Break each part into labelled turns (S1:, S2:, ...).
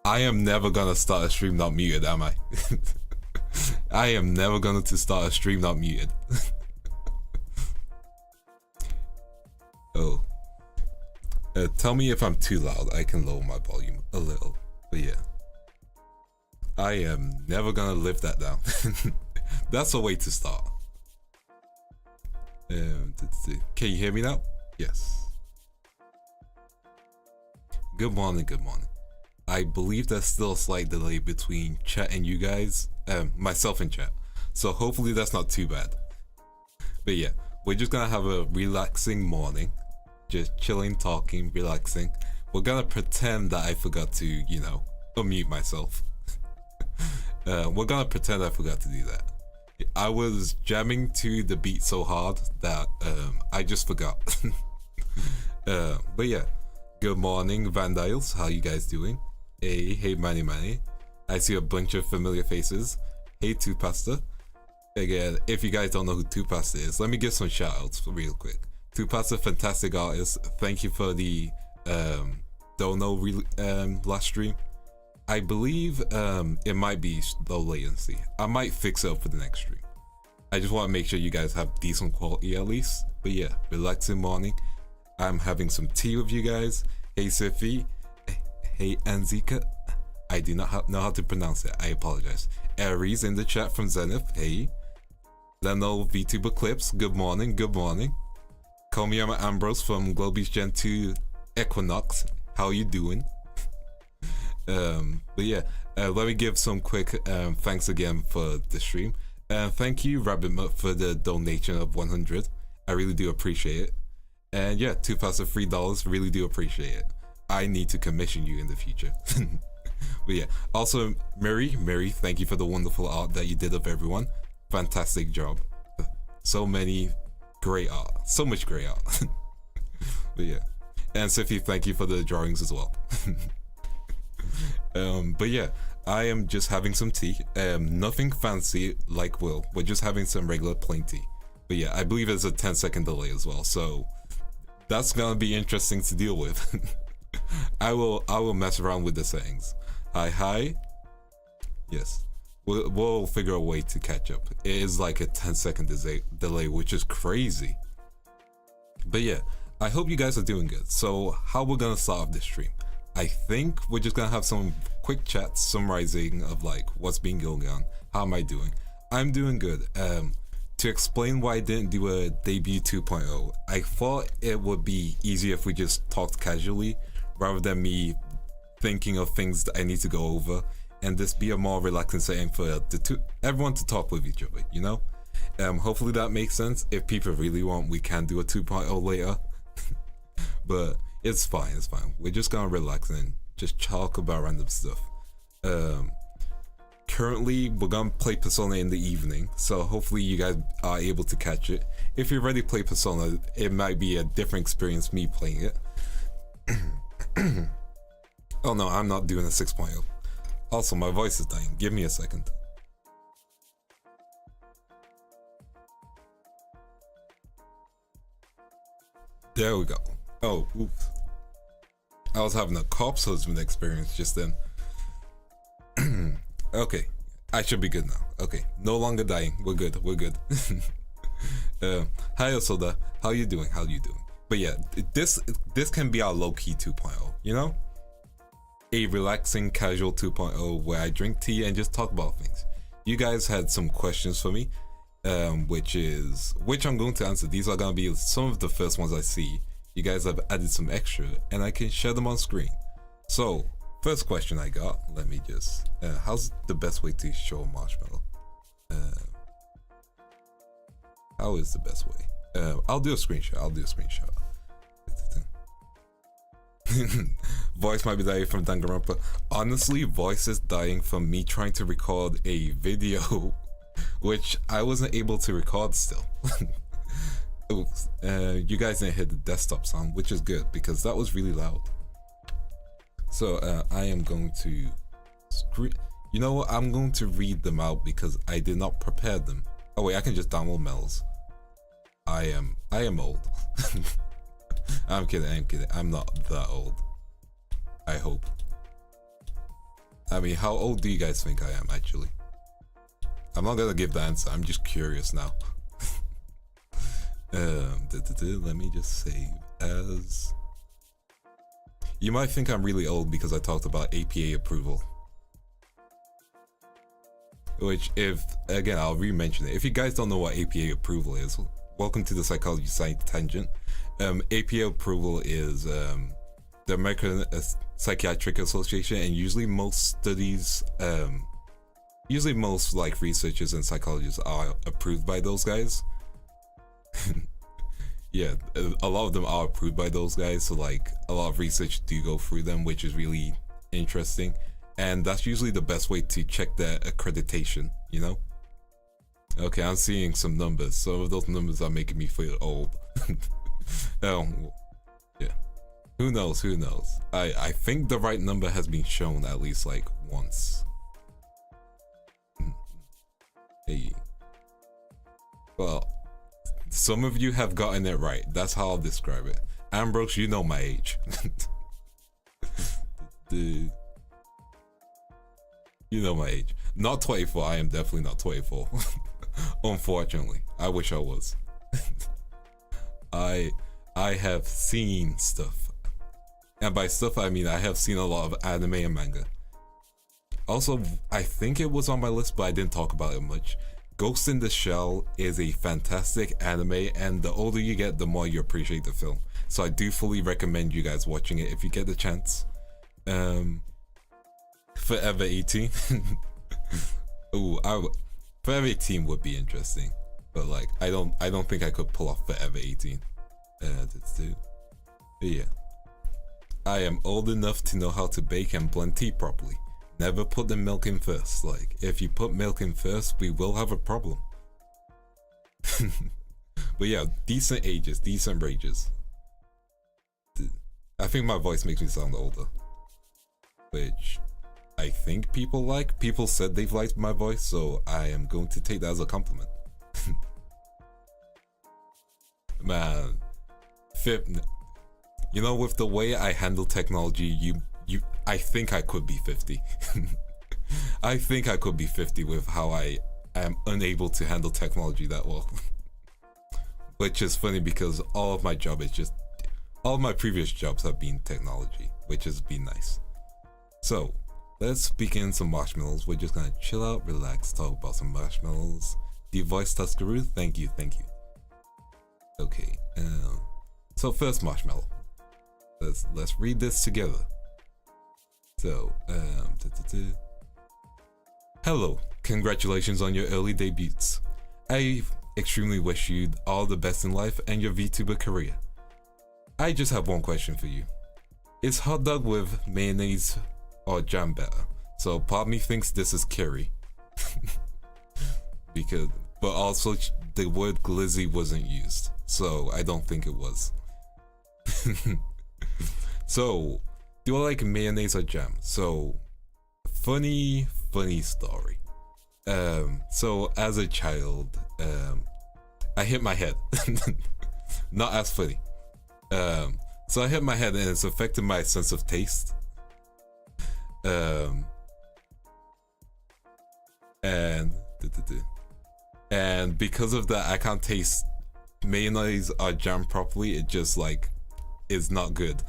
S1: I am never gonna start a stream not muted, am I? I am never gonna start a stream not muted. Oh. Tell me if I'm too loud. I can lower my volume a little. But yeah. I am never gonna live that down. That's a way to start. Can you hear me now? Yes. Good morning, good morning. I believe there's still a slight delay between chat and you guys, myself and chat. So hopefully that's not too bad. But yeah, we're just gonna have a relaxing morning. Just chilling, talking, relaxing. We're gonna pretend that I forgot to, you know, unmute myself. We're gonna pretend I forgot to do that. I was jamming to the beat so hard that I just forgot. But yeah, good morning, Vandals. How you guys doing? Hey, Manny. I see a bunch of familiar faces. Hey, Two-Pasta. Again, if you guys don't know who Two-Pasta is, let me give some shout-outs real quick. Two-Pasta, fantastic artist. Thank you for the last stream. I believe it might be low latency. I might fix it up for the next stream. I just want to make sure you guys have decent quality at least. But yeah, relaxing morning. I'm having some tea with you guys. Hey Sifi. Hey Anzika. I do not know how to pronounce it. I apologize. Aries in the chat from Zenith. Hey. Leno VTuber Clips. Good morning. Good morning. Komiyama Ambrose from Globie's Gen 2 Equinnox. How you doing? But yeah, let me give some quick thanks again for the stream. Thank you, Rabbit Mutt, for the donation of 100. I really do appreciate it. And yeah, $2,003, really do appreciate it. I need to commission you in the future. But yeah, also Mary, thank you for the wonderful art that you did of everyone. Fantastic job. So many great art, so much great art. But yeah, and Sifi, thank you for the drawings as well. But yeah, I am just having some tea. Nothing fancy like Will. We're just having some regular plain tea. But yeah, I believe there's a 10-second delay as well, so that's gonna be interesting to deal with. I will mess around with the settings. Hi. Yes, we'll figure a way to catch up. It is like a 10-second delay, which is crazy. But yeah, I hope you guys are doing good. So how we're gonna start off this stream? I think we're just gonna have some quick chats summarizing of like what's been going on. How am I doing? I'm doing good. To explain why I didn't do a debut 2.0, I thought it would be easier if we just talked casually rather than me thinking of things that I need to go over, and this be a more relaxing setting for everyone to talk with each other, you know? Hopefully that makes sense. If people really want, we can do a 2.0 later. But it's fine. We're just gonna relax and just talk about random stuff. Currently, we're gonna play Persona in the evening, so hopefully you guys are able to catch it. If you already play Persona, it might be a different experience me playing it. Oh no, I'm not doing a 6.0. Also, my voice is dying. Give me a second. There we go. Oh, oops. I was having a corpse husband experience just then. Okay, I should be good now. Okay, no longer dying. We're good. Hi Osoda, how you doing? But yeah, this can be our low-key 2.0, you know? A relaxing, casual 2.0 where I drink tea and just talk about things. You guys had some questions for me, which I'm going to answer. These are going to be some of the first ones I see. You guys have added some extra, and I can share them on screen. So, first question I got, let me just, how's the best way to show Marshmallow? How is the best way? I'll do a screenshot. Voice might be dying from Danganronpa. Honestly, voice is dying from me trying to record a video, which I wasn't able to record still. Oops. You guys didn't hear the desktop sound, which is good because that was really loud. So I am going to you know what? I'm going to read them out because I did not prepare them. Oh wait, I can just download Mel's. I am old. I'm kidding. I'm not that old. I hope. I mean, how old do you guys think I am, actually? I'm not gonna give the answer, I'm just curious now. Let me just save as... You might think I'm really old because I talked about APA approval. Which, if, again, I'll re-mention it. If you guys don't know what APA approval is, welcome to the Psychology Science Tangent. APA approval is the American Psychiatric Association, and usually most studies, usually most like researchers and psychologists are approved by those guys. Yeah, a lot of them are approved by those guys, so like a lot of research do go through them, which is really interesting. And that's usually the best way to check their accreditation, you know? Okay, I'm seeing some numbers. Some of those numbers are making me feel old. Yeah. Who knows, who knows? I think the right number has been shown at least like once. Hey. Well, some of you have gotten it right. That's how I'll describe it. Ambrose, you know my age. You know my age. Not 24, I am definitely not 24. Unfortunately. I wish I was. I have seen stuff. And by stuff I mean I have seen a lot of anime and manga. Also, I think it was on my list, but I didn't talk about it much. Ghost in the Shell is a fantastic anime, and the older you get, the more you appreciate the film. So I do fully recommend you guys watching it if you get the chance. Forever 18. Ooh, Forever 18 would be interesting, but like I don't think I could pull off Forever 18. Yeah. I am old enough to know how to bake and blend tea properly. Never put the milk in first. Like, if you put milk in first, we will have a problem. But yeah, decent ages, decent rages. I think my voice makes me sound older, which I think people like. People said they've liked my voice, so I am going to take that as a compliment. Man, you know, with the way I handle technology, I think I could be 50. I think I could be 50 with how I am unable to handle technology that well. Which is funny because all of my previous jobs have been technology, which has been nice. So, let's begin some marshmallows. We're just gonna chill out, relax, talk about some marshmallows. The voice Tuskaroo, thank you. Okay, so first marshmallow. Let's read this together. So, hello, congratulations on your early debuts. I extremely wish you all the best in life and your VTuber career. I just have one question for you. Is hot dog with mayonnaise or jam better? So part of me thinks this is curry. But also the word glizzy wasn't used, so I don't think it was. So, do I like mayonnaise or jam? So, funny story. So as a child, I hit my head. Not as funny. So I hit my head and it's affected my sense of taste. And because of that, I can't taste mayonnaise or jam properly. It just like is not good.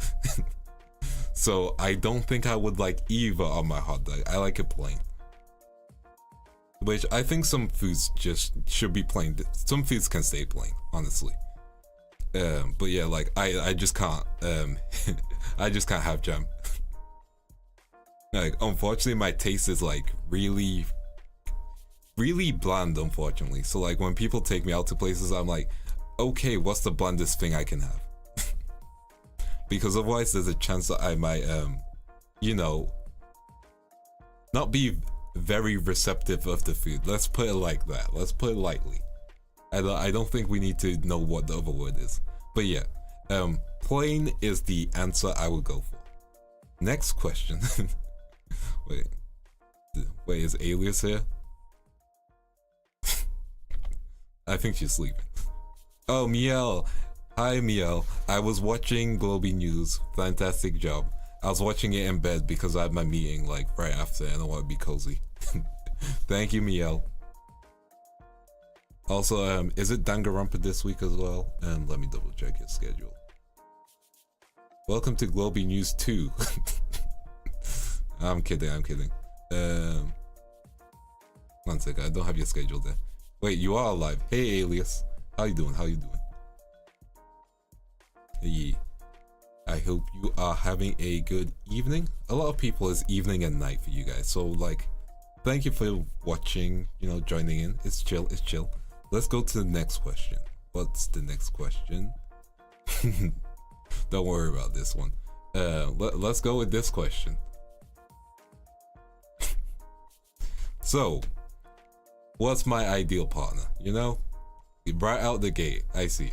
S1: So I don't think I would like either on my hot dog. I like it plain. Which I think some foods just should be plain. Some foods can stay plain, honestly. But yeah, like I just can't. I just can't have jam. Like, unfortunately, my taste is like really bland, unfortunately. So like when people take me out to places, I'm like, okay, what's the blandest thing I can have? Because otherwise there's a chance that I might you know, not be very receptive of the food. Let's put it like that. Let's put it lightly. I don't think we need to know what the other word is. But yeah, plain is the answer I would go for. Next question. Wait, is Alias here? I think she's sleeping. Oh, Miel. Hi, Miel. I was watching Globie News. Fantastic job. I was watching it in bed because I had my meeting like right after and I want to be cozy. Thank you, Miel. Also, is it Danganronpa this week as well? Let me double check his schedule. Welcome to Globie News 2. I'm kidding. One second, I don't have your schedule there. Wait, you are alive. Hey, Alias. How you doing? Hey. I hope you are having a good evening. A lot of people is evening and night for you guys. So like, thank you for watching, joining in. It's chill. Let's go to the next question. What's the next question? Don't worry about this one. Let's go with this question. So, what's my ideal partner? Right out the gate. I see.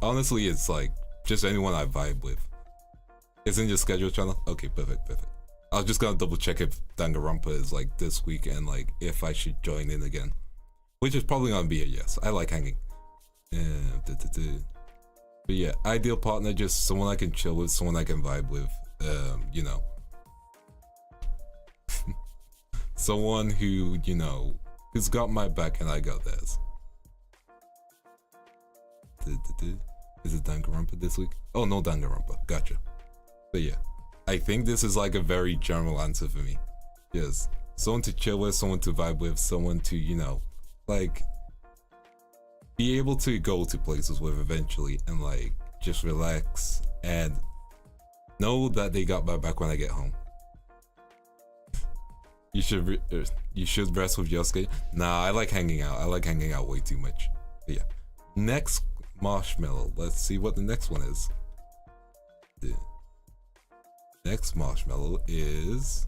S1: Honestly, it's like just anyone I vibe with. It's in your schedule channel? Okay, perfect. I was just gonna double check if Danganronpa is like this week and like if I should join in again, which is probably gonna be a yes. I like hanging. But yeah, ideal partner, just someone I can chill with, someone I can vibe with. Someone who who's got my back and I got theirs. Is it Danganronpa this week? Oh, no Danganronpa. Gotcha. But yeah, I think this is like a very general answer for me. Yes, someone to chill with, someone to vibe with, someone to, like, be able to go to places with eventually and like just relax and know that they got my back when I get home. You should rest with your schedule. Nah, I like hanging out. I like hanging out way too much. But yeah, next Marshmallow. Let's see what the next one is. The next Marshmallow is...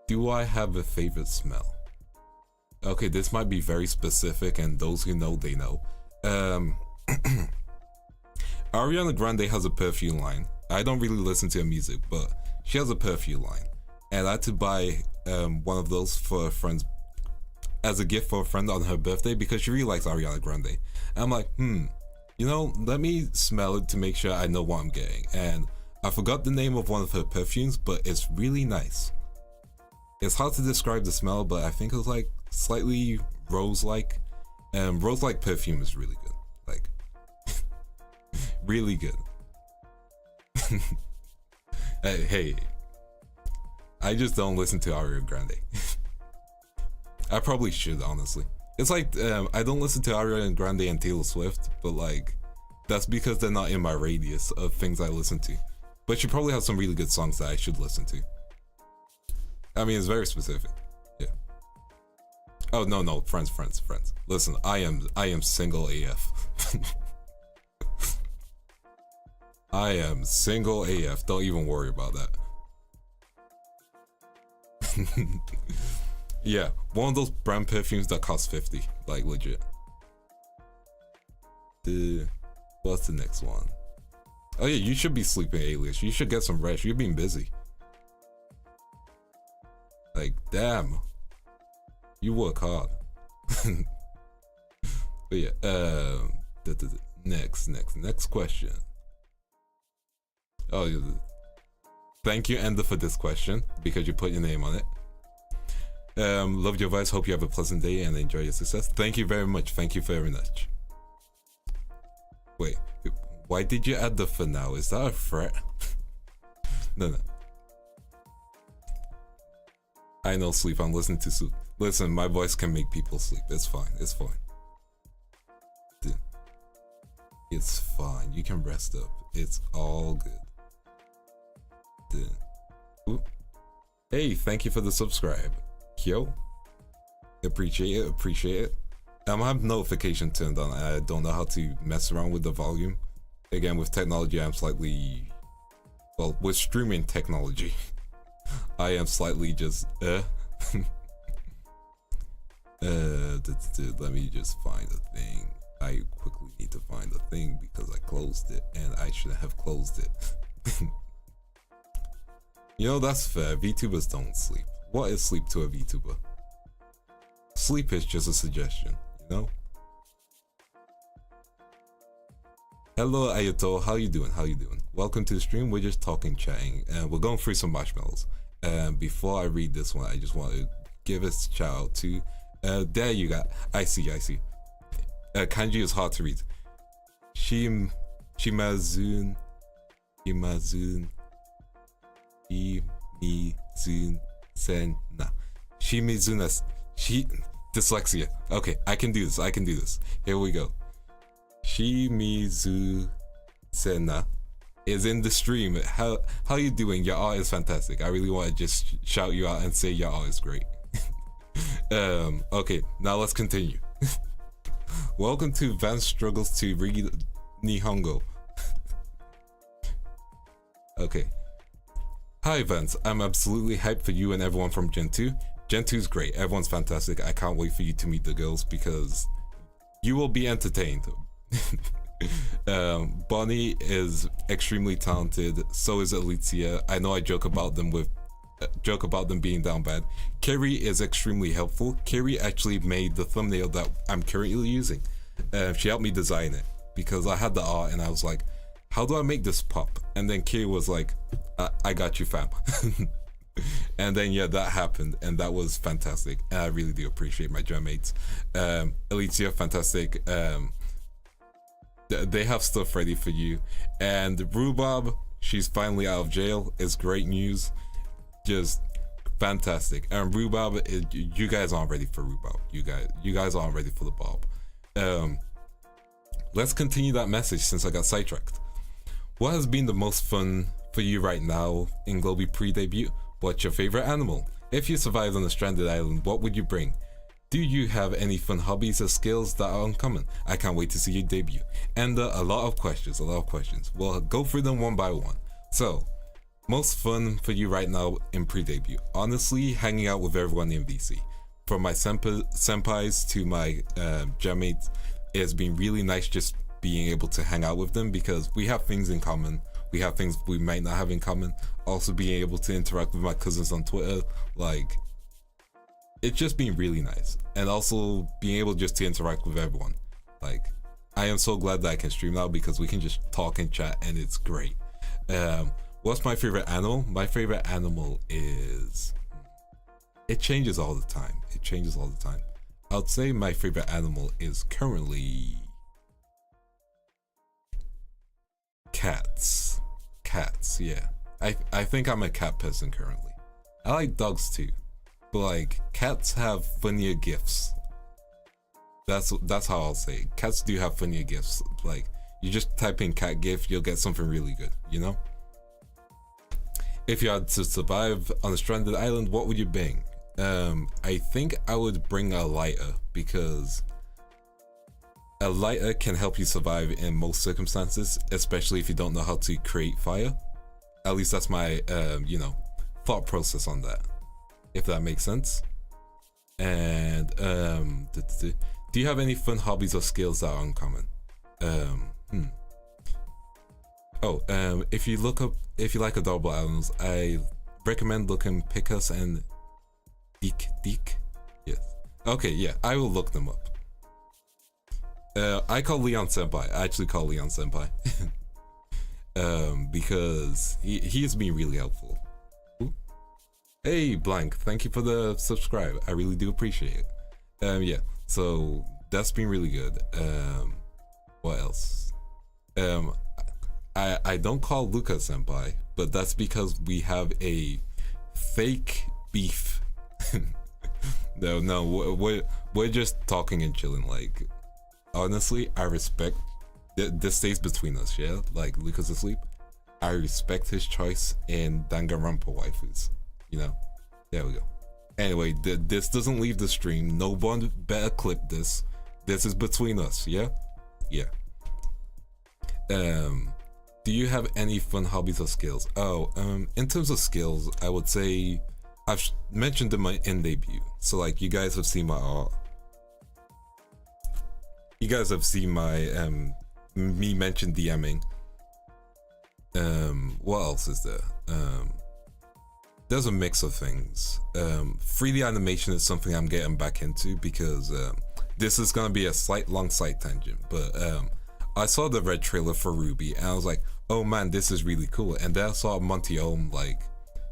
S1: Do I have a favorite smell? Okay, this might be very specific, and those who know, they know. Ariana Grande has a perfume line. I don't really listen to her music, but she has a perfume line. And I had to buy one of those for a friend's as a gift for a friend on her birthday because she really likes Ariana Grande. And I'm like, let me smell it to make sure I know what I'm getting. And I forgot the name of one of her perfumes, but it's really nice. It's hard to describe the smell, but I think it was like slightly rose-like. Rose-like perfume is really good. Like, really good. Hey, I just don't listen to Ariana Grande. I probably should, honestly. It's like, I don't listen to Ariana Grande and Taylor Swift, but like, that's because they're not in my radius of things I listen to. But she probably has some really good songs that I should listen to. I mean, it's very specific. Yeah. Oh, no, friends. Listen, I am single AF. I am single AF. Don't even worry about that. Yeah, one of those brand perfumes that cost 50, like legit. What's the next one? Oh yeah, you should be sleeping, Alias. You should get some rest. You're being busy. Like, damn. You work hard. But yeah, next question. Oh, thank you, Ender, for this question because you put your name on it. Loved your voice. Hope you have a pleasant day and enjoy your success. Thank you very much. Thank you very much. Wait, why did you add the for now? Is that a threat? No. I know sleep. I'm listening to sleep. Listen, my voice can make people sleep. It's fine. Dude, it's fine. You can rest up. It's all good. Dude. Ooh. Hey, thank you for the subscribe. Yo, appreciate it. I have notification turned on. I don't know how to mess around with the volume. Again, with technology, I'm slightly, well, with streaming technology, I am slightly just let me just find a thing. I quickly need to find a thing because I closed it and I shouldn't have closed it. That's fair. VTubers don't sleep. What is sleep to a VTuber? Sleep is just a suggestion, Hello Ayato, how you doing? How you doing? Welcome to the stream. We're just talking, chatting, and we're going through some marshmallows. Before I read this one, I just want to give a shout out to there you got. I see. Kanji is hard to read. Shimazun Senna. Dyslexia. Okay, I can do this. Here we go. Shimizu Senna is in the stream. How you doing? Your art is fantastic. I really want to just shout you out and say your art is great. Okay, now let's continue. Welcome to Van Struggles to Read Nihongo. Okay. Hi Vance, I'm absolutely hyped for you and everyone from Gen 2. Gen 2 is great, everyone's fantastic. I can't wait for you to meet the girls because you will be entertained. Bonnie is extremely talented, so is Alicia. I know I joke about them being down bad. Kerry is extremely helpful. Kerry actually made the thumbnail that I'm currently using. She helped me design it because I had the art and I was like, how do I make this pop? And then Kerry was like, I got you, fam. And then yeah, that happened and that was fantastic. And I really do appreciate my genmates. Alicia, fantastic. They have stuff ready for you. And Rhubarb, she's finally out of jail. It's great news. Just fantastic. And Rhubarb, you guys aren't ready for Rhubarb. You guys aren't ready for the Bob. Let's continue that message since I got sidetracked. What has been the most fun for you right now in Globie pre-debut? What's your favorite animal? If you survived on a stranded island, what would you bring? Do you have any fun hobbies or skills that are uncommon? I can't wait to see you debut. And a lot of questions. We'll go through them one by one. So, most fun for you right now in pre-debut? Honestly, hanging out with everyone in VC. From my senpais to my genmates, it's been really nice just being able to hang out with them because we have things in common. We have things we might not have in common. Also being able to interact with my cousins on Twitter, like, it's just been really nice. And also being able just to interact with everyone. Like, I am so glad that I can stream now because we can just talk and chat and it's great. What's my favorite animal? My favorite animal is... It changes all the time. I would say my favorite animal is currently... Cats, yeah. I think I'm a cat person currently. I like dogs too, but like cats have funnier gifts. That's how I'll say it. Cats do have funnier gifts. Like you just type in cat gift, you'll get something really good, you know? If you had to survive on a stranded island, what would you bring? I think I would bring a lighter because a lighter can help you survive in most circumstances, especially if you don't know how to create fire. At least that's my, thought process on that, if that makes sense. And do you have any fun hobbies or skills that are uncommon? If you like adorable animals, I recommend looking Picus and Deek. Yes. Okay, yeah, I will look them up. I call Leon senpai. I actually call Leon senpai. Because he has been really helpful. Ooh. Hey Blank, thank you for the subscribe. I really do appreciate it. Yeah, so that's been really good. What else? I don't call Luca senpai, but that's because we have a fake beef. No, we're just talking and chilling. Like, honestly, I respect. This stays between us, yeah? Like, Luca's asleep. I respect his choice in Danganronpa waifus. You know? There we go. Anyway, this doesn't leave the stream. No one better clip this. This is between us, yeah? Yeah. Do you have any fun hobbies or skills? In terms of skills, I would say I've mentioned in my end debut. So, like, you guys have seen my art. You guys have seen my, me mention DMing. What else is there? There's a mix of things. 3D animation is something I'm getting back into because this is gonna be a long slight tangent, but I saw the red trailer for Ruby, and I was like, oh man, this is really cool. And then I saw Monty Ohm, like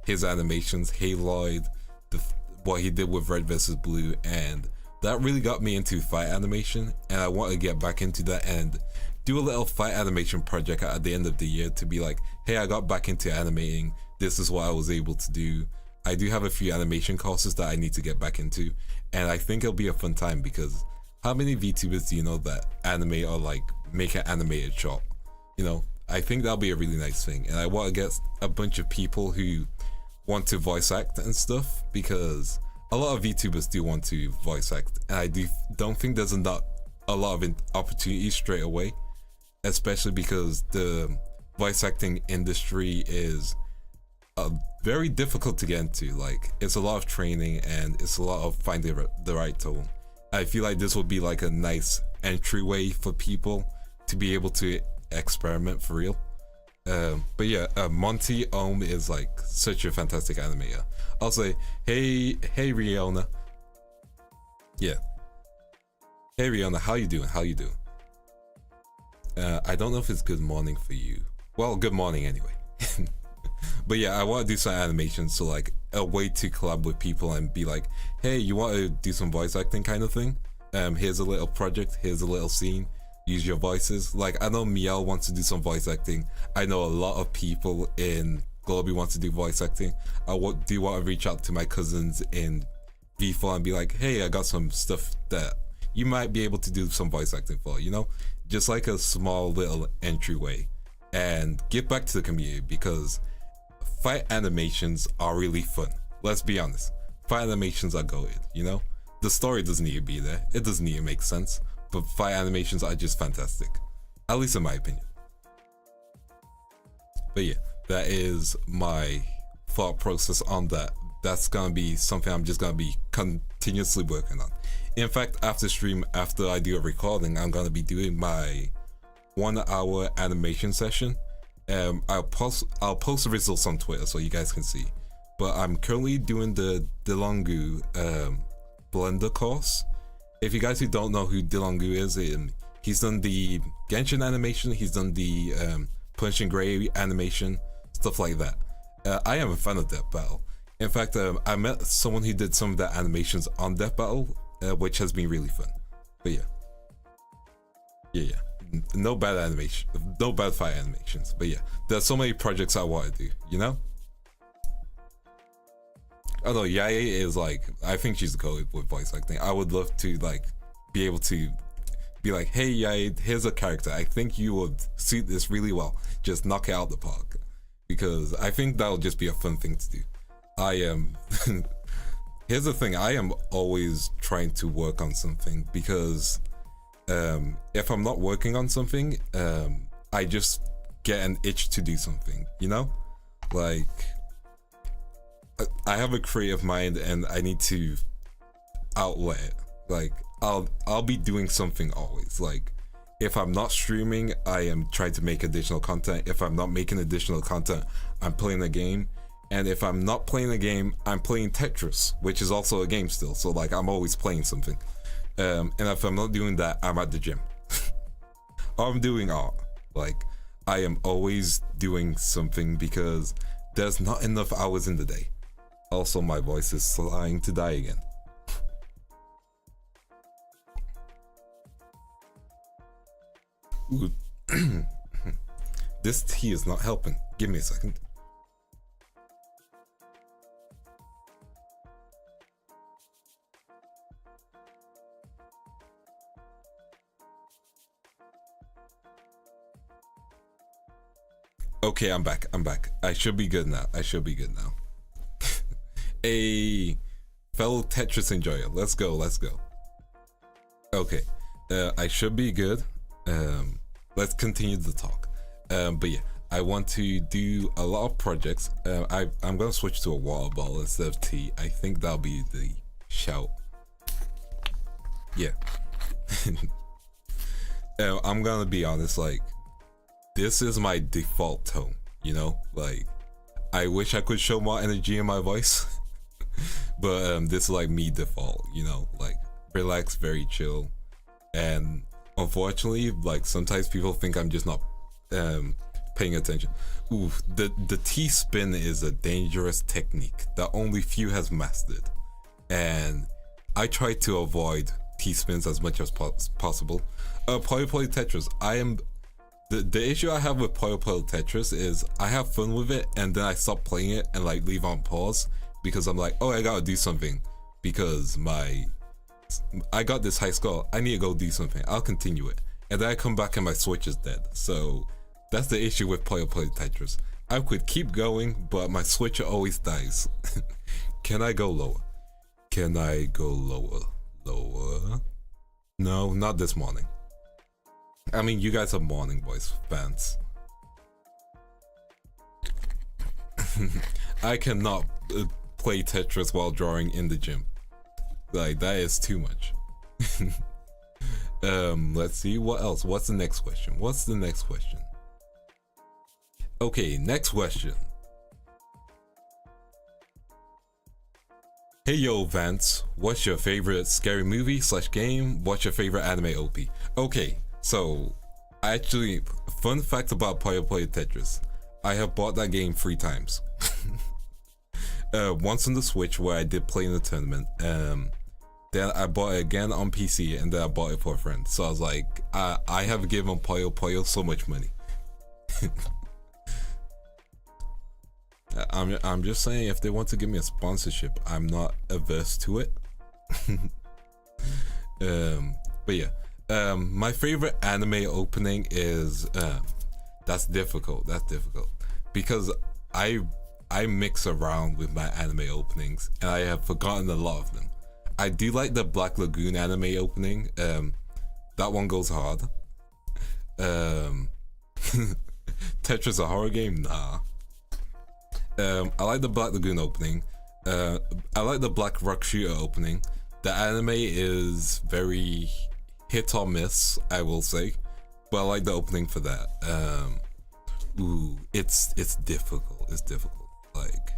S1: his animations, Haloid, what he did with Red versus Blue, and that really got me into fight animation. And I want to get back into that and do a little fight animation project at the end of the year to be like, hey, I got back into animating. This is what I was able to do. I do have a few animation courses that I need to get back into, and I think it'll be a fun time because how many VTubers do you know that animate or like make an animated short? You know, I think that'll be a really nice thing, and I want to get a bunch of people who want to voice act and stuff, because a lot of VTubers do want to voice act, and I don't think there's a lot of opportunities straight away, especially because the voice acting industry is very difficult to get into. Like, it's a lot of training and it's a lot of finding the right tone. I feel like this would be like a nice entryway for people to be able to experiment for real. But yeah, Monty Ohm is like such a fantastic animator. I'll say, hey Riona. Yeah. Hey Riona, how you doing? How you doing? I don't know if it's good morning for you. Well, good morning anyway. But yeah, I want to do some animations, so like a way to collab with people and be like, hey, you want to do some voice acting kind of thing? Here's a little project, here's a little scene, use your voices. Like, I know Miel wants to do some voice acting. I know a lot of people in Globie want to do voice acting. Do want to reach out to my cousins in V4 and be like, hey, I got some stuff that you might be able to do some voice acting for, you know? Just like a small little entryway. And give back to the community, because fight animations are really fun. Let's be honest. Fight animations are goated, you know? The story doesn't need to be there. It doesn't need to make sense. But fight animations are just fantastic. At least in my opinion. But yeah, that is my thought process on that. That's gonna be something I'm just gonna be continuously working on. In fact, after stream, after I do a recording, I'm gonna be doing my 1 hour animation session. I'll post the results on Twitter so you guys can see. But I'm currently doing the Dilongu Blender course. If you guys who don't know who Dilongu is, he's done the Genshin animation, he's done the Punch and Gray animation, stuff like that. I am a fan of Death Battle. In fact, I met someone who did some of the animations on Death Battle, which has been really fun. But yeah. No bad animation, no bad fight animations. But yeah, there's so many projects I want to do, you know? Although Yae is like, I think she's good with voice acting. I would love to like be able to be like, hey Yae, here's a character. I think you would suit this really well. Just knock it out the park. Because I think that'll just be a fun thing to do. I am here's the thing, I am always trying to work on something, because if I'm not working on something, I just get an itch to do something, you know? Like, I have a creative mind and I need to outlet it. Like, I'll be doing something always. Like, if I'm not streaming, I am trying to make additional content. If I'm not making additional content, I'm playing a game. And if I'm not playing a game, I'm playing Tetris, which is also a game still. So like, I'm always playing something. And if I'm not doing that, I'm at the gym. Or I'm doing art. Like, I am always doing something because there's not enough hours in the day. Also, my voice is starting to die again. Ooh. This tea is not helping. Give me a second. Okay, I'm back. I should be good now. A fellow Tetris enjoyer. Let's go. Okay, I should be good. Let's continue the talk. But yeah, I want to do a lot of projects. I'm gonna switch to a water bottle instead of tea. I think that'll be the shout. Yeah. I'm gonna be honest, like, this is my default tone, you know? Like, I wish I could show more energy in my voice. But this is like me default, you know? Like, relax, very chill. And unfortunately, like sometimes people think I'm just not paying attention. Ooh, the T-spin is a dangerous technique that only few has mastered, and I try to avoid T-spins as much as possible. Puyo Puyo Tetris, I am the issue I have with Puyo Puyo Tetris is I have fun with it and then I stop playing it and like leave on pause because I'm like, oh, I gotta do something because I got this high score, I need to go do something, I'll continue it, and then I come back and my Switch is dead. So that's the issue with Puyo Puyo Tetris. I could keep going, but my Switch always dies. Can I go lower? Can I go lower? Lower? No, not this morning. I mean, you guys are Morning Boys fans. I cannot play Tetris while drawing in the gym. Like, that is too much. Let's see, what else? What's the next question? Okay, next question. Hey yo, Vance, what's your favorite scary movie / game? What's your favorite anime OP? Okay, so actually, fun fact about Puyo Puyo Tetris, I have bought that game 3 times. Once on the Switch where I did play in the tournament, then I bought it again on PC, and then I bought it for a friend. So I was like, I have given Puyo Puyo so much money. I'm just saying, if they want to give me a sponsorship, I'm not averse to it. But yeah, my favorite anime opening is that's difficult because I mix around with my anime openings and I have forgotten a lot of them. I do like the Black Lagoon anime opening. That one goes hard. Tetris a horror game? Nah. I like the Black Lagoon opening. I like the Black Rock Shooter opening. The anime is very hit or miss, I will say, but I like the opening for that. It's difficult. Like,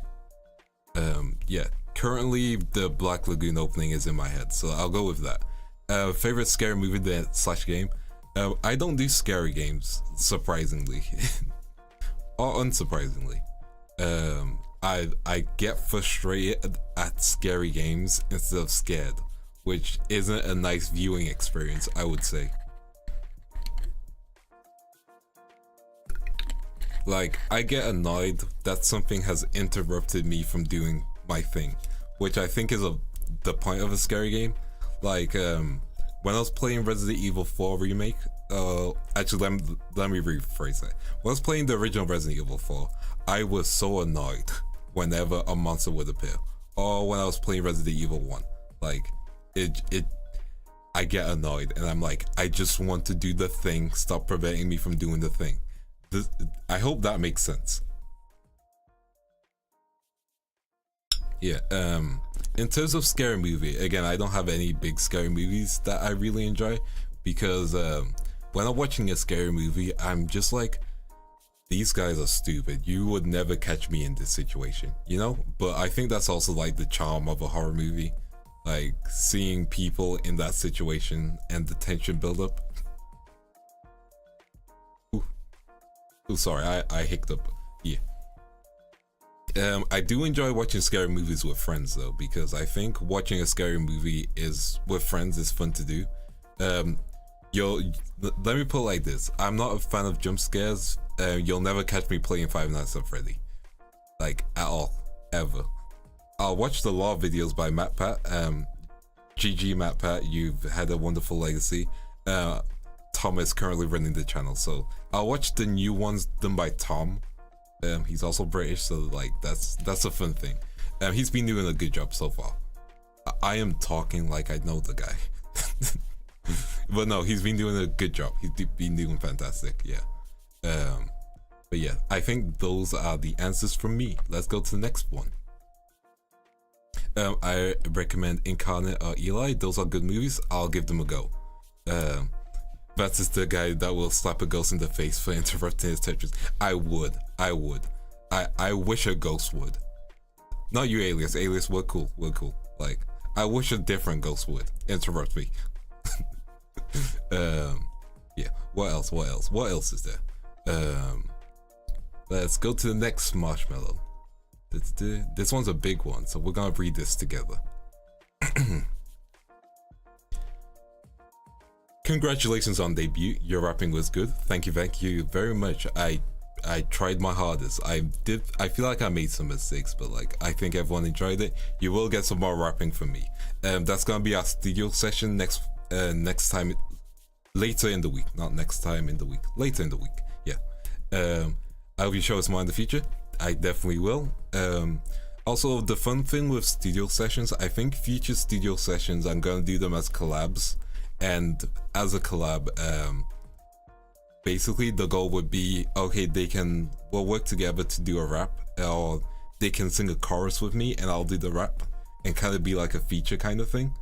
S1: yeah. Currently, the Black Lagoon opening is in my head, so I'll go with that. Favorite scary movie / game? I don't do scary games, surprisingly, or unsurprisingly. I get frustrated at scary games instead of scared, which isn't a nice viewing experience, I would say. Like, I get annoyed that something has interrupted me from doing my thing, which I think is the point of a scary game. Like, when I was playing Resident Evil 4 remake, actually let me rephrase that. When I was playing the original Resident Evil 4, I was so annoyed whenever a monster would appear, or when I was playing Resident Evil 1. Like, I get annoyed and I'm like, I just want to do the thing, stop preventing me from doing the thing. I hope that makes sense. Yeah, in terms of scary movie, again, I don't have any big scary movies that I really enjoy, because when I'm watching a scary movie, I'm just like, these guys are stupid. You would never catch me in this situation, you know? But I think that's also like the charm of a horror movie, like seeing people in that situation and the tension build up. Ooh, sorry, I hiccuped up. Yeah. I do enjoy watching scary movies with friends though, because I think watching a scary movie with friends is fun to do. Let me put it like this: I'm not a fan of jump scares. You'll never catch me playing Five Nights at Freddy, like at all, ever. I'll watch the law videos by MatPat. GG MatPat, you've had a wonderful legacy. Tom is currently running the channel, so I'll watch the new ones done by Tom. He's also British, so like that's a fun thing. He's been doing a good job so far. I am talking like I know the guy. But no, he's been doing a good job. He's been doing fantastic, yeah. But yeah, I think those are the answers from me. Let's go to the next one. I recommend Incarnate or Eli. Those are good movies. I'll give them a go. That is the guy that will slap a ghost in the face for interrupting his Tetris. I would. I wish a ghost would. Not you, Alias. Alias, we're cool. Like, I wish a different ghost would interrupt me. Yeah. What else? What else? What else is there? Let's go to the next Marshmallow. This one's a big one, so we're gonna read this together. Congratulations on debut. Your rapping was good. Thank you very much. I tried my hardest. I feel like I made some mistakes, but like I think everyone enjoyed it. You will get some more rapping from me. That's gonna be our studio session next time, later in the week. Not next time in the week. Later in the week. Yeah. I hope you show us more in the future. I definitely will. Also, the fun thing with studio sessions, I think future studio sessions, I'm gonna do them as collabs. And as a collab, basically the goal would be, okay, we'll work together to do a rap, or they can sing a chorus with me and I'll do the rap, and kind of be like a feature kind of thing.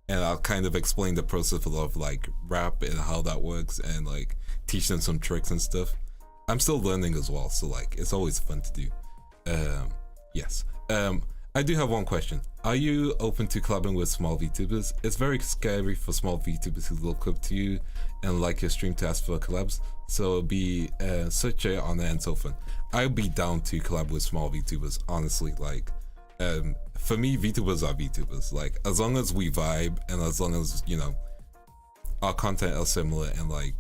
S1: And I'll kind of explain the process of like rap and how that works, and like teach them some tricks and stuff. I'm still learning as well, so like it's always fun to do. Yes. I do have one question. Are you open to collabing with small VTubers? It's very scary for small VTubers who look up to you and like your stream to ask for collabs, so it'll be such a honor and so fun. I'd be down to collab with small VTubers, honestly. Like, for me, VTubers are VTubers. Like, as long as we vibe and as long as, you know, our content are similar and like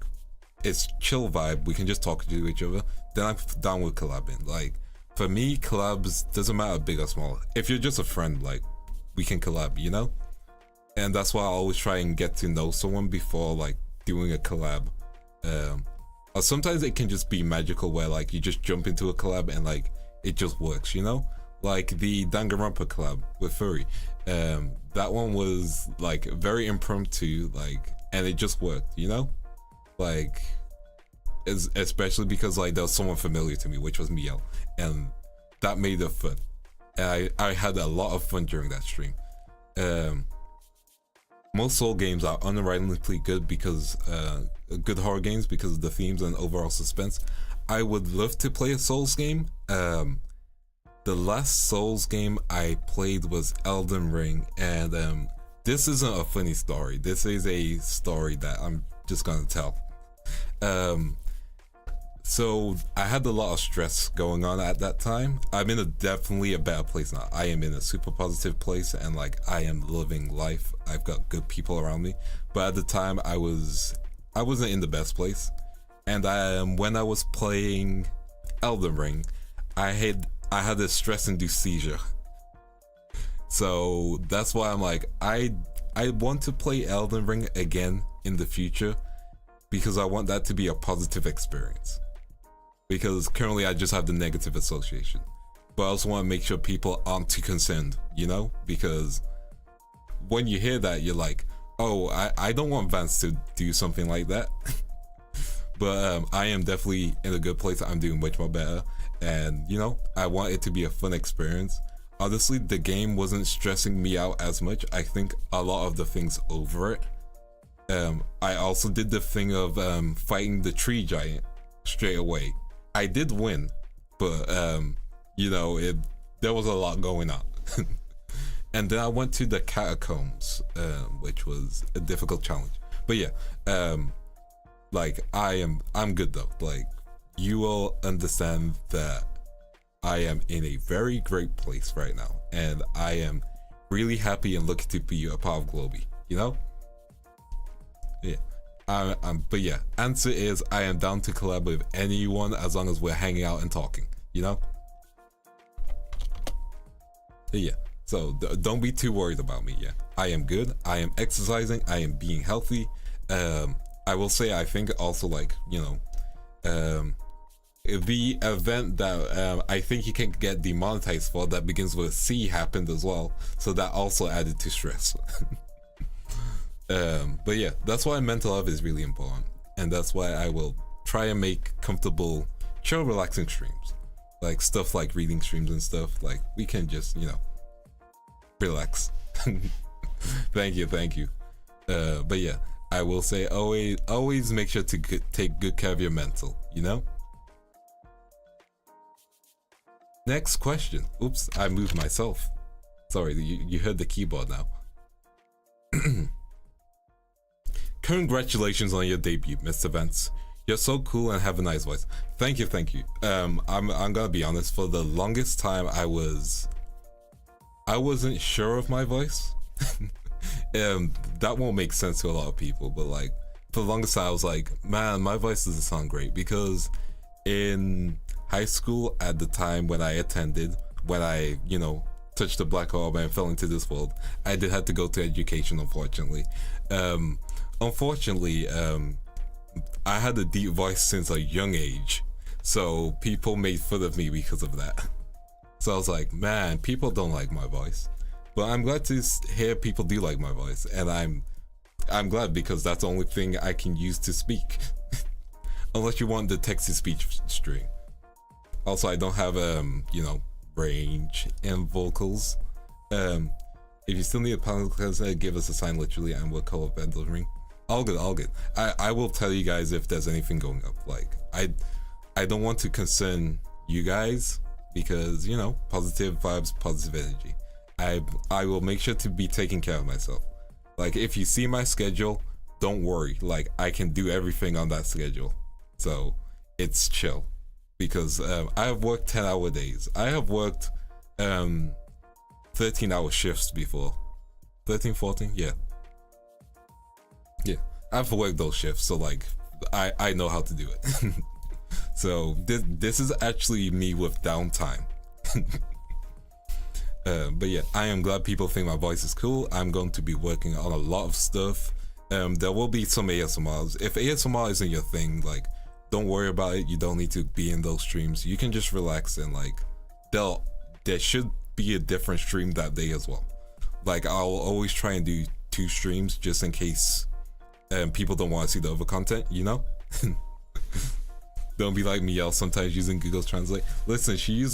S1: it's chill vibe, we can just talk to each other, then I'm down with collabing. Like, for me, collabs doesn't matter big or small. If you're just a friend, like, we can collab, you know? And that's why I always try and get to know someone before like doing a collab. Or sometimes it can just be magical where like you just jump into a collab and like it just works, you know? Like the Danganronpa collab with Furry. That one was like very impromptu, like, and it just worked, you know? Like, especially because like there was someone familiar to me, which was Miel, and that made it fun. And I had a lot of fun during that stream. Most Soul games are unironically good because good horror games because of the themes and overall suspense. I would love to play a Souls game. The last Souls game I played was Elden Ring, and this isn't a funny story. This is a story that I'm just gonna tell. So I had a lot of stress going on at that time. I'm in definitely a better place now. I am in a super positive place and like I am living life. I've got good people around me. But at the time I wasn't in the best place. And when I was playing Elden Ring, I had a stress-induced seizure. So that's why I'm like, I want to play Elden Ring again in the future because I want that to be a positive experience. Because currently I just have the negative association. But I also want to make sure people aren't too concerned, you know? Because when you hear that, you're like, oh, I don't want Vance to do something like that. But I am definitely in a good place. I'm doing much more better. And, you know, I want it to be a fun experience. Honestly, the game wasn't stressing me out as much. I think a lot of the things over it. I also did the thing of fighting the tree giant straight away. I did win, but you know, there was a lot going on. And then I went to the catacombs, which was a difficult challenge. But yeah, like I'm good though. Like, you will understand that I am in a very great place right now, and I am really happy and lucky to be a part of Globie, you know? Yeah. But yeah, answer is I am down to collab with anyone as long as we're hanging out and talking, you know? Yeah, so don't be too worried about me. Yeah, I am good. I am exercising. I am being healthy. I will say, I think also, like, you know, the event that I think you can get demonetized for that begins with C happened as well, so that also added to stress. But yeah, that's why mental health is really important, and that's why I will try and make comfortable, chill, relaxing streams, like stuff like reading streams and stuff. Like, we can just, you know, relax. Thank you. But yeah, I will say always make sure to take good care of your mental, you know? Next question. Oops, I moved myself. Sorry, you heard the keyboard now. Congratulations on your debut, Mr. Vance. You're so cool and have a nice voice. Thank you, thank you. I'm gonna be honest. For the longest time, I wasn't sure of my voice. That won't make sense to a lot of people, but like for the longest time, I was like, man, my voice doesn't sound great, because in high school at the time when I attended, when I touched the black orb and fell into this world, I did have to go to education, unfortunately. I had a deep voice since a young age, so people made fun of me because of that. So I was like, man, people don't like my voice, but I'm glad to hear people do like my voice, and I'm glad, because that's the only thing I can use to speak. Unless you want the text-to-speech stream. Also, I don't have range in vocals. If you still need a panel, give us a sign literally, and we'll call up Vandal ring. All good. I will tell you guys if there's anything going up. Like I don't want to concern you guys, because positive vibes, positive energy. I will make sure to be taking care of myself. Like if you see my schedule, don't worry. Like I can do everything on that schedule, so it's chill. Because I have worked 10-hour days. I have worked 13-hour shifts before. 13, 14, yeah. I've worked those shifts, so like I know how to do it. So this is actually me with downtime. But yeah, I am glad people think my voice is cool. I'm going to be working on a lot of stuff. There will be some ASMRs. If ASMR isn't your thing, like, don't worry about it. You don't need to be in those streams. You can just relax, and like there should be a different stream that day as well. Like I'll always try and do 2 streams just in case people don't want to see the other content, Don't be like Miel sometimes using Google Translate. Listen, she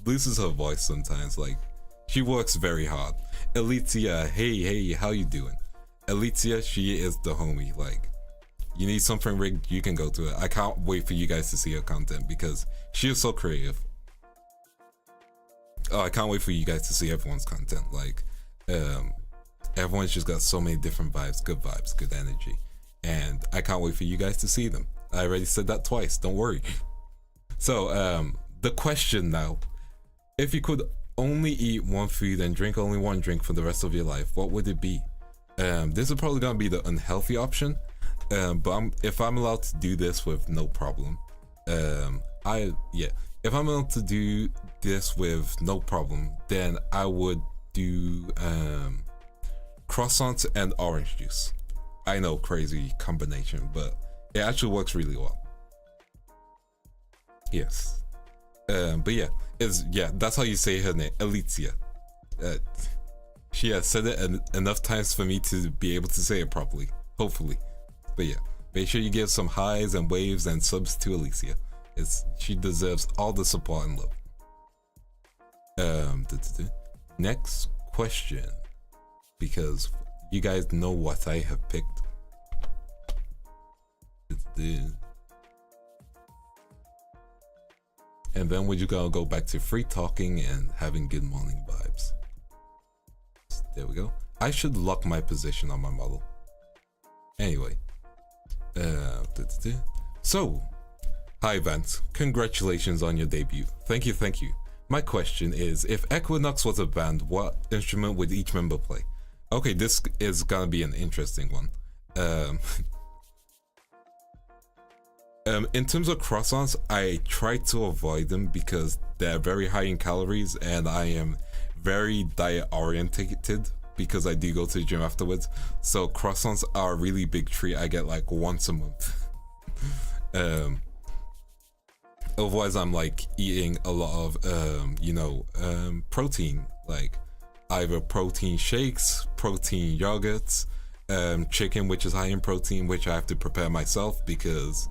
S1: loses her voice sometimes. Like she works very hard. Elitia, hey, how you doing? Elitia, she is the homie. Like, you need something rigged, you can go to it. I can't wait for you guys to see her content, because she is so creative. Oh, I can't wait for you guys to see everyone's content. Like, everyone's just got so many different vibes, good energy. And I can't wait for you guys to see them. I already said that twice, don't worry. So, the question now. If you could only eat one food and drink only one drink for the rest of your life, what would it be? This is probably gonna be the unhealthy option. But if I'm allowed to do this with no problem, if I'm allowed to do this with no problem, then I would do croissants and orange juice. I know, crazy combination, but it actually works really well. Yes. But yeah, that's how you say her name, Elitia. She has said it enough times for me to be able to say it properly, hopefully. But yeah, make sure you give some highs and waves and subs to Alicia. She deserves all the support and love. Next question, because you guys know what I have picked. And then we're just gonna go back to free talking and having good morning vibes. There we go. I should lock my position on my model. Anyway. So, hi Vance, congratulations on your debut. Thank you. My question is, if Equinnox was a band, what instrument would each member play? Okay, this is gonna be an interesting one. In terms of croissants, I try to avoid them because they're very high in calories, and I am very diet orientated because I do go to the gym afterwards. So croissants are a really big treat I get like once a month. Otherwise I'm like eating a lot of protein, like either protein shakes, protein yogurts, chicken, which is high in protein, which I have to prepare myself because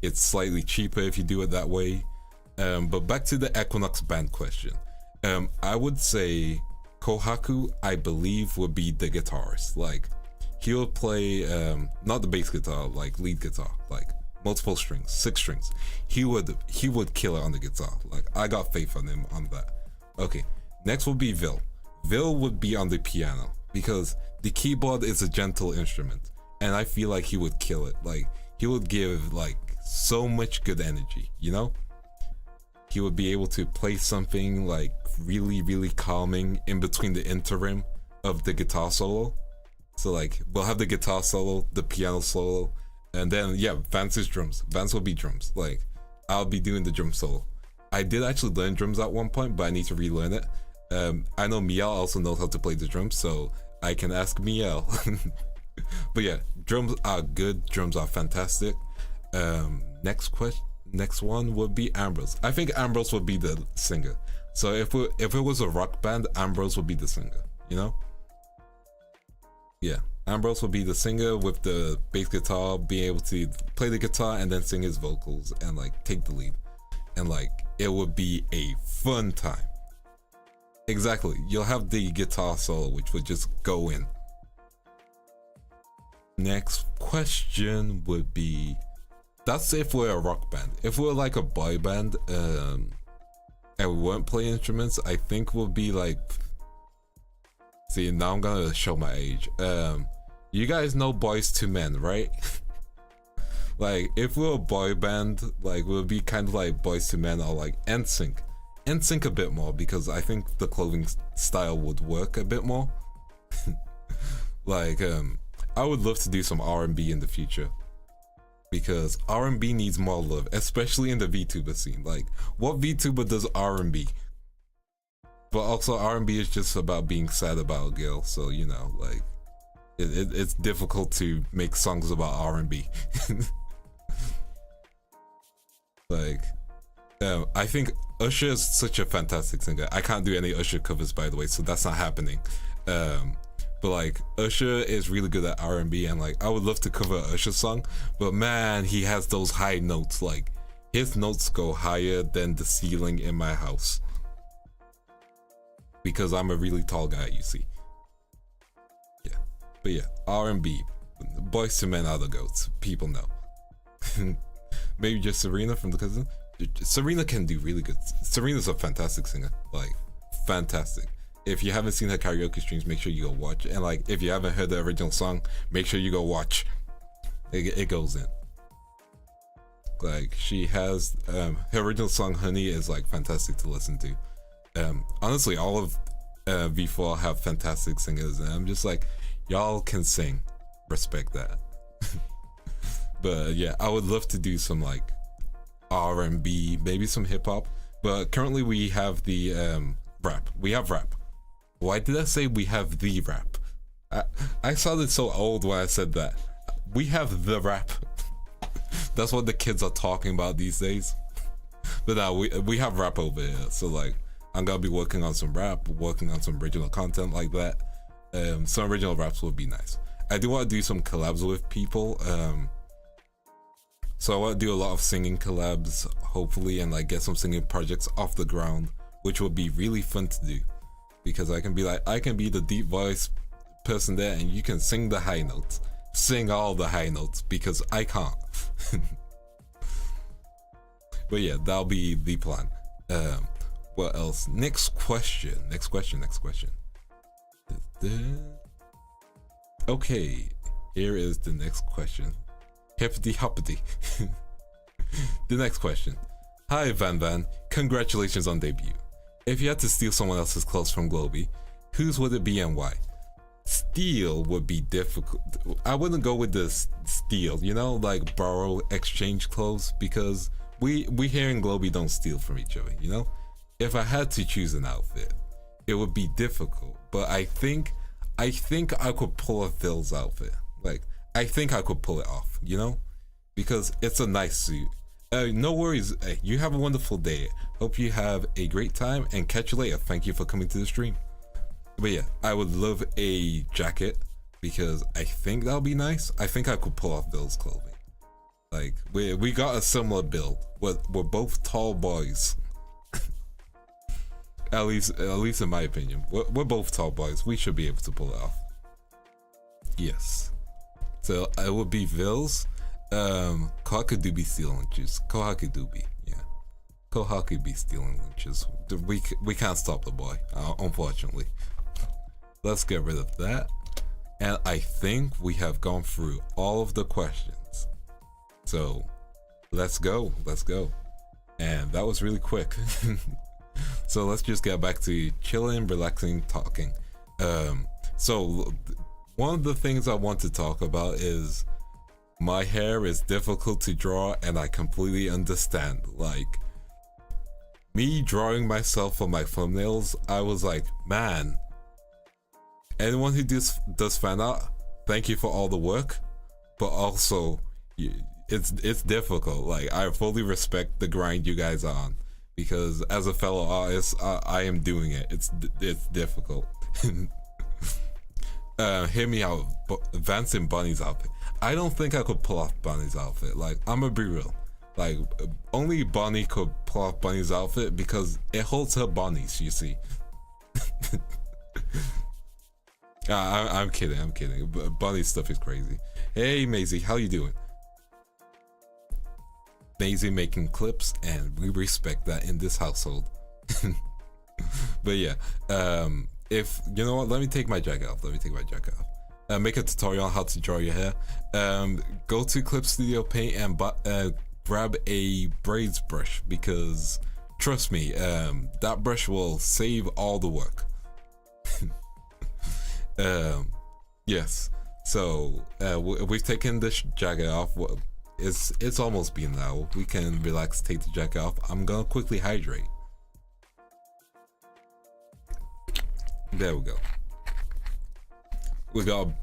S1: it's slightly cheaper if you do it that way. But back to the Equinnox band question. I would say Kohaku, I believe, would be the guitarist. Like, he would play, not the bass guitar, like lead guitar, like multiple strings, 6 strings. He would kill it on the guitar. Like, I got faith on him on that. Okay, next would be Vil. Vil would be on the piano because the keyboard is a gentle instrument, and I feel like he would kill it. Like, he would give like so much good energy, you know? He would be able to play something like really, really calming in between the interim of the guitar solo. So like, we'll have the guitar solo, the piano solo, and then yeah, Vance's drums. Vance will be drums. Like, I'll be doing the drum solo. I did actually learn drums at one point, but I need to relearn it. I know Miel also knows how to play the drums, so I can ask Miel. But yeah, drums are good. Drums are fantastic. Next one would be Ambrose. I think Ambrose would be the singer. So if it was a rock band, Ambrose would be the singer. You know? Yeah, Ambrose would be the singer with the bass guitar, being able to play the guitar and then sing his vocals and like take the lead. And like, it would be a fun time. Exactly. You'll have the guitar solo, which would just go in. Next question would be, that's if we're a rock band. If we're like a boy band, and we weren't playing instruments, I think we'll be like, see, now I'm gonna show my age. You guys know Boys II Men, right? Like, if we're a boy band, like, we'll be kind of like Boys II Men or like NSYNC. NSYNC a bit more, because I think the clothing style would work a bit more. Like, I would love to do some R&B in the future, because R&B needs more love, especially in the VTuber scene. Like, what VTuber does R&B? But also, R&B is just about being sad about a girl, so, you know, like, it's difficult to make songs about R&B. Like, I think Usher is such a fantastic singer. I can't do any Usher covers, by the way, so that's not happening. But like, Usher is really good at R&B, and like, I would love to cover an Usher song, but man, he has those high notes. Like, his notes go higher than the ceiling in my house, because I'm a really tall guy, you see. Yeah, but yeah, R&B, Boys II Men are the goats. People know. Maybe just Serena from the cousin. Serena can do really good. Serena's a fantastic singer, like, fantastic. If you haven't seen her karaoke streams, make sure you go watch. And like, if you haven't heard the original song, make sure you go watch. It goes in. Like, she has her original song "Honey" is like fantastic to listen to. Honestly, all of V4 have fantastic singers, and I'm just like, y'all can sing. Respect that. But yeah, I would love to do some like R&B, maybe some hip hop. But currently we have the rap. We have rap. Why did I say we have the rap? I sounded so old when I said that. We have the rap. That's what the kids are talking about these days. But now we have rap over here. So like, I'm gonna be working on some rap, working on some original content like that. Some original raps would be nice. I do want to do some collabs with people. So I want to do a lot of singing collabs, hopefully, and like get some singing projects off the ground, which would be really fun to do, because I can be the deep voice person there, and you can sing the high notes, sing all the high notes, because I can't. But yeah, that'll be the plan. What else? Next question. Okay, here is the next question. Hippity hoppity. The next question. Hi Van, congratulations on debut. If you had to steal someone else's clothes from Globie, whose would it be and why? Steal would be difficult. I wouldn't go with the steal, you know, like borrow, exchange clothes, because we here in Globie don't steal from each other, you know? If I had to choose an outfit, it would be difficult, but I think I could pull a Phil's outfit. Like, I think I could pull it off, you know? Because it's a nice suit. No worries. You have a wonderful day. Hope you have a great time, and catch you later. Thank you for coming to the stream. But yeah, I would love a jacket, because I think that'll be nice. I think I could pull off Bill's clothing. Like, we got a similar build. We're both tall boys. At least in my opinion. We're both tall boys. We should be able to pull it off. Yes. So it would be Vils. Kohaku do be stealing lunches. Kohaku do be, yeah. Kohaku be stealing lunches. We can't stop the boy, unfortunately. Let's get rid of that. And I think we have gone through all of the questions. So let's go. And that was really quick. So let's just get back to chilling, relaxing, talking. So one of the things I want to talk about is my hair is difficult to draw, and I completely understand. Like, me drawing myself for my thumbnails, I was like, man, anyone who does fan art, thank you for all the work, but also it's difficult. Like, I fully respect the grind you guys are on, because as a fellow artist, I am doing it. It's difficult. Hear me out. Vance in Bunny's outfit. I don't think I could pull off Bunny's outfit. Like, I'm gonna be real. Like, only Bunny could pull off Bunny's outfit because it holds her bunnies, you see. I'm kidding. Bunny stuff is crazy. Hey, Maisie, how you doing? Maisie making clips, and we respect that in this household. But yeah, if you know what, let me take my jacket off. Make a tutorial on how to draw your hair. Go to Clip Studio Paint and grab a braids brush, because trust me, that brush will save all the work. Yes, so we've taken this jacket off. It's almost been now. We can relax, take the jacket off. I'm gonna quickly hydrate. There we go. We gotta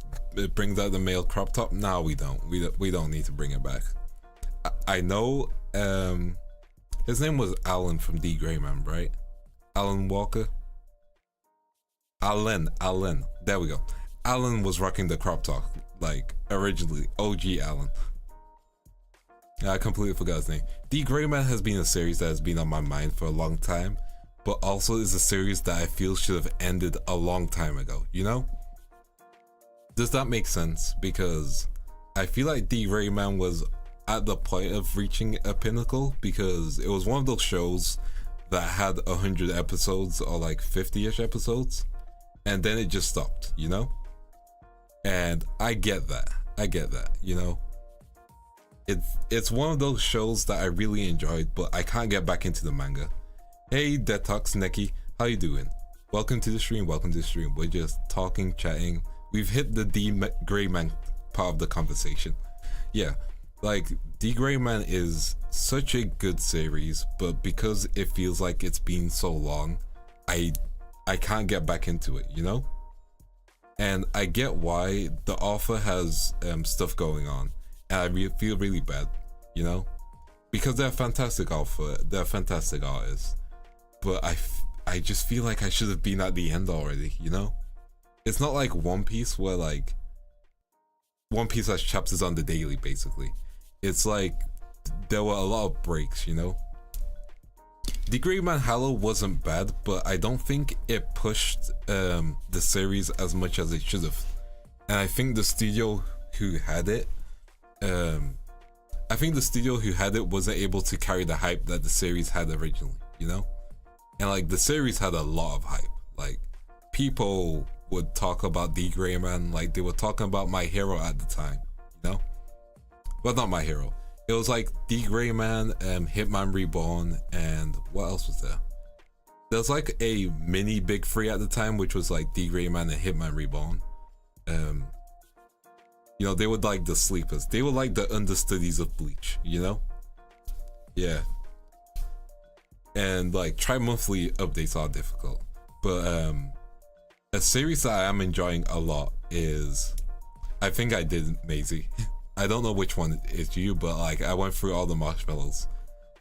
S1: bring out the male crop top. No, we don't. We don't need to bring it back. I know. His name was Alan from D Greyman, right? Alan Walker. Alan. There we go. Alan was rocking the crop top, like, originally. OG Alan. I completely forgot his name. D Greyman has been a series that has been on my mind for a long time, but also is a series that I feel should have ended a long time ago, you know? Does that make sense? Because I feel like D Greyman was at the point of reaching a pinnacle, because it was one of those shows that had 100 episodes, or like 50-ish episodes, and then it just stopped, you know? And I get that, you know? It's one of those shows that I really enjoyed, but I can't get back into the manga. Hey Detox Neki, how you doing? Welcome to the stream. We're just talking, chatting. We've hit the D Greyman part of the conversation. Yeah, like, D Greyman is such a good series, but because it feels like it's been so long, I can't get back into it, you know? And I get why. The author has stuff going on, and I feel really bad, you know? Because they're a fantastic author, they're fantastic artists, but I just feel like I should have been at the end already, you know? It's not like One Piece, where like One Piece has chapters on the daily, basically. It's like there were a lot of breaks, you know? The Greyman Hallow wasn't bad, but I don't think it pushed the series as much as it should have. And I think the studio who had it, wasn't able to carry the hype that the series had originally, you know? And like, the series had a lot of hype. Like, people would talk about D Greyman like they were talking about My Hero at the time, you know? Well, not My Hero. It was like D Greyman, Hitman Reborn, and what else was there? There was like a mini big three at the time, which was like D Greyman and Hitman Reborn. You know, they were like the sleepers. They were like the understudies of Bleach, you know? Yeah. And like, tri-monthly updates are difficult. But a series that I am enjoying a lot is, I think I did Maisie. I don't know which one is you, but like, I went through all the Marshmallows.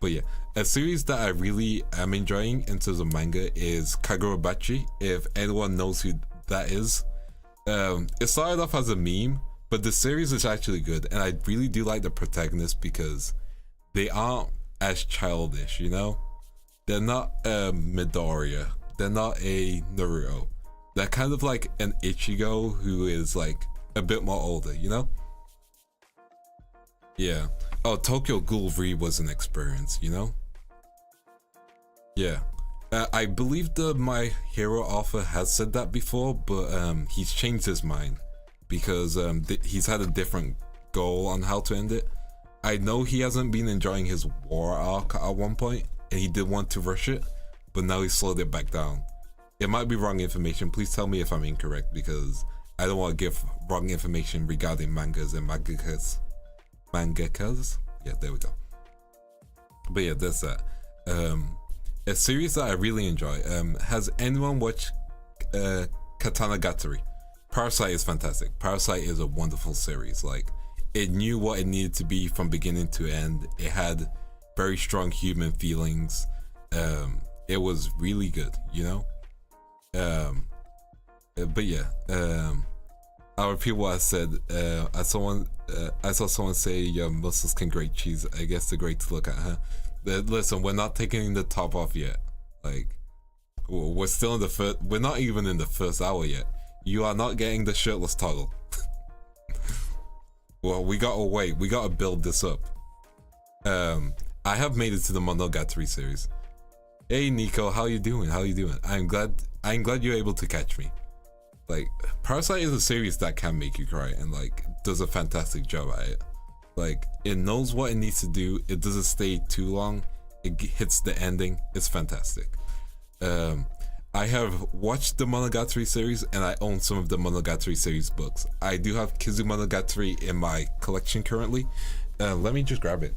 S1: But yeah, a series that I really am enjoying in terms of manga is Kagurabachi, if anyone knows who that is. It started off as a meme, but the series is actually good, and I really do like the protagonists because they aren't as childish, you know? They're not a Midoriya, they're not a Naruto. They're kind of like an Ichigo who is like a bit more older, you know? Yeah. Oh, Tokyo Ghoul Re was an experience, you know? Yeah. I believe the My Hero author has said that before, but he's changed his mind. because he's had a different goal on how to end it. I know he hasn't been enjoying his war arc at one point, and he did want to rush it, but now he slowed it back down. It might be wrong information. Please tell me if I'm incorrect, because I don't want to give wrong information regarding mangas and mangakas. Yeah, there we go. But yeah, that's that. A series that I really enjoy. Has anyone watched Katana Gatari? Parasite is fantastic. Parasite is a wonderful series. Like, it knew what it needed to be from beginning to end. It had very strong human feelings. It was really good, you know? But yeah, I'll repeat what I said. I saw someone say your muscles can grate cheese. I guess they're great to look at, huh? Listen, we're not taking the top off yet. Like, we're still in the first. We're not even in the first hour yet. You are not getting the shirtless toggle. Well, we gotta wait. We gotta build this up. I have made it to the Monogatari series. Hey Nico, how you doing? How you doing? I'm glad you're able to catch me. Like, Parasite is a series that can make you cry and like does a fantastic job at it. Like, it knows what it needs to do. It doesn't stay too long. It hits the ending. It's fantastic. I have watched the Monogatari series and I own some of the Monogatari series books. I do have Kizumonogatari in my collection currently. Let me just grab it.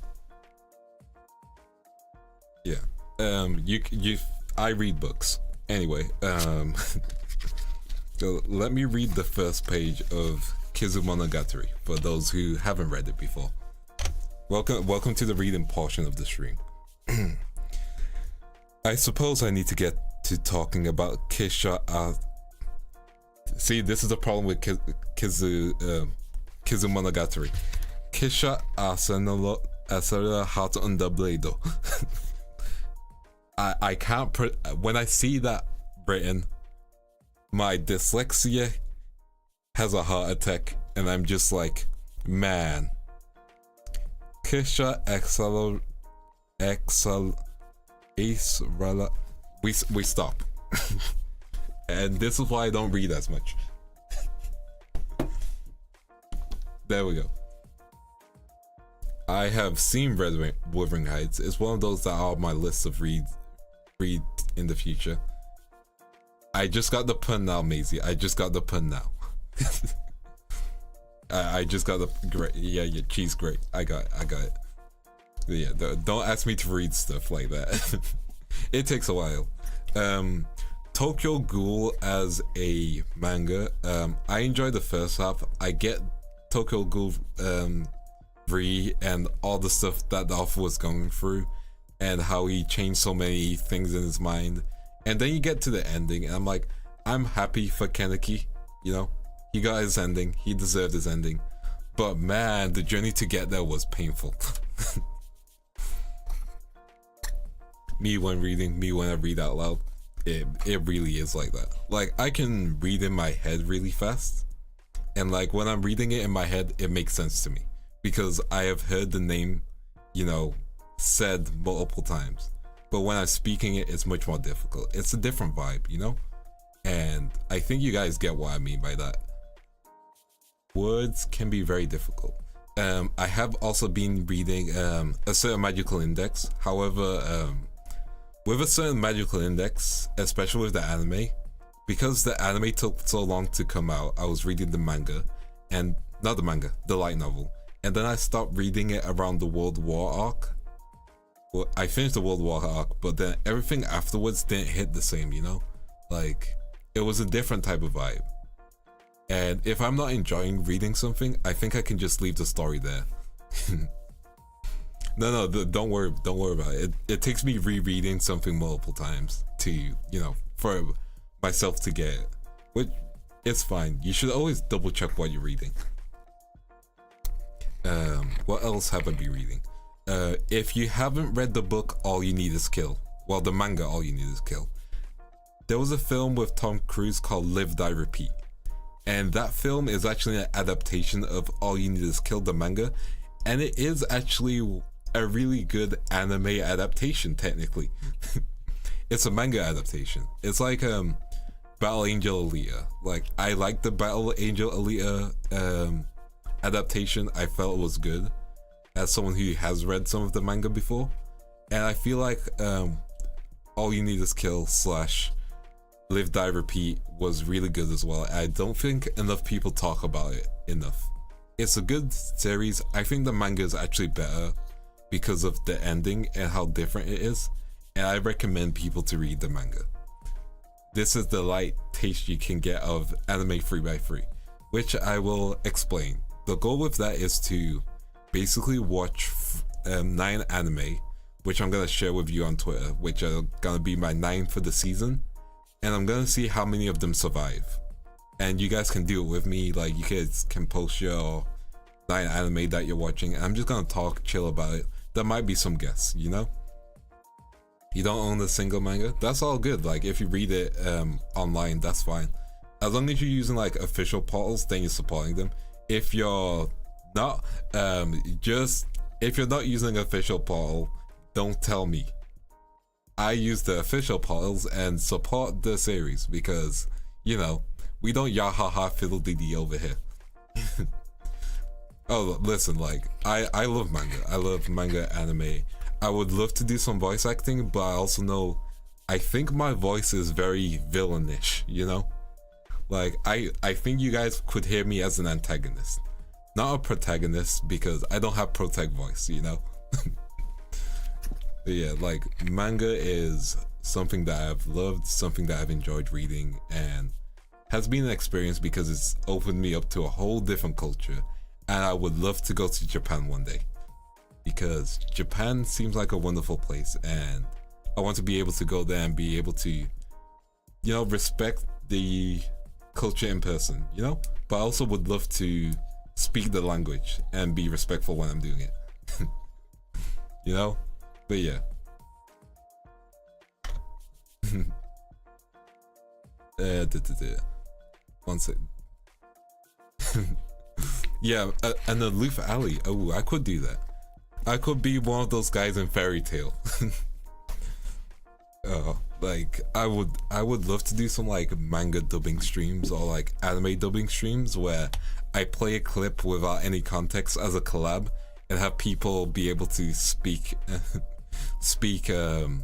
S1: Yeah. I read books. Anyway, so let me read the first page of Kizumonogatari for those who haven't read it before. Welcome to the reading portion of the stream. I suppose I need to get to talking about Kisha. See, this is the problem with Kizumonogatari. Kisha Asara Hat under Blade. I can't when I see that written, my dyslexia has a heart attack, and I'm just like, man. Kisha we stop. And this is why I don't read as much. There we go. I have seen Wuthering Heights. It's one of those that are on my list of read in the future. I just got the pun now, Maisie. I just got the pun now. I just got the great. Yeah, cheese great. I got it. Yeah, don't ask me to read stuff like that. It takes a while. Tokyo Ghoul as a manga. I enjoyed the first half. I get Tokyo Ghoul and all the stuff that the author was going through, and how he changed so many things in his mind. And then you get to the ending, and I'm like, I'm happy for Kaneki. You know, he got his ending. He deserved his ending. But man, the journey to get there was painful. Me when I read out loud, it really is like that. Like, I can read in my head really fast, and like when I'm reading it in my head, it makes sense to me because I have heard the name, you know, said multiple times. But when I'm speaking it, it's much more difficult. It's a different vibe, you know? And I think you guys get what I mean by that. Words can be very difficult. I have also been reading a certain magical index. However, with a certain magical index, especially with the anime, because the anime took so long to come out, I was reading the manga, and not the manga, the light novel. And then I stopped reading it around the World War arc. Well, I finished the World War arc, but then everything afterwards didn't hit the same, you know? Like, it was a different type of vibe. And if I'm not enjoying reading something, I think I can just leave the story there. No, don't worry about it. It takes me rereading something multiple times to, you know, for myself to get it. Which, it's fine. You should always double check what you're reading. What else have I been reading? If you haven't read the book All You Need Is Kill, well, the manga All You Need Is Kill, there was a film with Tom Cruise called Live, Die, Repeat. And that film is actually an adaptation of All You Need Is Kill, the manga. And it is actually a really good anime adaptation, technically. It's a manga adaptation. It's like, Battle Angel Alita. Like, I like the Battle Angel Alita adaptation. I felt it was good as someone who has read some of the manga before, and I feel like All You Need Is Kill / Live Die Repeat was really good as well. I don't think enough people talk about it enough. It's a good series. I think the manga is actually better because of the ending and how different it is, and I recommend people to read the manga. This is the light taste you can get of anime 3x3, which I will explain. The goal with that is to basically watch 9 anime, which I'm gonna share with you on Twitter, which are gonna be my 9 for the season, and I'm gonna see how many of them survive. And you guys can do it with me. Like, you guys can post your 9 anime that you're watching, and I'm just gonna talk chill about it. There might be some guests, you know? You don't own a single manga? That's all good. Like, if you read it online, that's fine. As long as you're using like official portals, then you're supporting them. If you're not, if you're not using official portal, don't tell me. I use the official portals and support the series because, you know, we don't yahaha fiddle dee dee over here. Oh, listen, like, I love manga. I love manga anime. I would love to do some voice acting, but I also know, I think my voice is very villainish, you know? Like, I think you guys could hear me as an antagonist, not a protagonist, because I don't have protag voice, you know? But yeah, like, manga is something that I've loved, something that I've enjoyed reading, and has been an experience because it's opened me up to a whole different culture, and I would love to go to Japan one day. Because Japan seems like a wonderful place, and I want to be able to go there and be able to, you know, respect the culture in person, you know? But I also would love to speak the language and be respectful when I'm doing it. You know? But yeah. One second. Yeah, an aloof alley. Oh, I could do that. I could be one of those guys in Fairy Tail. Like, I would love to do some like manga dubbing streams or like anime dubbing streams where I play a clip without any context as a collab and have people be able to speak speak the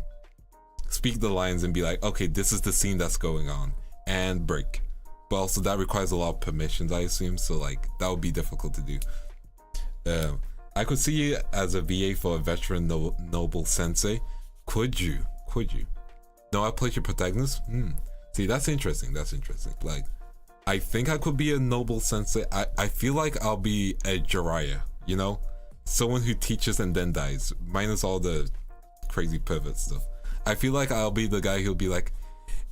S1: lines and be like, okay, this is the scene that's going on, and break. But also that requires a lot of permissions, I assume, so like that would be difficult to do. I could see you as a VA for a veteran noble sensei. Could you? No, I played your protagonist? See, that's interesting. Like, I think I could be a noble sensei. I feel like I'll be a Jiraiya, you know? Someone who teaches and then dies, minus all the crazy pervert stuff. I feel like I'll be the guy who'll be like,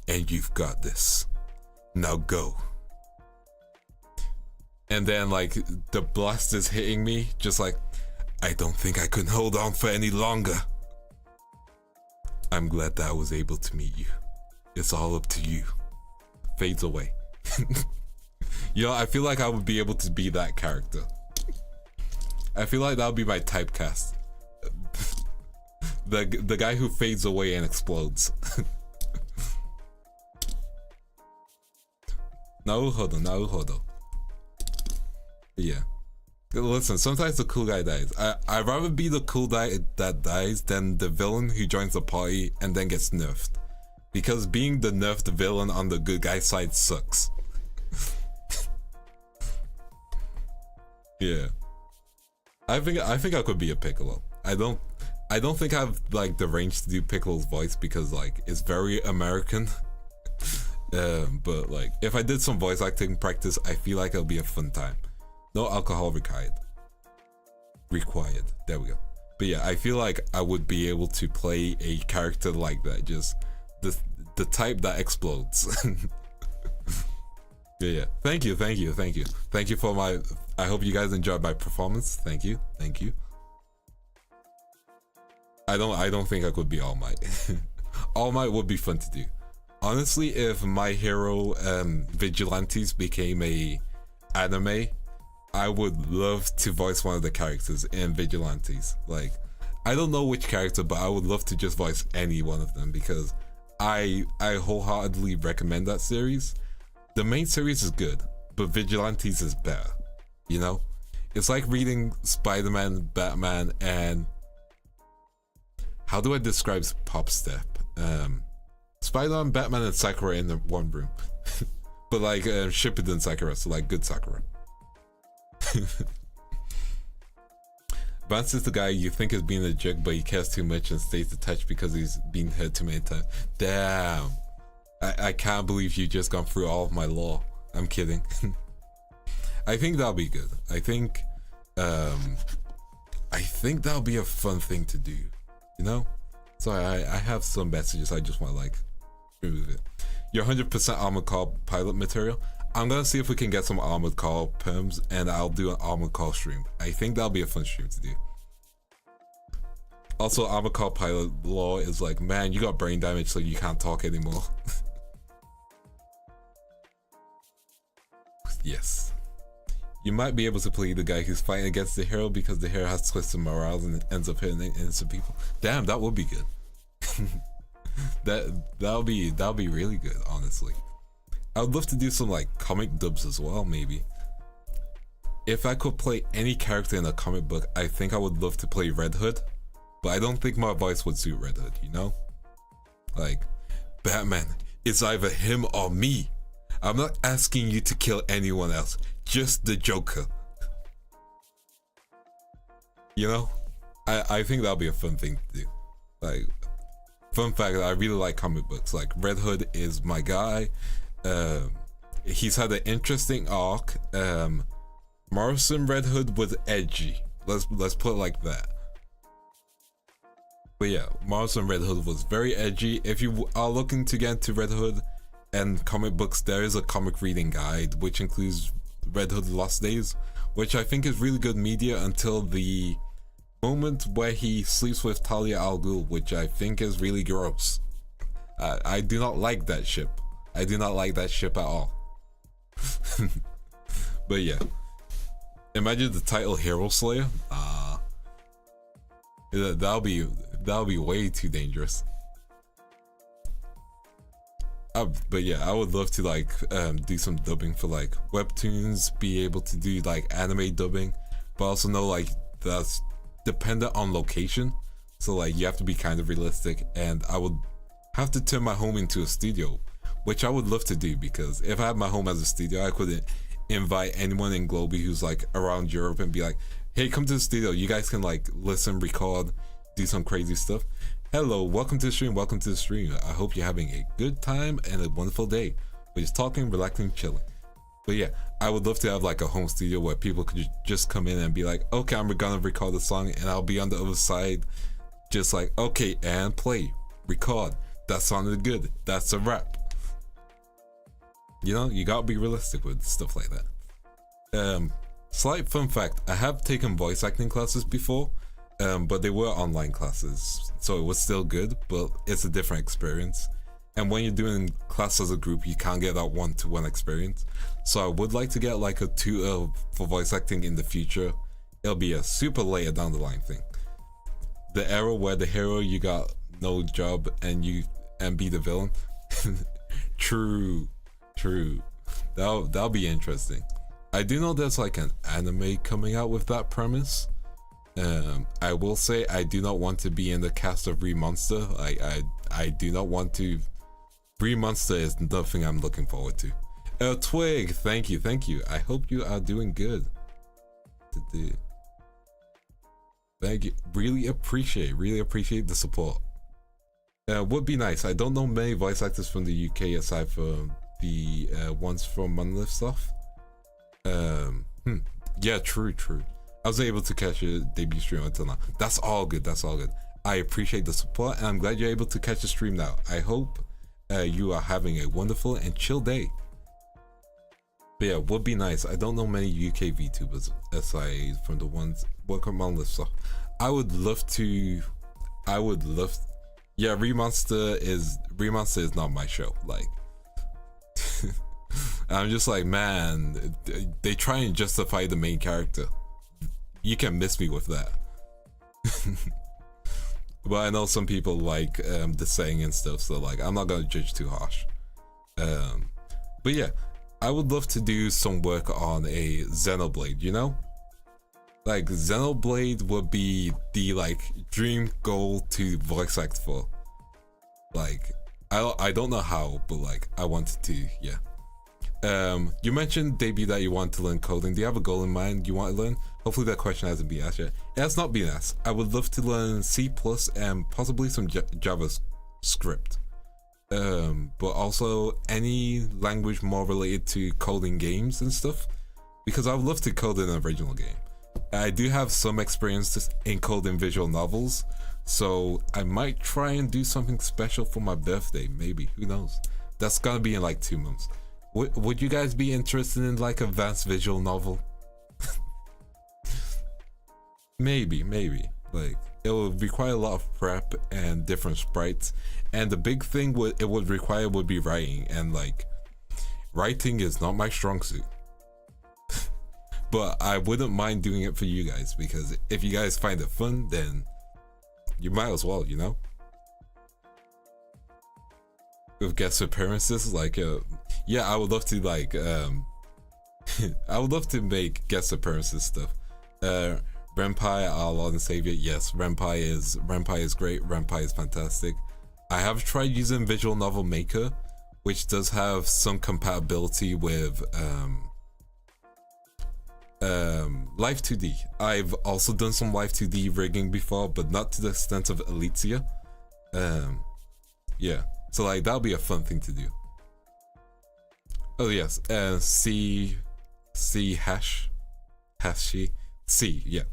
S1: and you've got this. Now go. And then like the blast is hitting me, just like, I don't think I can hold on for any longer. I'm glad that I was able to meet you. It's all up to you. Fades away. You know, I feel like I would be able to be that character. I feel like that would be my typecast. The guy who fades away and explodes. Naruhodo. Yeah. Listen, sometimes the cool guy dies. I'd rather be the cool guy that dies than the villain who joins the party and then gets nerfed. Because being the nerfed villain on the good guy side sucks. Yeah. I think I could be a Piccolo. I don't think I have like the range to do Piccolo's voice because like it's very American. But like if I did some voice acting practice, I feel like it'll be a fun time. No alcohol required. There we go. But yeah, I feel like I would be able to play a character like that, just the type that explodes. Yeah. Thank you for my. I hope you guys enjoyed my performance. Thank you. I don't think I could be All Might. All Might would be fun to do. Honestly, if My Hero Vigilantes became a anime, I would love to voice one of the characters in Vigilantes. Like, I don't know which character, but I would love to just voice any one of them because I wholeheartedly recommend that series. The main series is good, but Vigilantes is better. You know, it's like reading Spider-Man, Batman, and how do I describe Pop Step? Spider-Man, Batman, and Sakura in the one room, but like Shippuden Sakura, so like good Sakura. Vance is the guy you think is being a jerk, but he cares too much and stays attached because he's been hurt too many times. Damn, I can't believe you just gone through all of my lore. I'm kidding. I think that'll be good. I think that'll be a fun thing to do. You know? So I have some messages I just want to like remove it. Your 100% Armored Core pilot material. I'm gonna see if we can get some Armored Core perms, and I'll do an Armored Core stream. I think that'll be a fun stream to do. Also, Armored Core pilot lore is like, man, you got brain damage, so you can't talk anymore. Yes. You might be able to play the guy who's fighting against the hero because the hero has twisted morale and ends up hitting innocent people. Damn, that would be good. that'll be really good, honestly. I would love to do some like comic dubs as well, maybe. If I could play any character in a comic book, I think I would love to play Red Hood, but I don't think my voice would suit Red Hood, you know? Like, Batman, it's either him or me. I'm not asking you to kill anyone else, just the Joker. You know? I think that'll be a fun thing to do. Like, fun fact, I really like comic books. Like, Red Hood is my guy. He's had an interesting arc. Morrison Red Hood was edgy. Let's put it like that. But yeah, Morrison Red Hood was very edgy. If you are looking to get into Red Hood and comic books, there is a comic reading guide which includes Red Hood Lost Days, which I think is really good media until the moment where he sleeps with Talia al Ghul, which I think is really gross. I do not like that ship. I do not like that ship at all. But yeah, imagine the title Hero Slayer. That'll be way too dangerous. But yeah, I would love to like do some dubbing for like webtoons, be able to do like anime dubbing, but also know like that's dependent on location. So like you have to be kind of realistic, and I would have to turn my home into a studio, which I would love to do, because if I had my home as a studio, I could invite anyone in Globie who's like around Europe and be like, hey, come to the studio. You guys can like listen, record, do some crazy stuff. Hello, welcome to the stream. Welcome to the stream. I hope you're having a good time and a wonderful day. We're just talking, relaxing, chilling. But yeah, I would love to have like a home studio where people could just come in and be like, okay, I'm gonna record a song, and I'll be on the other side just like, okay, and play, record. That sounded good. That's a wrap. You know, you gotta be realistic with stuff like that. Slight fun fact, I have taken voice acting classes before, but they were online classes, so it was still good, but it's a different experience. And when you're doing class as a group, you can't get that one-to-one experience. So I would like to get like a tutor for voice acting in the future. It'll be a super later down the line thing. The era where the hero, you got no job and be the villain. True. That'll be interesting. I do know there's like an anime coming out with that premise. I will say I do not want to be in the cast of Re Monster. I do not want to. Re Monster is nothing I'm looking forward to. Twig, thank you. I hope you are doing good. Thank you. Really appreciate the support. Would be nice. I don't know many voice actors from the UK aside from the ones from Monolith stuff. Yeah, true. I was able to catch a debut stream until now. That's all good. I appreciate the support, and I'm glad you're able to catch the stream now. I hope you are having a wonderful and chill day. But yeah, would be nice. I don't know many UK VTubers aside from the ones working on this stuff. I would love to. Yeah, Remonster is not my show. Like, I'm just like, man, they try and justify the main character. You can miss me with that. But I know some people like the saying and stuff, so like I'm not gonna judge too harsh. But yeah, I would love to do some work on a Xenoblade, you know? Like Xenoblade would be the like dream goal to voice act for. Like I don't know how, but like I wanted to, yeah. You mentioned, Debut, that you want to learn coding. Do you have a goal in mind you want to learn? Hopefully that question hasn't been asked yet. It has not been asked. I would love to learn C++ and possibly some JavaScript. But also any language more related to coding games and stuff, because I would love to code in an original game. I do have some experience in coding visual novels, so I might try and do something special for my birthday, maybe, who knows. That's gonna be in like 2 months. Would you guys be interested in like advanced visual novel? maybe. Like it would require a lot of prep and different sprites, and the big thing it would require would be writing, and like writing is not my strong suit. But I wouldn't mind doing it for you guys, because if you guys find it fun, then you might as well, you know? With guest appearances, like yeah, I would love to like I would love to make guest appearances stuff. Renpai, our Lord and Savior, yes, Renpai is great. Renpai is fantastic. I have tried using Visual Novel Maker, which does have some compatibility with Live 2D. I've also done some Live 2D rigging before, but not to the extent of Elitzia. Yeah, so like that'll be a fun thing to do. Oh yes, C hash C, yeah.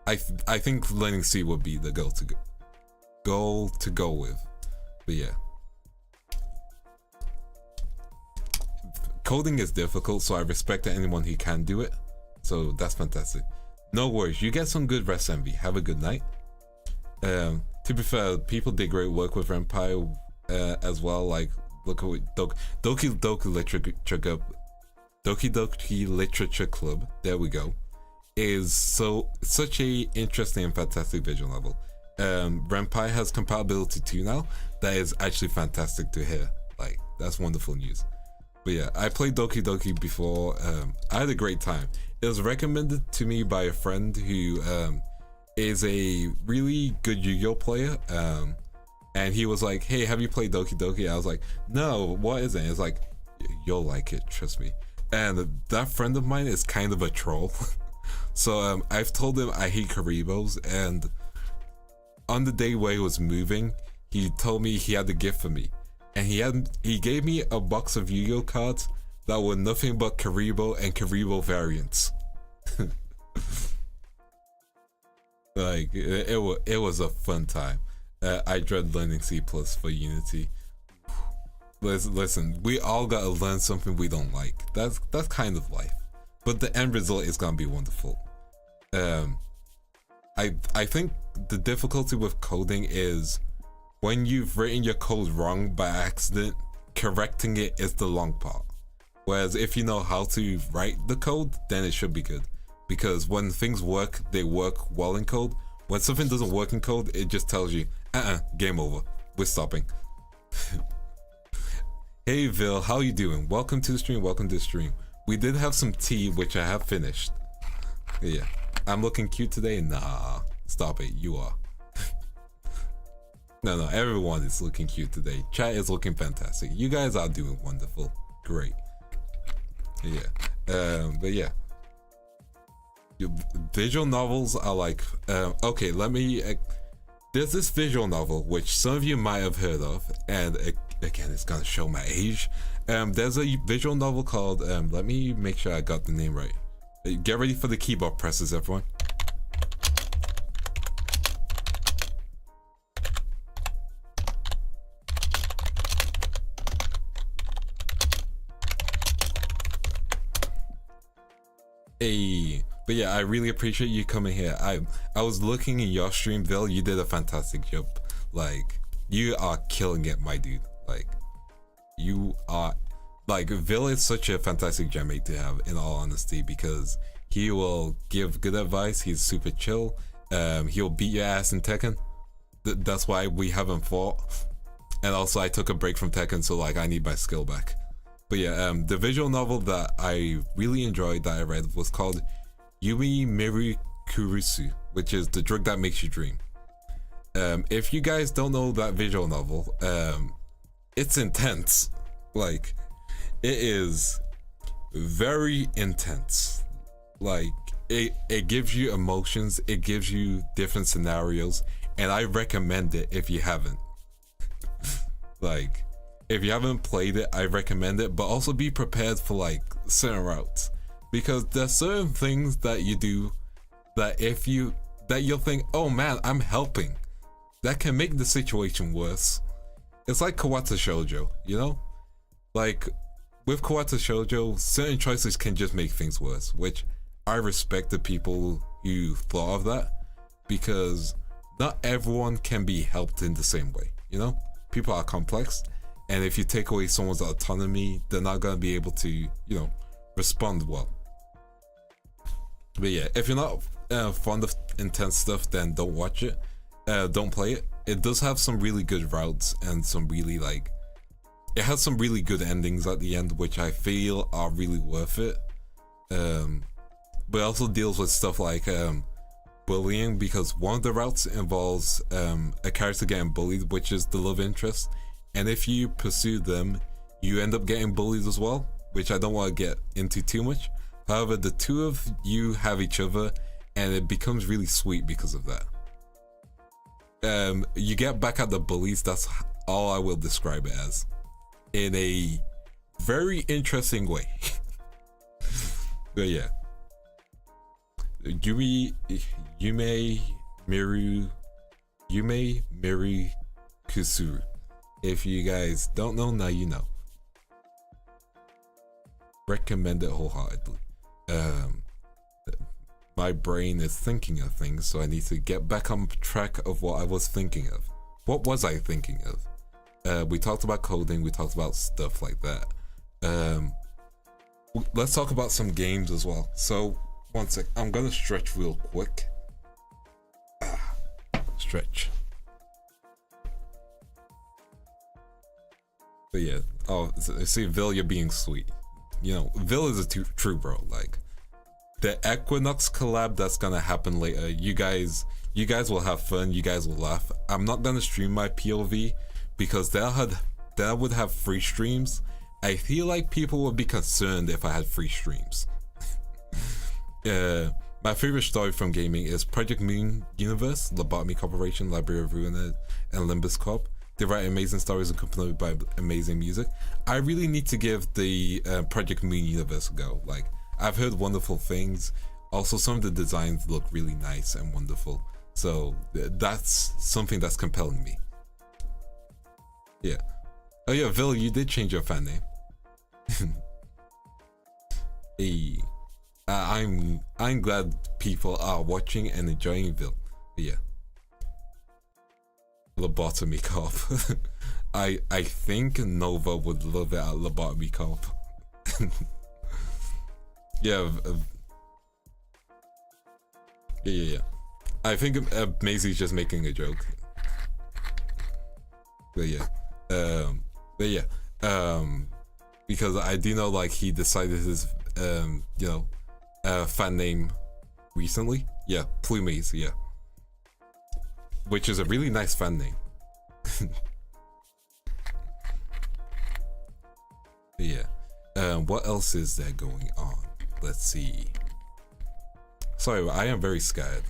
S1: I think learning C would be the goal to go with. But yeah, coding is difficult, so I respect anyone who can do it. So that's fantastic. No worries, you get some good rest, Envy. Have a good night. To be fair, people did great work with Renpai as well. Like, look at Doki Doki Literature Club. There we go. Is such a interesting and fantastic visual novel. Renpai has compatibility too now. That is actually fantastic to hear. Like, that's wonderful news. But yeah, I played Doki Doki before. I had a great time. It was recommended to me by a friend who is a really good Yu-Gi-Oh player. And he was like, "Hey, have you played Doki Doki?" I was like, "No, what is it?" It's like, "You'll like it, trust me." And that friend of mine is kind of a troll. So I've told him I hate Karibos, and on the day where he was moving, he told me he had a gift for me, and he gave me a box of Yu-Gi-Oh cards that were nothing but Karibo and Karibo variants. Like it was a fun time. I dread learning C+ for Unity. Listen, we all gotta learn something we don't like. That's kind of life, but the end result is gonna be wonderful. I think the difficulty with coding is when you've written your code wrong by accident, correcting it is the long part. Whereas if you know how to write the code, then it should be good. Because when things work, they work well in code. When something doesn't work in code, it just tells you, game over. We're stopping. Hey Vil, how you doing? Welcome to the stream, We did have some tea, which I have finished. Yeah. I'm looking cute today? Nah. Stop it, you are. No, everyone is looking cute today. Chat is looking fantastic. You guys are doing wonderful. Great. Yeah. But yeah. Visual novels are like, okay, let me, there's this visual novel, which some of you might have heard of, and again, it's gonna show my age. There's a visual novel called, let me make sure I got the name right. Get ready for the keyboard presses, everyone. But yeah, I really appreciate you coming here. I was looking in your stream, Vil. You did a fantastic job. Like, you are killing it, my dude. Like, you are, like, Vil is such a fantastic genmate to have, in all honesty, because he will give good advice. He's super chill. He'll beat your ass in Tekken. that's why we haven't fought. And also I took a break from Tekken, so like I need my skill back. But yeah, the visual novel that I really enjoyed that I read was called Yumi Miru Kurusu, which is The Drug That Makes You Dream. If you guys don't know that visual novel, it's intense. Like, it is very intense. Like, it gives you emotions, it gives you different scenarios, and I recommend it if you haven't. Like, if you haven't played it, I recommend it, but also be prepared for like certain routes, because there's certain things that you do that you'll think, oh man, I'm helping, that can make the situation worse. It's like Kawata Shoujo, you know? Like, with Kawata Shoujo, certain choices can just make things worse, which I respect the people who thought of that, because not everyone can be helped in the same way, you know? People are complex, and if you take away someone's autonomy, they're not going to be able to, you know, respond well. But yeah, if you're not fond of intense stuff, then don't watch it. Don't play it. It does have some really good routes and some really like, it has some really good endings at the end, which I feel are really worth it. But it also deals with stuff like bullying, because one of the routes involves a character getting bullied, which is the love interest, and if you pursue them, you end up getting bullied as well, which I don't want to get into too much. However, the two of you have each other, and it becomes really sweet because of that. You get back at the bullies, that's all I will describe it as, in a very interesting way. But yeah, Yume Miru Kusuru. If you guys don't know, now you know. Recommend it wholeheartedly. My brain is thinking of things, so I need to get back on track of what I was thinking of. What was I thinking of? We talked about coding, we talked about stuff like that. Let's talk about some games as well. So, one sec, I'm gonna stretch real quick. Stretch. But yeah, oh, see, Vil, you're being sweet. You know, Vil is a true bro. Like, the Equinnox collab that's gonna happen later, you guys will have fun, you guys will laugh. I'm not gonna stream my POV because that would have free streams. I feel like people would be concerned if I had free streams. My favorite story from gaming is Project Moon Universe, Lobotomy Corporation, Library of Ruin, and Limbus Corp. They write amazing stories accompanied by amazing music. I really need to give the Project Moon Universe a go. Like, I've heard wonderful things. Also, some of the designs look really nice and wonderful. So that's something that's compelling me. Yeah. Oh yeah, Vil, you did change your fan name. Hey, I'm glad people are watching and enjoying Vil. But yeah. Lobotomy Corp. I think Nova would love it at Lobotomy Corp. Yeah. Yeah. I think Maisie's just making a joke. But yeah. Because I do know, like, he decided his fan name recently. Yeah, Plumies, yeah. Which is a really nice fan name. Yeah. What else is there going on? Let's see. Sorry, I am very scared.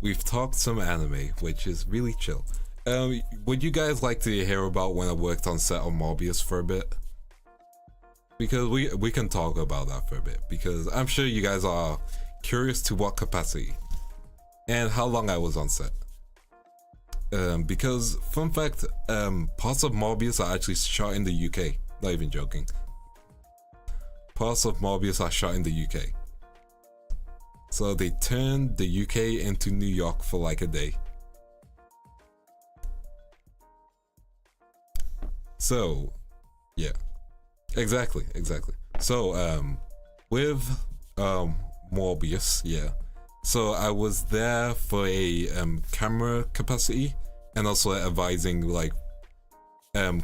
S1: We've talked some anime, which is really chill. Would you guys like to hear about when I worked on set on Morbius for a bit? Because we can talk about that for a bit, because I'm sure you guys are curious to what capacity and how long I was on set. Because, fun fact, parts of Morbius are actually shot in the UK. Not even joking. Parts of Morbius are shot in the UK. So they turned the UK into New York for like a day. So, yeah. Exactly. So, with Morbius, yeah. So I was there for a camera capacity, and also advising, like,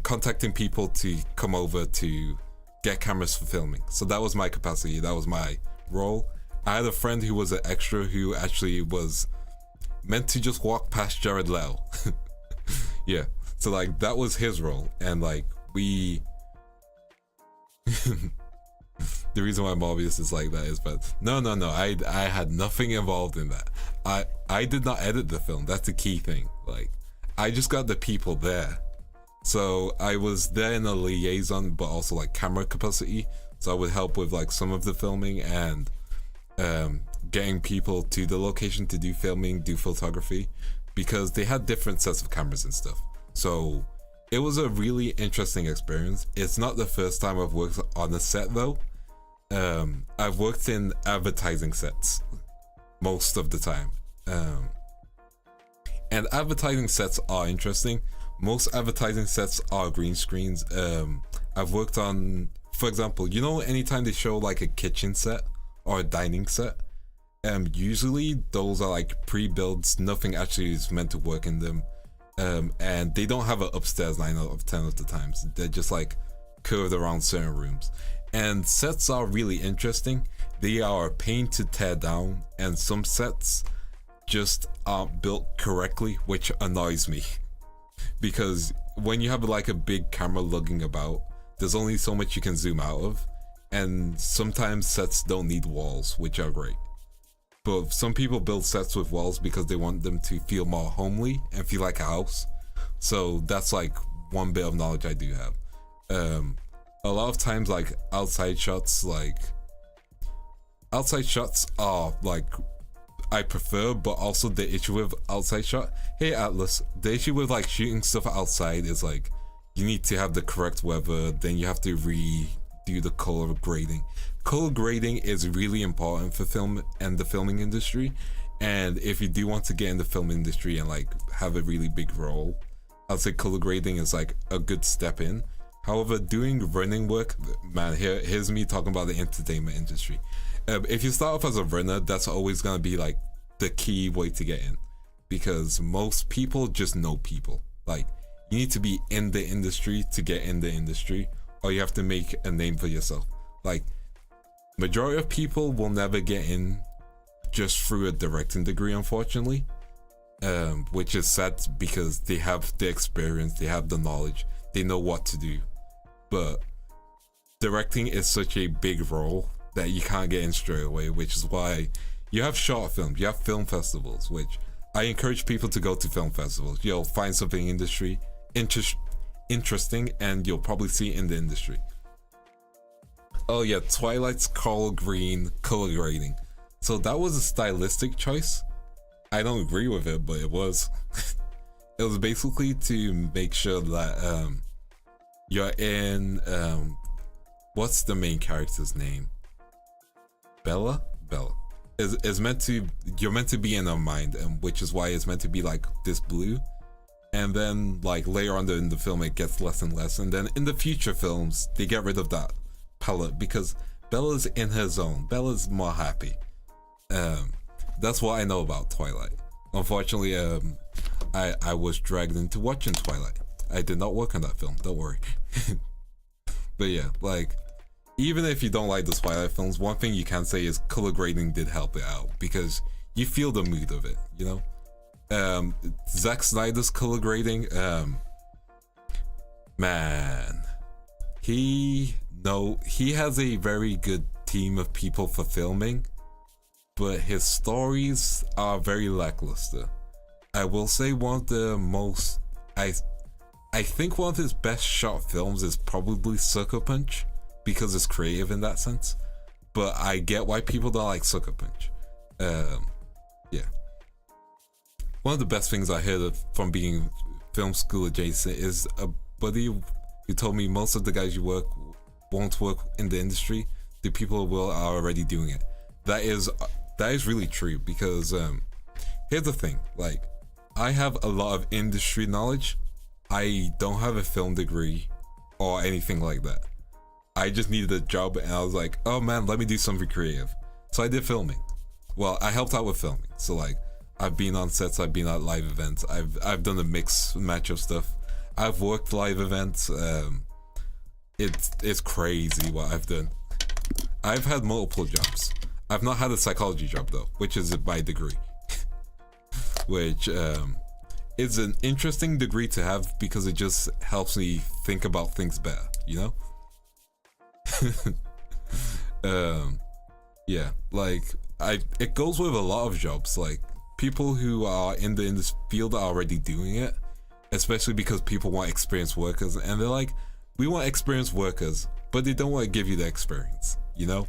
S1: contacting people to come over to get cameras for filming. So that was my capacity, that was my role. I had a friend who was an extra who actually was meant to just walk past Jared Leto. Yeah, so like that was his role, and like we the reason why Mobius is like that is, but no, I had nothing involved in that. I did not edit the film. That's the key thing. Like, I just got the people there. So I was there in a liaison, but also like camera capacity. So I would help with like some of the filming and getting people to the location to do filming, do photography, because they had different sets of cameras and stuff. So it was a really interesting experience. It's not the first time I've worked on a set though. I've worked in advertising sets most of the time. And advertising sets are interesting. Most advertising sets are green screens. I've worked on, for example, you know, anytime they show like a kitchen set or a dining set, usually those are like pre-builds. Nothing actually is meant to work in them. And they don't have an upstairs 9 out of 10 of the times. They're just like curved around certain rooms. And sets are really interesting. They are a pain to tear down, and some sets just aren't built correctly, which annoys me. Because when you have like a big camera lugging about, there's only so much you can zoom out of, and sometimes sets don't need walls, which are great. But some people build sets with walls because they want them to feel more homely and feel like a house. So that's like one bit of knowledge I do have. A lot of times, like outside shots are like I prefer, but also the issue with outside shot. Hey Atlas, the issue with like shooting stuff outside is like you need to have the correct weather, then you have to redo the color grading. Color grading is really important for film and the filming industry, and if you do want to get in the film industry and like have a really big role, I'd say color grading is like a good step in. However, doing running work, man, here's me talking about the entertainment industry. If you start off as a runner, that's always gonna be like the key way to get in, because most people just know people. Like, you need to be in the industry to get in the industry, or you have to make a name for yourself. Like, majority of people will never get in just through a directing degree, unfortunately, which is sad because they have the experience, they have the knowledge, they know what to do. But directing is such a big role that you can't get in straight away, which is why you have short films, you have film festivals, which I encourage people to go to film festivals. You'll find something interesting, and you'll probably see it in the industry. Oh yeah, Twilight's coral green color grading. So that was a stylistic choice. I don't agree with it, but it was. It was basically to make sure that you're in what's the main character's name? Bella is meant to, you're meant to be in her mind, and which is why it's meant to be like this blue, and then like later on in the film it gets less and less, and then in the future films they get rid of that palette because Bella's in her zone. Bella's more happy. That's what I know about Twilight. Unfortunately, I was dragged into watching Twilight. I did not work on that film, don't worry. But yeah, like, even if you don't like the Twilight films, one thing you can say is color grading did help it out, because you feel the mood of it, you know? Zack Snyder's color grading, man, he has a very good team of people for filming, but his stories are very lackluster. I will say one of the most, I think one of his best shot films is probably Sucker Punch, because it's creative in that sense. But I get why people don't like Sucker Punch. Yeah. One of the best things I heard from being film school adjacent is a buddy who told me most of the guys you work won't work in the industry. The people who will are already doing it. That is really true, because here's the thing, like, I have a lot of industry knowledge. I don't have a film degree or anything like that. I just needed a job, and I was like, oh man, let me do something creative. So I did filming. well, I helped out with filming. So like, I've been on sets, I've been at live events, I've done a mix match of stuff. I've worked live events. It's crazy what I've done. I've had multiple jobs. I've not had a psychology job though, which is my degree. Which is an interesting degree to have because it just helps me think about things better, you know? Yeah, like it goes with a lot of jobs. Like people who are in this field are already doing it, especially because people want experienced workers, and they're like, we want experienced workers, but they don't want to give you the experience, you know?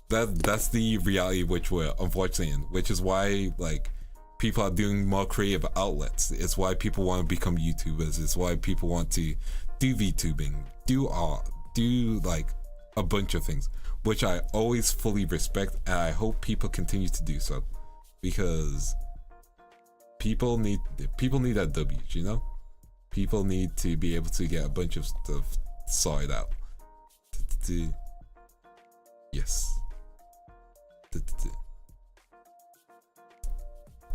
S1: That's the reality which we're unfortunately in, which is why like people are doing more creative outlets. It's why people want to become YouTubers. It's why people want to do VTubing, do art, do like a bunch of things, which I always fully respect, and I hope people continue to do so, because people need that W, you know? People need to be able to get a bunch of stuff sorted out. Yes.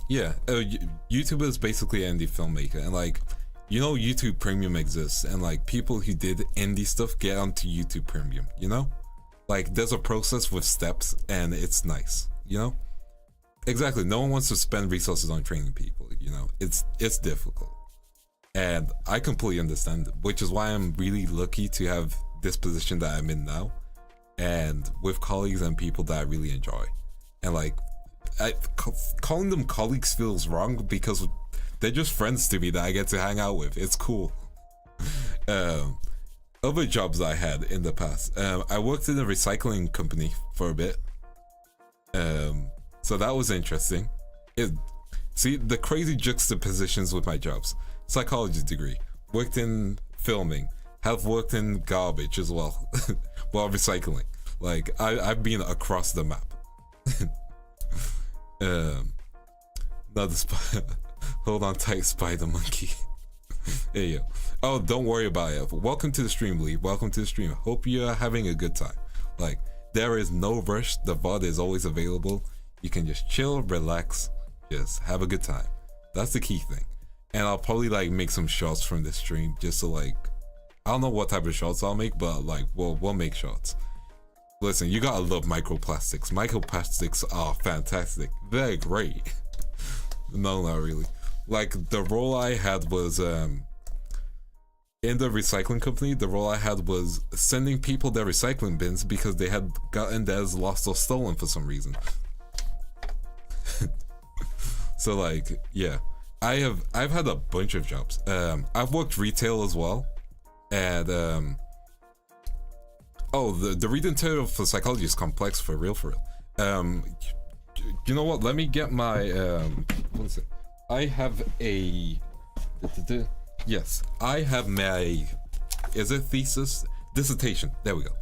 S1: Yeah, YouTuber is basically an indie filmmaker, and like, you know, YouTube Premium exists, and like people who did indie stuff get onto YouTube Premium, you know? Like there's a process with steps, and it's nice, you know? Exactly, no one wants to spend resources on training people, you know? It's difficult. And I completely understand it, which is why I'm really lucky to have this position that I'm in now, and with colleagues and people that I really enjoy. And like, calling them colleagues feels wrong because they're just friends to me that I get to hang out with. It's cool. Other jobs I had in the past, I worked in a recycling company for a bit. So that was interesting. See the crazy juxtapositions with my jobs. Psychology degree, worked in filming, have worked in garbage as well, while recycling. Like I've been across the map. Not the hold on tight, spider monkey. There you go. Oh, don't worry about it. Welcome to the stream, Lee. Welcome to the stream. Hope you're having a good time. Like, there is no rush. The VOD is always available. You can just chill, relax, just have a good time. That's the key thing. And I'll probably like make some shots from this stream just to like, I don't know what type of shots I'll make, but like we'll make shots. Listen, you gotta love microplastics. Microplastics are fantastic. They're great. No, not really. Like the role I had was in the recycling company, the role I had was sending people their recycling bins because they had gotten theirs lost or stolen for some reason. So like, yeah. I've had a bunch of jobs. I've worked retail as well, and the reading title for psychology is complex for real. You know what? Let me get my what is it? I have a yes. I have my dissertation. There we go.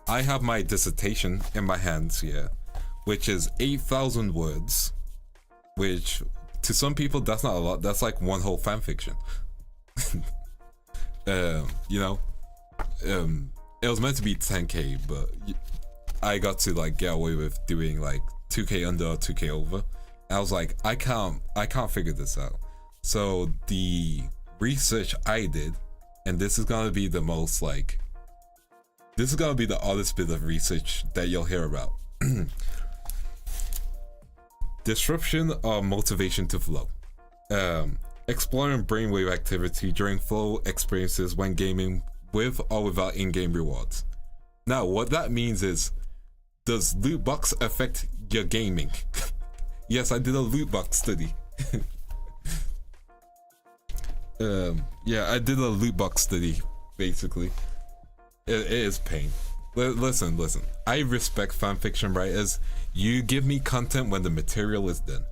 S1: I have my dissertation in my hands here, which is 8,000 words, which. To some people, that's not a lot. That's like one whole fan fiction. You know, it was meant to be 10K, but I got to like get away with doing like 2K under or 2K over. And I was like, I can't figure this out. So the research I did, and this is gonna be the most like, this is gonna be the oddest bit of research that you'll hear about. Disruption or motivation to flow. Exploring brainwave activity during flow experiences when gaming with or without in-game rewards. Now, what that means is, does loot box affect your gaming? Yes, I did a loot box study. Yeah, I did a loot box study, basically. It is pain. Listen. I respect fanfiction writers. You give me content when the material is done.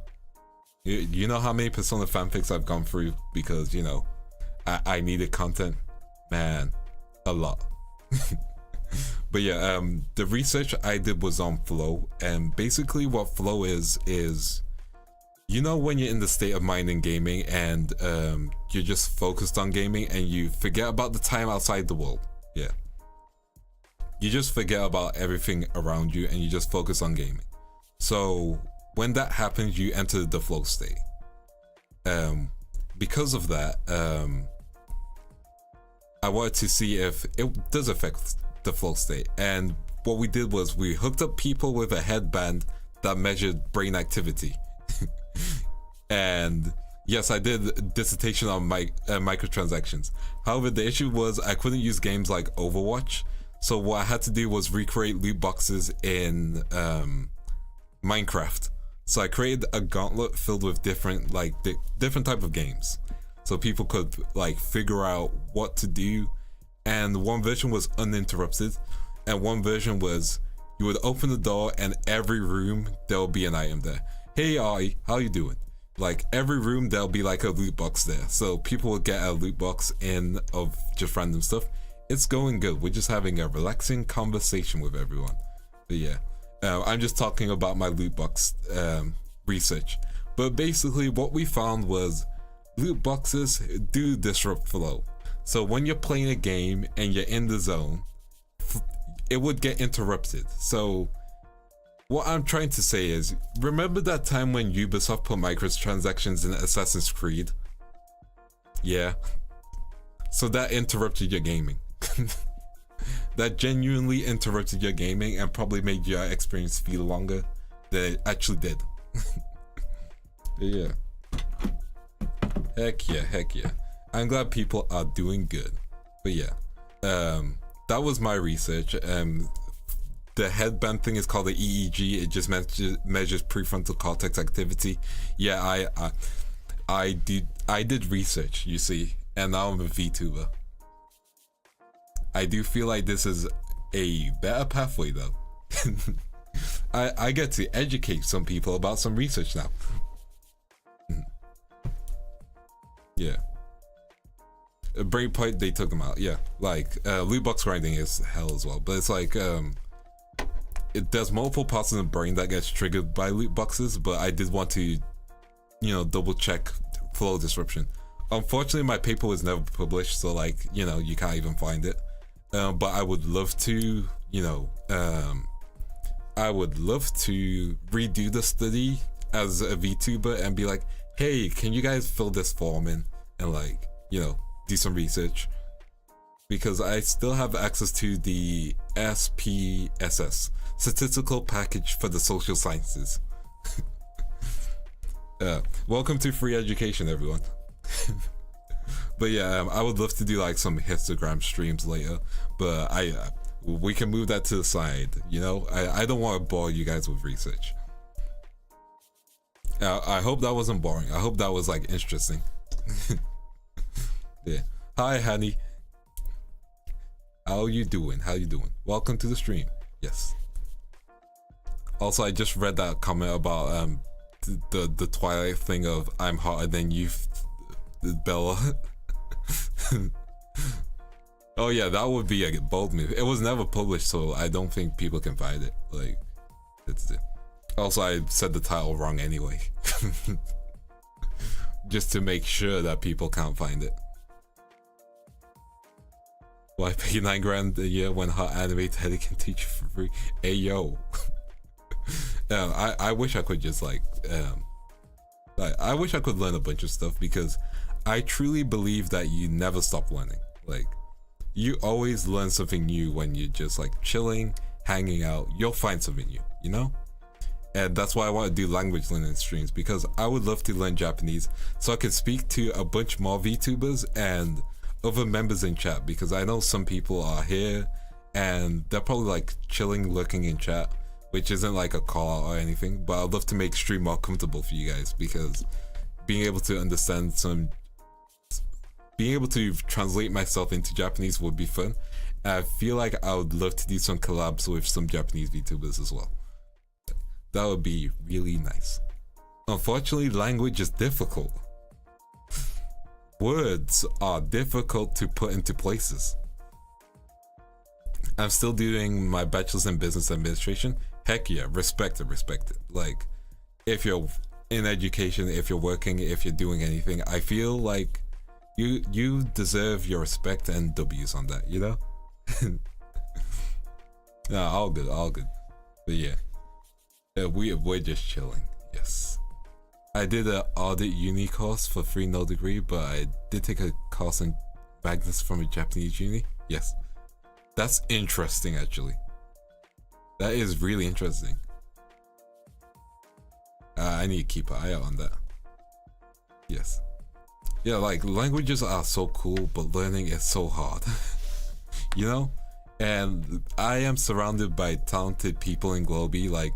S1: You know how many Persona fanfics I've gone through because, you know, I needed content? Man, a lot. But yeah, the research I did was on flow, and basically what flow is, you know, when you're in the state of mind in gaming and you're just focused on gaming and you forget about the time outside the world. Yeah. You just forget about everything around you and you just focus on gaming. So when that happens, you enter the flow state. Because of that, I wanted to see if it does affect the flow state. And what we did was we hooked up people with a headband that measured brain activity. And yes, I did a dissertation on microtransactions. However, the issue was I couldn't use games like Overwatch. So what I had to do was recreate loot boxes in Minecraft. So I created a gauntlet filled with different type of games, so people could like figure out what to do. And one version was uninterrupted, and one version was you would open the door and every room there'll be an item there. Hey Ai, how you doing? Like every room there'll be like a loot box there, so people will get a loot box in of just random stuff. It's going good. We're just having a relaxing conversation with everyone. But yeah. I'm just talking about my loot box research. But basically what we found was loot boxes do disrupt flow. So when you're playing a game and you're in the zone, it would get interrupted. So what I'm trying to say is, remember that time when Ubisoft put microtransactions in Assassin's Creed? Yeah. So that interrupted your gaming. That genuinely interrupted your gaming and probably made your experience feel longer than it actually did. Yeah. Heck yeah. I'm glad people are doing good. But yeah, that was my research. The headband thing is called the EEG. It just measures prefrontal cortex activity. Yeah, I did research, you see, and now I'm a VTuber. I do feel like this is a better pathway though. I get to educate some people about some research now. Yeah. Breakpoint, they took them out. Yeah, like loot box grinding is hell as well, but it's like there's multiple parts in the brain that gets triggered by loot boxes, but I did want to, double check flow disruption. Unfortunately, my paper was never published, so like, you can't even find it. But I would love to, I would love to redo the study as a VTuber and be like, hey, can you guys fill this form in and like, do some research? Because I still have access to the SPSS, Statistical Package for the Social Sciences. Welcome to free education, everyone. But yeah, I would love to do like some histogram streams later, but we can move that to the side. I don't want to bore you guys with research. I hope that wasn't boring. I hope that was like interesting. Yeah. Hi, honey. How you doing? Welcome to the stream. Yes. Also, I just read that comment about the Twilight thing of I'm hotter than you, Bella. Oh yeah, that would be a bold move. It was never published, so I don't think people can find it. Like, it's it. Also, I said the title wrong anyway. Just to make sure that people can't find it. Why pay 9 grand a year when hot anime Teddy can teach you for free? Hey yo. I wish I could just like I wish I could learn a bunch of stuff, because I truly believe that you never stop learning. Like, you always learn something new when you're just like chilling, hanging out. You'll find something new, And that's why I want to do language learning streams, because I would love to learn Japanese so I can speak to a bunch more VTubers and other members in chat, because I know some people are here and they're probably like chilling, looking in chat, which isn't like a call out or anything, but I'd love to make stream more comfortable for you guys, because being able to understand being able to translate myself into Japanese would be fun. And I feel like I would love to do some collabs with some Japanese VTubers as well. That would be really nice. Unfortunately, language is difficult. Words are difficult to put into places. I'm still doing my bachelor's in business administration. Heck yeah, respect it. Like, if you're in education, if you're working, if you're doing anything, I feel like you deserve your respect and W's on that, No, all good. But yeah, we're just chilling. I did an audit uni course for free no degree, but I did take a course in Magnus from a Japanese uni. Yes. That's interesting, actually. That is really interesting. I need to keep an eye out on that. Yes. Yeah, like, languages are so cool, but learning is so hard. You know? And I am surrounded by talented people in Globie. Like,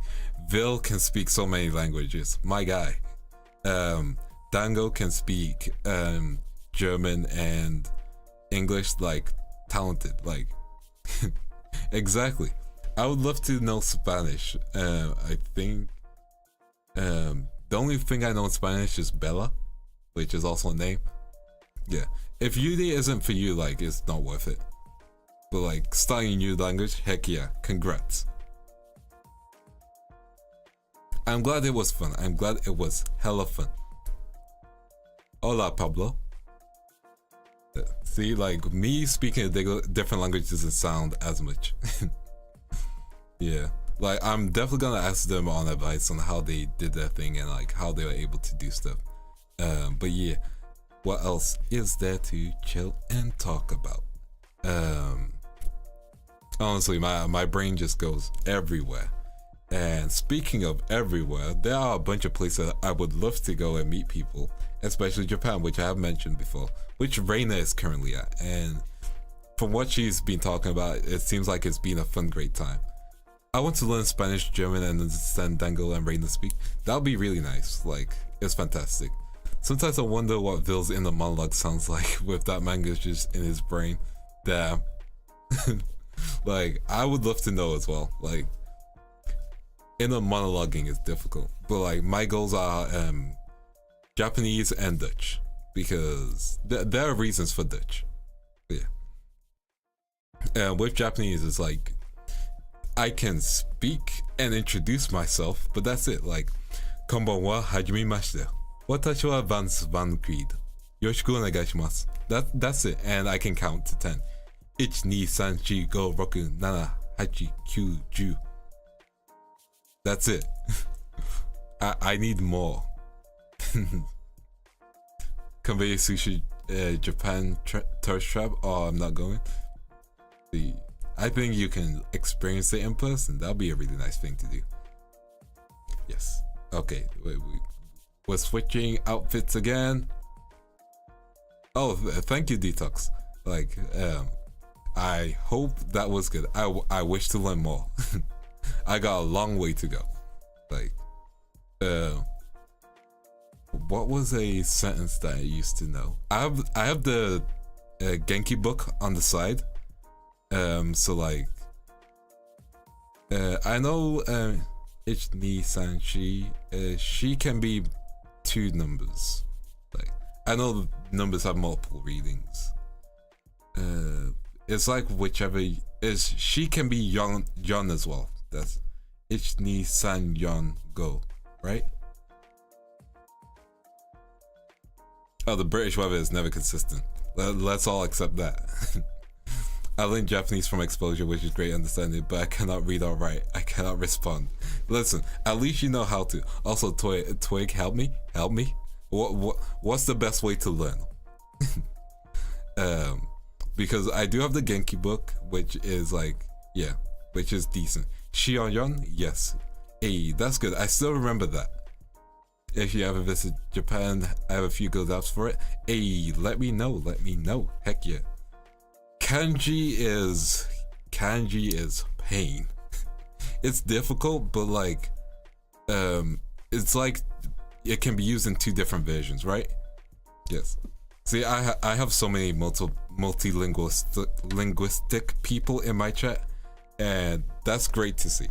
S1: Vil can speak so many languages. My guy. Dango can speak German and English, like, talented. Like, exactly. I would love to know Spanish. I think the only thing I know in Spanish is Bella, which is also a name. Yeah. If Uni isn't for you, like, it's not worth it. But like, starting a new language, heck yeah, congrats. I'm glad it was fun. I'm glad it was hella fun. Hola, Pablo. See, like, me speaking a different language doesn't sound as much. Yeah. Like, I'm definitely gonna ask them on advice on how they did their thing and like how they were able to do stuff. But yeah, what else is there to chill and talk about? Honestly, my brain just goes everywhere. And speaking of everywhere, there are a bunch of places I would love to go and meet people, especially Japan, which I have mentioned before, which Reina is currently at. And from what she's been talking about, it seems like it's been a fun, great time. I want to learn Spanish, German, and understand Dango and Reina speak. That would be really nice. Like, it's fantastic. Sometimes I wonder what Vil's inner monologue sounds like with that manga just in his brain. Damn. Like, I would love to know as well. Like, inner monologuing is difficult, but like, my goals are Japanese and Dutch, because there are reasons for Dutch. But yeah. With Japanese, it's like, I can speak and introduce myself, but that's it. Like, konbanwa, hajimemashite. Watashi wa Vance Van Creed. Yoroshiku onegaishimasu. That's it, and I can count to 10. 1, 2, 3, 4, 5, 6, 7, 8, 9, 10. That's it. I need more. Convey sushi Japan tourist trap. Oh, I'm not going. I think you can experience it in person. That'll be a really nice thing to do. Yes. Okay. We're switching outfits again. Oh, thank you, Detox. Like, I hope that was good. I wish to learn more. I got a long way to go. Like, what was a sentence that I used to know? I have the Genki book on the side. So like, I know Ich ni san shi. She can be 2 numbers. Like, I know numbers have multiple readings. It's like whichever is. She can be yon as well. That's Ich ni san yon go, right? Oh, the British weather is never consistent. Let's all accept that. I learned Japanese from exposure, which is great understanding, but I cannot read or write. I cannot respond. Listen, at least you know how to. Also, Twig, help me. What's the best way to learn? Because I do have the Genki book, which is like, yeah, which is decent. Shionyon, yes. Hey, that's good. I still remember that. If you ever visit Japan, I have a few good apps for it. Hey, let me know. Heck yeah. Kanji is pain. It's difficult, but like, it's like it can be used in 2 different versions, right? Yes. See, I have so many multilinguistic people in my chat, and that's great to see.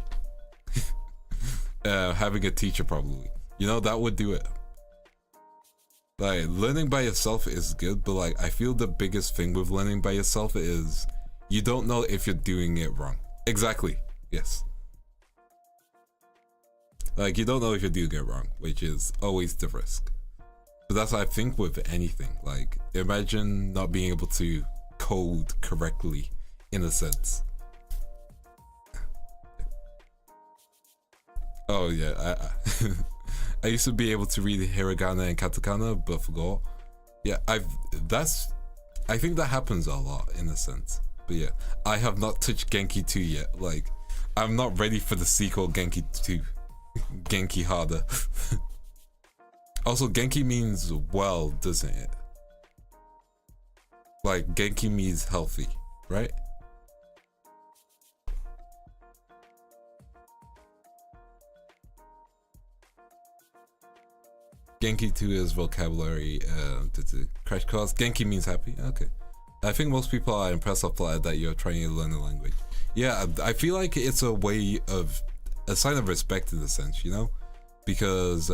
S1: Having a teacher probably, that would do it. Like, learning by yourself is good, but like, I feel the biggest thing with learning by yourself is you don't know if you're doing it wrong. Exactly. Yes. Like, you don't know if you're doing it wrong, which is always the risk. But that's what I think with anything. Like, imagine not being able to code correctly, in a sense. Oh yeah, I used to be able to read hiragana and katakana, but forgot. Yeah, I think that happens a lot in a sense. But yeah, I have not touched Genki 2 yet. Like, I'm not ready for the sequel Genki 2. Genki harder. Also, Genki means well, doesn't it? Like, Genki means healthy, right? Genki 2 is vocabulary, crash course. Genki means happy. Okay. I think most people are impressed off that you're trying to learn a language. Yeah, I feel like it's a way of, a sign of respect in a sense, you know? Because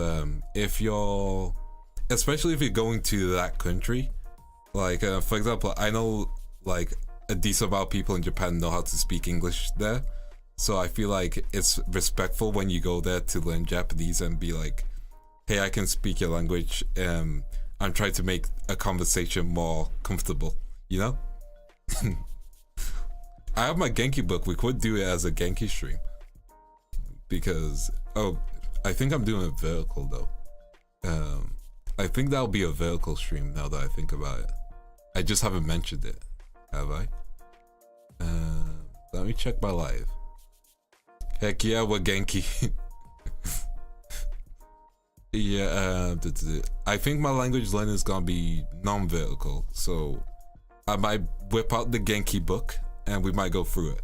S1: if you're, especially if you're going to that country, like for example, I know like a decent amount of people in Japan know how to speak English there. So I feel like it's respectful when you go there to learn Japanese and be like, hey, I can speak your language. I'm trying to make a conversation more comfortable, you know? I have my Genki book. We could do it as a Genki stream. Because, oh, I think I'm doing a vertical though. I think that'll be a vertical stream now that I think about it. I just haven't mentioned it, have I? Let me check my live. Heck yeah, we're Genki. Yeah, I think my language learning is gonna be non-vertical, so I might whip out the Genki book and we might go through it.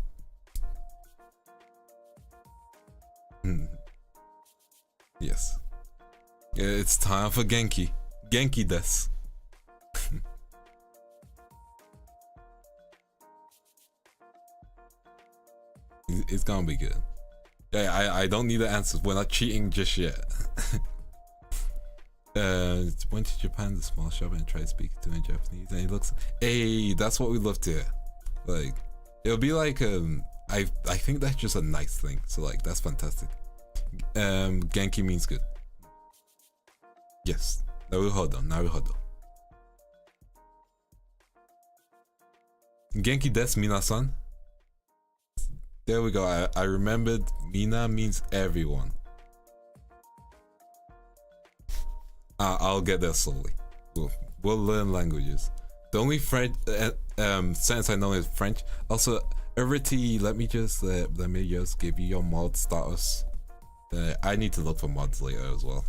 S1: Yes. Yeah, it's time for Genki. Genki desu. It's gonna be good. Yeah, I don't need the answers. We're not cheating just yet. Went to Japan, the small shop, and tried speaking to him in Japanese, and he looks. Hey, that's what we love to hear. Like, it'll be like I think that's just a nice thing. So like, that's fantastic. Genki means good. Yes. Naruhodo, naruhodo. Genki desu, minasan. There we go. I remembered. Mina means everyone. I'll get there slowly. We'll learn languages. The only French sentence I know is French. Also, Everty, let me just give you your mod status. I need to look for mods later as well.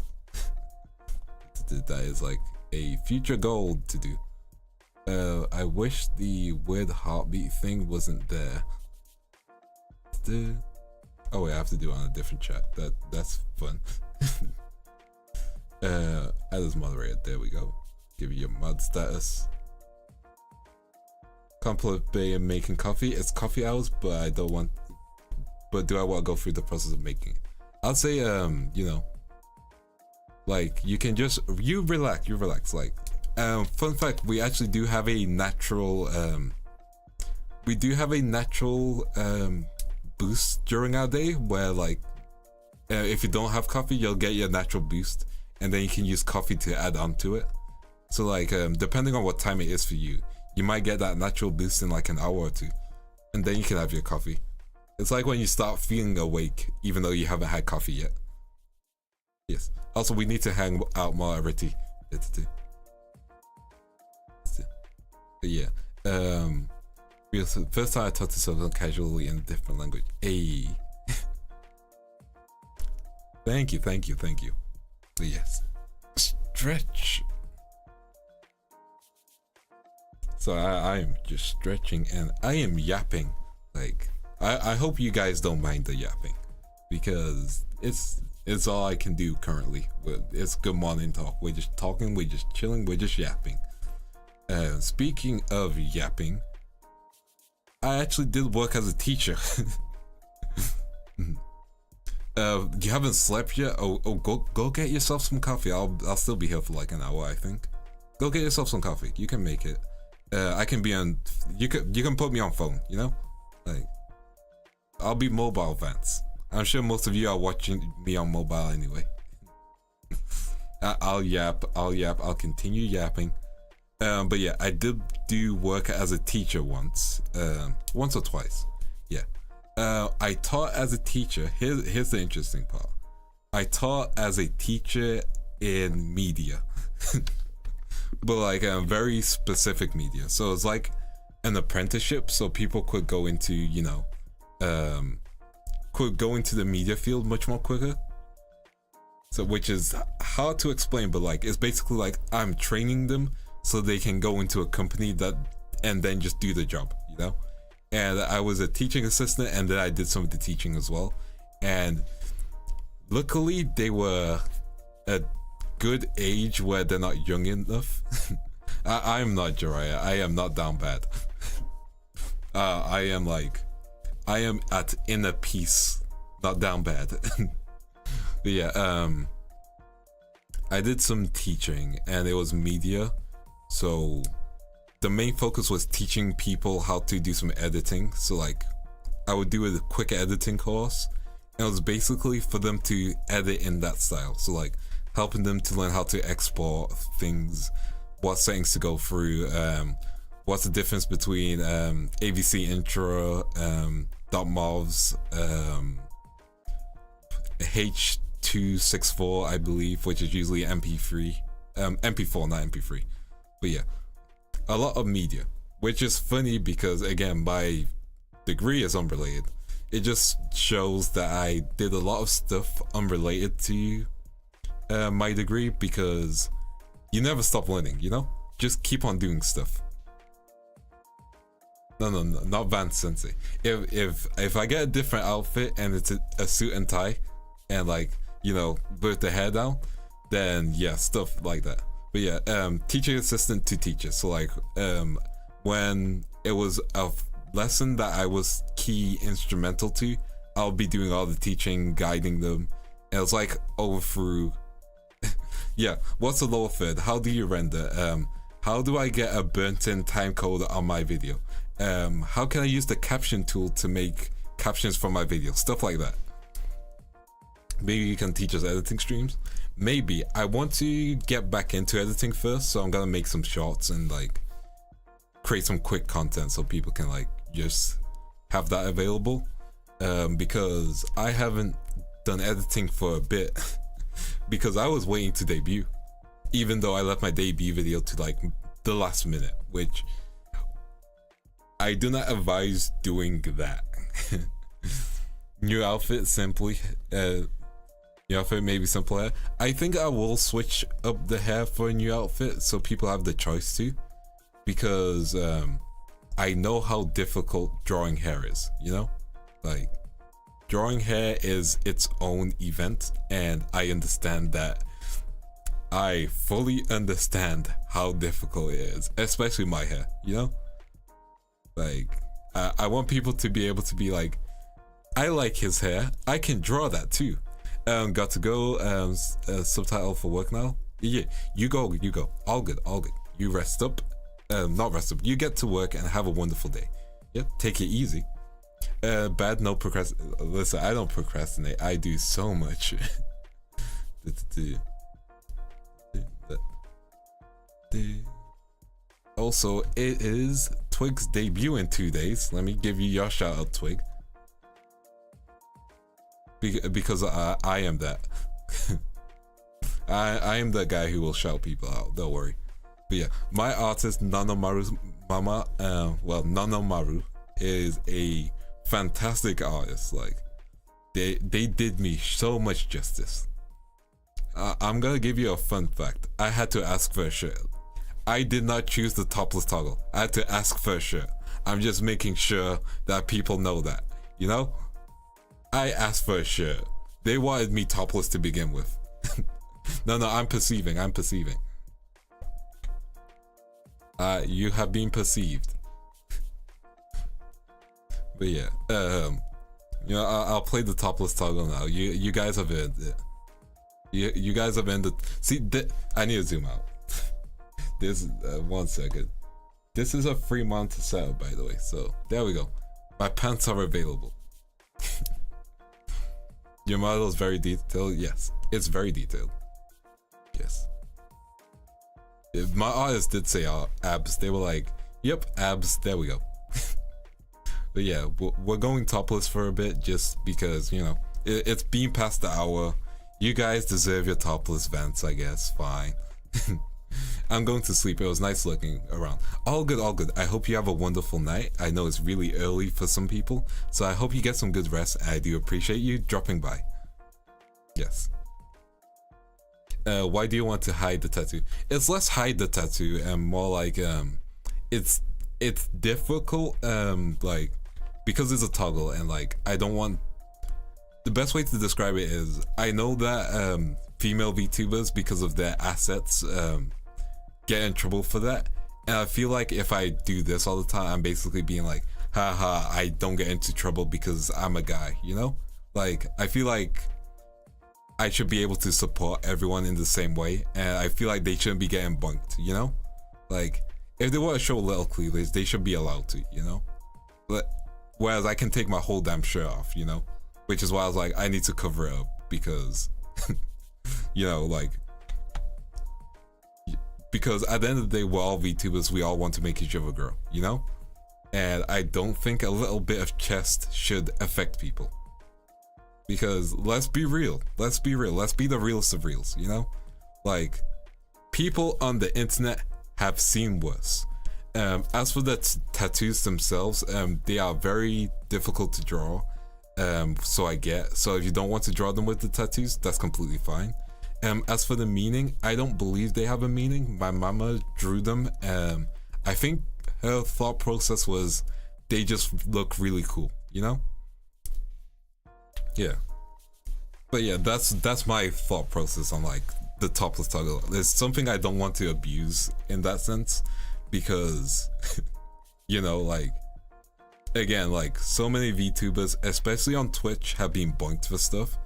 S1: That is like a future goal to do. I wish the weird heartbeat thing wasn't there. Oh wait, I have to do it on a different chat. That's fun. As moderator, there we go. Give you your mod status. Compliment Bay and making coffee. It's coffee hours, but I don't want. But do I want to go through the process of making it? I'd say, you know, like you can just relax. Like, fun fact, we actually do have a natural, boost during our day where like, if you don't have coffee, you'll get your natural boost. And then you can use coffee to add on to it. So like, depending on what time it is for you, you might get that natural boost in like an hour or two. And then you can have your coffee. It's like when you start feeling awake, even though you haven't had coffee yet. Yes. Also, we need to hang out more already. But yeah. First time I talked to someone casually in a different language. Hey. Thank you. But yes, stretch. So I am just stretching and I am yapping. Like I hope you guys don't mind the yapping because it's all I can do currently. It's good morning talk. We're just talking. We're just chilling. We're just yapping. Speaking of yapping, I actually did work as a teacher. You haven't slept yet? Oh, go get yourself some coffee. I'll still be here for like an hour, I think. Go get yourself some coffee. You can make it. I can be on. You can put me on phone. You know, like I'll be mobile, Vance. I'm sure most of you are watching me on mobile anyway. I'll yap. I'll continue yapping. But yeah, I did do work as a teacher once or twice. Yeah. I taught as a teacher. Here's the interesting part. I taught as a teacher in media, but like a very specific media. So it's like an apprenticeship, so people could go into, you know, could go into the media field much more quicker. So, which is hard to explain, but like it's basically like I'm training them so they can go into a company that and then just do the job, you know. And I was a teaching assistant, and then I did some of the teaching as well. And luckily, they were a good age where they're not young enough. I am not Jiraiya. I am not down bad. I am at inner peace, not down bad. But yeah, I did some teaching, and it was media. So the main focus was teaching people how to do some editing. So like, I would do a quick editing course, and it was basically for them to edit in that style. So like, helping them to learn how to export things, what settings to go through, what's the difference between AVC intro, .movs, H.264, I believe, which is usually MP3, MP4, not MP3. But yeah, a lot of media, which is funny because again, my degree is unrelated. It just shows that I did a lot of stuff unrelated to my degree, because you never stop learning, you know? Just keep on doing stuff. No, not Van Sensei. If I get a different outfit and it's a suit and tie, and like, you know, with the hair down, then yeah, stuff like that. But yeah, teaching assistant to teacher. So like, when it was a lesson that I was key instrumental to, I'll be doing all the teaching, guiding them. And it's like over through. Yeah, what's the lower third? How do you render? How do I get a burnt-in timecode on my video? How can I use the caption tool to make captions for my video? Stuff like that. Maybe you can teach us editing streams. Maybe. I want to get back into editing first, so I'm gonna make some shorts and like create some quick content so people can like just have that available. Because I haven't done editing for a bit. Because I was waiting to debut, even though I left my debut video to like the last minute, which I do not advise doing that. New outfit, simply. New outfit, maybe simple hair. I think I will switch up the hair for a new outfit so people have the choice to, because I know how difficult drawing hair is, you know? Like, drawing hair is its own event, and I understand that. I fully understand how difficult it is, especially my hair, you know? Like, I want people to be able to be like, I like his hair, I can draw that too. Got to go, subtitle for work now? Yeah, you go, all good. You rest up, not rest up, you get to work and have a wonderful day. Yep, take it easy. Bad, no listen, I don't procrastinate, I do so much. Also, it is Twig's debut in 2 days. Let me give you your shout out, Twig. Because I am that. I am the guy who will shout people out, don't worry. But yeah, my artist Nanomaru's mama, Nanomaru is a fantastic artist. Like, they did me so much justice. I'm gonna give you a fun fact. I had to ask for a shirt. I did not choose the topless toggle. I had to ask for a shirt. I'm just making sure that people know that, you know? I asked for a shirt. They wanted me topless to begin with. No, I'm perceiving. You have been perceived. But yeah, you know, I'll play the topless toggle now. You guys have earned it. You guys have earned it. See, I need to zoom out. This 1 second. This is a free monitor setup, by the way. So there we go. My pants are available. Your model is very detailed. Yes, it's very detailed. Yes. My artist did say abs. They were like, "Yep, abs." There we go. But yeah, we're going topless for a bit, just because, you know, it's been past the hour. You guys deserve your topless vents, I guess. Fine. I'm going to sleep. It was nice looking around. All good, all good. I hope you have a wonderful night. I know it's really early for some people, so I hope you get some good rest. I do appreciate you dropping by. Yes. Why do you want to hide the tattoo? It's less hide the tattoo and more like it's difficult like because it's a toggle and like I don't want. The best way to describe it is I know that female VTubers, because of their assets, get in trouble for that, and I feel like if I do this all the time, I'm basically being like, haha, I don't get into trouble because I'm a guy, you know? Like, I feel like I should be able to support everyone in the same way, and I feel like they shouldn't be getting bunked, you know? Like, if they want to show a little cleavage, they should be allowed to, you know? But whereas I can take my whole damn shirt off, you know? Which is why I was like, I need to cover it up because, you know, like, because at the end of the day, we're all VTubers, we all want to make each other grow, you know? And I don't think a little bit of chest should affect people. Because let's be real, let's be the realest of reals, you know? Like, people on the internet have seen worse. As for the tattoos themselves, they are very difficult to draw. So if you don't want to draw them with the tattoos, that's completely fine. As for the meaning, I don't believe they have a meaning. My mama drew them. I think her thought process was they just look really cool, you know? Yeah. But yeah, that's my thought process on like the topless toggle. There's something I don't want to abuse in that sense because you know, like, again, like, so many VTubers, especially on Twitch, have been boinked for stuff,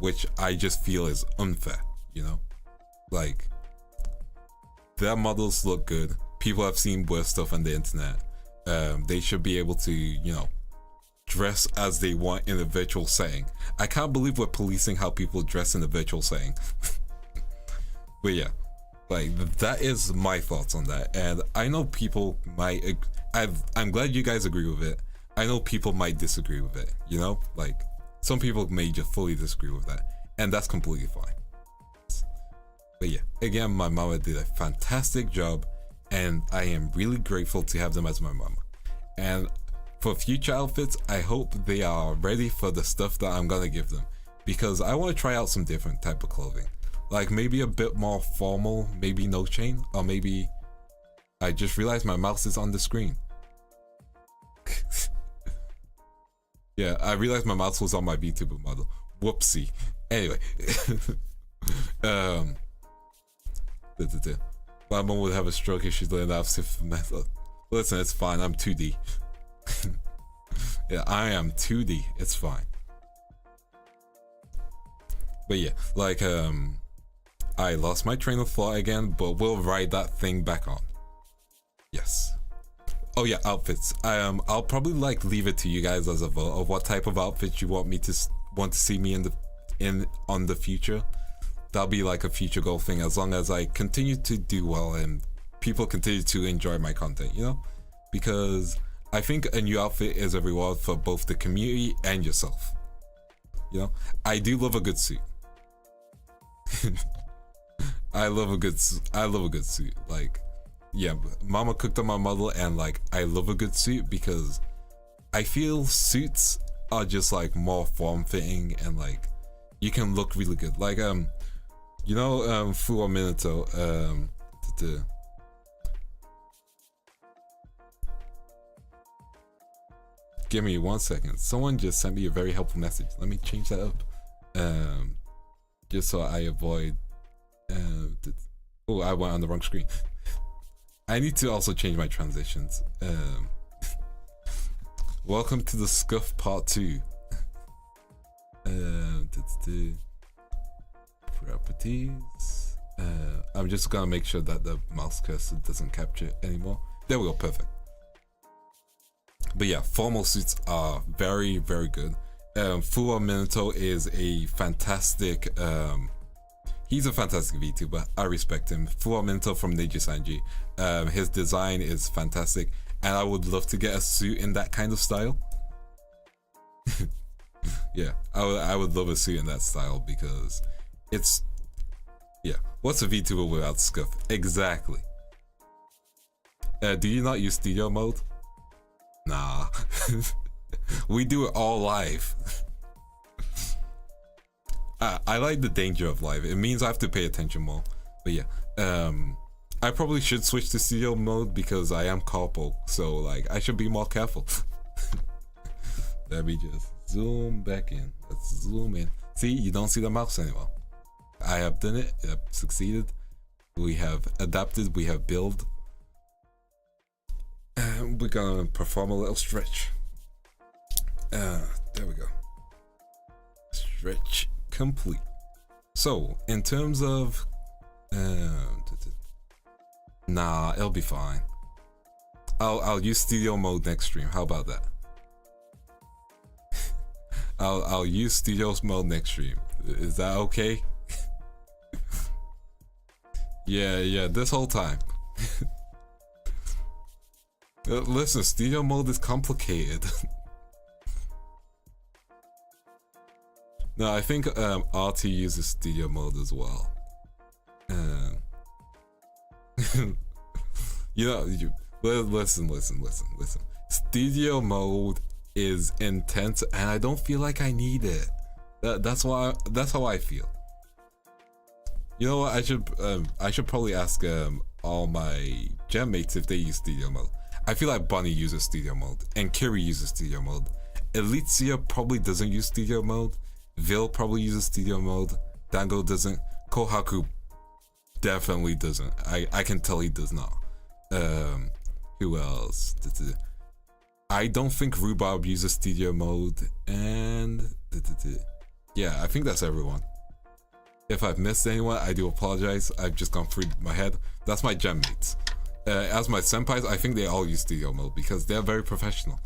S1: which I just feel is unfair, you know? Like, their models look good. People have seen worse stuff on the internet. They should be able to, you know, dress as they want in a virtual setting. I can't believe we're policing how people dress in a virtual setting. But yeah, like, that is my thoughts on that. And I know people might... I'm glad you guys agree with it. I know people might disagree with it, you know? Like, some people may just fully disagree with that, and that's completely fine. But yeah, again, my mama did a fantastic job, and I am really grateful to have them as my mama. And for future outfits, I hope they are ready for the stuff that I'm gonna give them, because I want to try out some different type of clothing. Like, maybe a bit more formal, maybe no chain, or maybe... I just realized my mouse is on the screen. Yeah, I realized my mouse was on my VTuber model. Whoopsie. Anyway. My mom would have a stroke if she learned out of method. Listen, it's fine. I'm 2D. Yeah, I am 2D. It's fine. But yeah, like, I lost my train of thought again, but we'll write that thing back on. Yes. Oh yeah, outfits. I'll probably like leave it to you guys as a vote of what type of outfits you want to see me on the future. That'll be like a future goal thing, as long as I continue to do well and people continue to enjoy my content, you know? Because I think a new outfit is a reward for both the community and yourself. You know, I do love a good suit. I love a good suit. Like, yeah, mama cooked on my model, and like, I love a good suit because I feel suits are just like more form-fitting and like you can look really good. Like, you know, Fu Minato, give me 1 second. Someone just sent me a very helpful message. Let me change that up. Just so I avoid. Oh, I went on the wrong screen. I need to also change my transitions. Welcome to the Scuff Part 2. Properties. I'm just gonna make sure that the mouse cursor doesn't capture it anymore. There we go, perfect. But yeah, formal suits are very, very good. Fuwa Minato is a fantastic, he's a fantastic VTuber. I respect him. Fuwa Minato from Neji Sanji. His design is fantastic, and I would love to get a suit in that kind of style. Yeah, I would love a suit in that style because it's, yeah. What's a VTuber without scuff? Exactly. Do you not use studio mode? Nah. We do it all live. I like the danger of live. It means I have to pay attention more. But yeah, I probably should switch to studio mode because I am corpo, so like I should be more careful. Let me just zoom back in. Let's zoom in. See, you don't see the mouse anymore. I have done it. I've succeeded. We have adapted. We have built. And we're gonna perform a little stretch. There we go. Stretch complete. So, in terms of, nah, it'll be fine. I'll use studio mode next stream. How about that? I'll use studio mode next stream. Is that okay? Yeah, this whole time. Listen, studio mode is complicated. No, I think RT uses studio mode as well. Listen. Studio mode is intense, and I don't feel like I need it. That's how I feel. You know what? I should probably ask all my genmates if they use studio mode. I feel like Bunny uses studio mode, and Kiri uses studio mode. Elitzia probably doesn't use studio mode. Vil probably uses studio mode. Dango doesn't. Kohaku definitely doesn't. I can tell he does not. Who else? I don't think Rhubarb uses studio mode, and yeah, I think that's everyone. If I've missed anyone, I do apologize. I've just gone through my head. That's my genmates. As my senpais, I think they all use studio mode because they're very professional.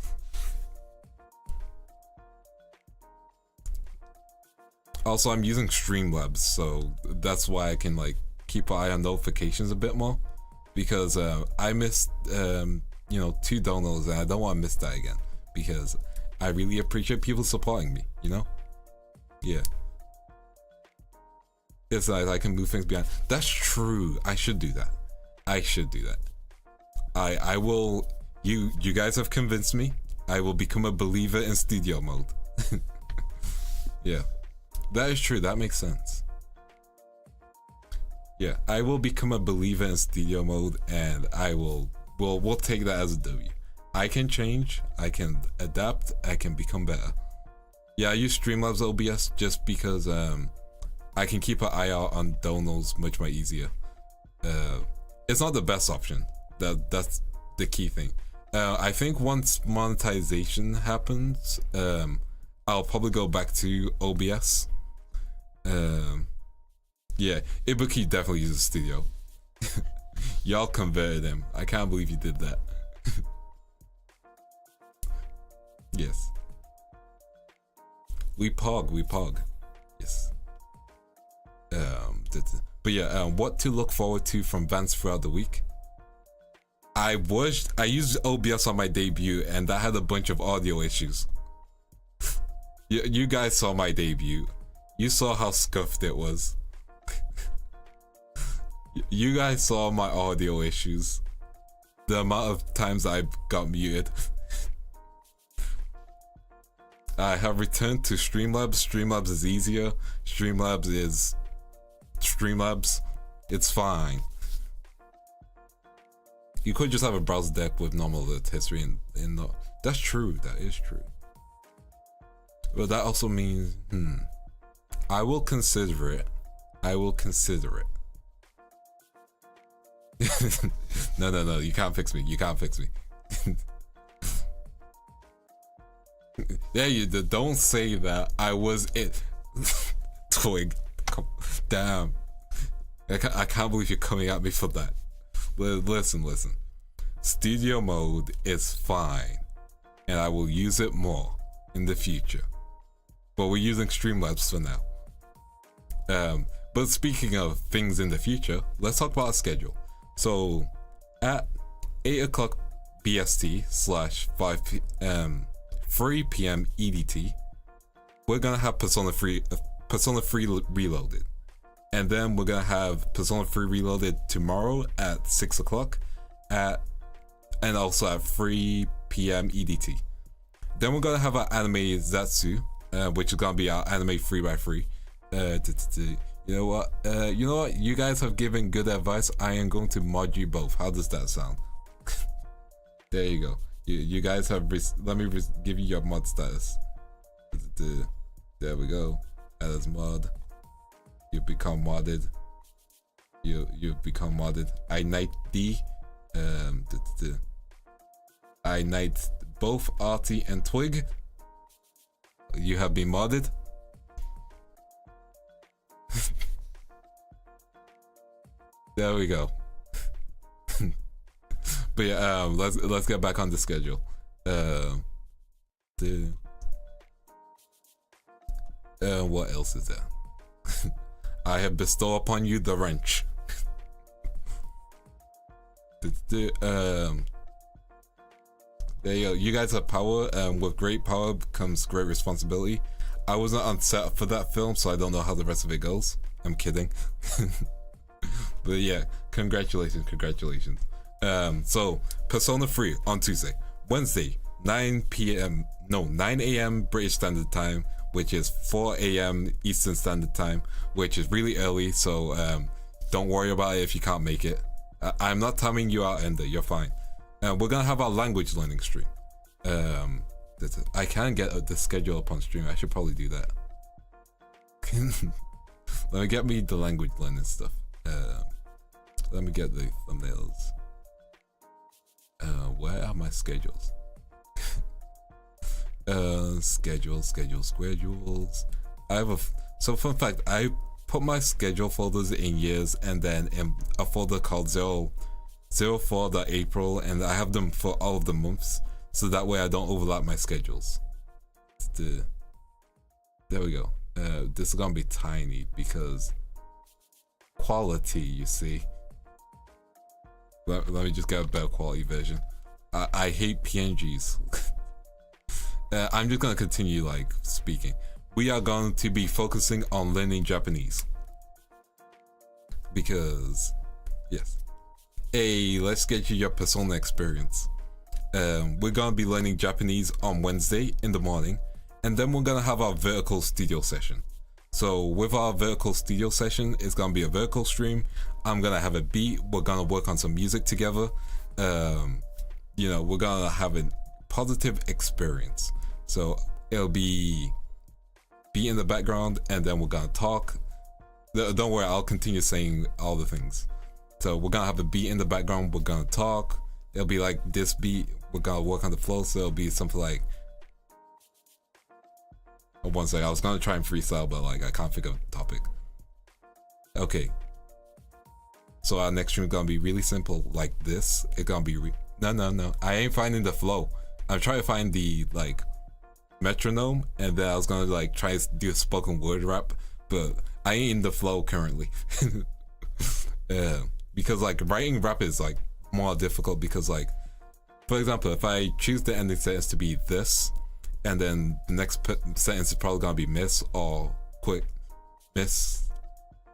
S1: Also, I'm using Streamlabs, so that's why I can like keep an eye on notifications a bit more, because I missed 2 donos, and I don't want to miss that again because I really appreciate people supporting me. Yeah. It's like I can move things behind. That's true. I should do that. I will. You guys have convinced me. I will become a believer in studio mode. Yeah. That is true. That makes sense. Yeah, I will become a believer in studio mode, and I will. We'll take that as a W. I can change. I can adapt. I can become better. Yeah, I use Streamlabs OBS just because I can keep an eye out on donos much more easier. It's not the best option. That's the key thing. I think once monetization happens, I'll probably go back to OBS. Yeah, Ibuki definitely uses studio. Y'all converted him. I can't believe you did that. Yes. We pog. Yes. But yeah, what to look forward to from Vans throughout the week? I used OBS on my debut, and that had a bunch of audio issues. You guys saw my debut. You saw how scuffed it was. You guys saw my audio issues. The amount of times I got muted. I have returned to Streamlabs. Streamlabs is easier. Streamlabs. It's fine. You could just have a browser deck with normal history in the. That's true. That is true. But that also means, I will consider it. No. You can't fix me. Yeah, don't say that. I was it. Twig. Damn. I can't believe you're coming at me for that. Listen. Studio mode is fine, and I will use it more in the future. But we're using Streamlabs for now. But speaking of things in the future, let's talk about our schedule. So, at 8 o'clock BST /3 p.m. EDT, we're gonna have Persona 3 Reloaded, and then we're gonna have Persona 3 Reloaded tomorrow at 6 o'clock and also at 3 p.m. EDT. Then we're gonna have our anime Zatsu, which is gonna be our anime 3x3. You know what? You guys have given good advice. I am going to mod you both. How does that sound? There you go. You guys have let me give you your mod status. There we go. Add as mod. You become modded. You become modded. I knight D. I knight both Artie and Twig. You have been modded. There we go. But yeah, let's get back on the schedule. What else is there? I have bestowed upon you the wrench. There you go. You guys have power, and with great power comes great responsibility. I wasn't on set for that film, so I don't know how the rest of it goes. I'm kidding. But yeah, congratulations. So Persona 3 on Tuesday. Wednesday, 9 a.m. British Standard Time, which is 4 a.m. Eastern Standard Time, which is really early, so don't worry about it if you can't make it. I'm not timing you out, Ender, you're fine. We're gonna have our language learning stream. I can get the schedule up on stream. I should probably do that. Let me get me the language learning stuff. Let me get the thumbnails. Where are my schedules? Schedules. I have so fun fact, I put my schedule folders in years and then in a folder called 04.April, and I have them for all of the months, so that way I don't overlap my schedules. There we go. This is gonna be tiny because quality, you see. Let me just get a better quality version. I hate PNGs. I'm just gonna continue like speaking. We are going to be focusing on learning Japanese because yes. Hey, let's get you your Persona experience. We're gonna be learning Japanese on Wednesday in the morning, and then we're gonna have our vertical studio session. So with our vertical studio session, it's gonna be a vertical stream. I'm gonna have a beat. We're gonna work on some music together. We're gonna have a positive experience. So it'll be in the background, and then we're gonna talk. Don't worry, I'll continue saying all the things. So we're gonna have a beat in the background. We're gonna talk. It'll be like this beat. We're gonna work on the flow. So it'll be something like. One second, I was gonna try and freestyle, but like I can't think of a topic. Okay. So our next stream is gonna be really simple, like this. It's gonna be no. I ain't finding the flow. I'm trying to find the like metronome, and then I was gonna like try to do a spoken word rap, but I ain't in the flow currently. Because like writing rap is like more difficult because like, for example, if I choose the ending sentence to be this, and then the next sentence is probably gonna be miss or quick miss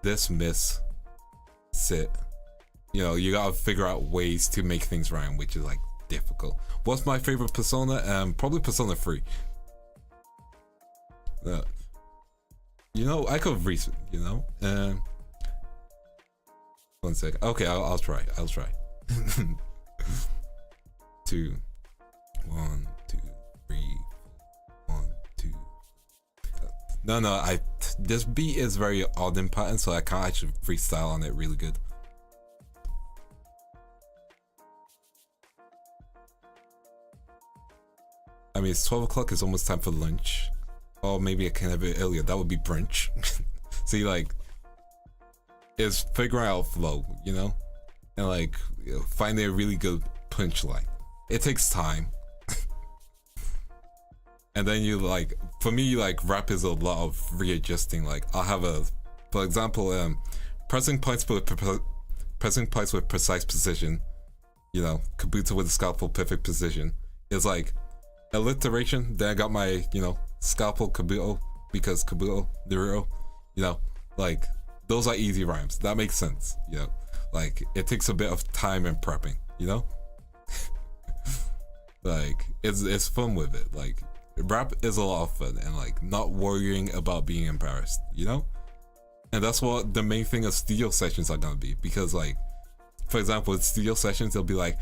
S1: this miss sit. You gotta figure out ways to make things rhyme, which is like difficult. What's my favorite Persona? Probably Persona 3. I could research. One second. Okay, I'll try. 2, 1, 2, 3. 1, 2. No. This beat is very odd in pattern, so I can't actually freestyle on it really good. I mean, it's 12 o'clock. It's almost time for lunch, or maybe I can have it earlier. That would be brunch. See, like, it's figuring out flow, and like finding a really good punchline. It takes time. And then for me, like rap is a lot of readjusting. Like I'll have for example, pressing points with precise precision. Kabuto with a scalpel, perfect precision. It's like alliteration. Then I got my, scalpel, Kabuto, because Kabuto, Naruto, you know, like those are easy rhymes. That makes sense, you know. Like it takes a bit of time and prepping, you know. Like it's fun with it. Like rap is a lot of fun, and like not worrying about being embarrassed, you know. And that's what the main thing of studio sessions are gonna be, because like, for example, with studio sessions, they'll be like,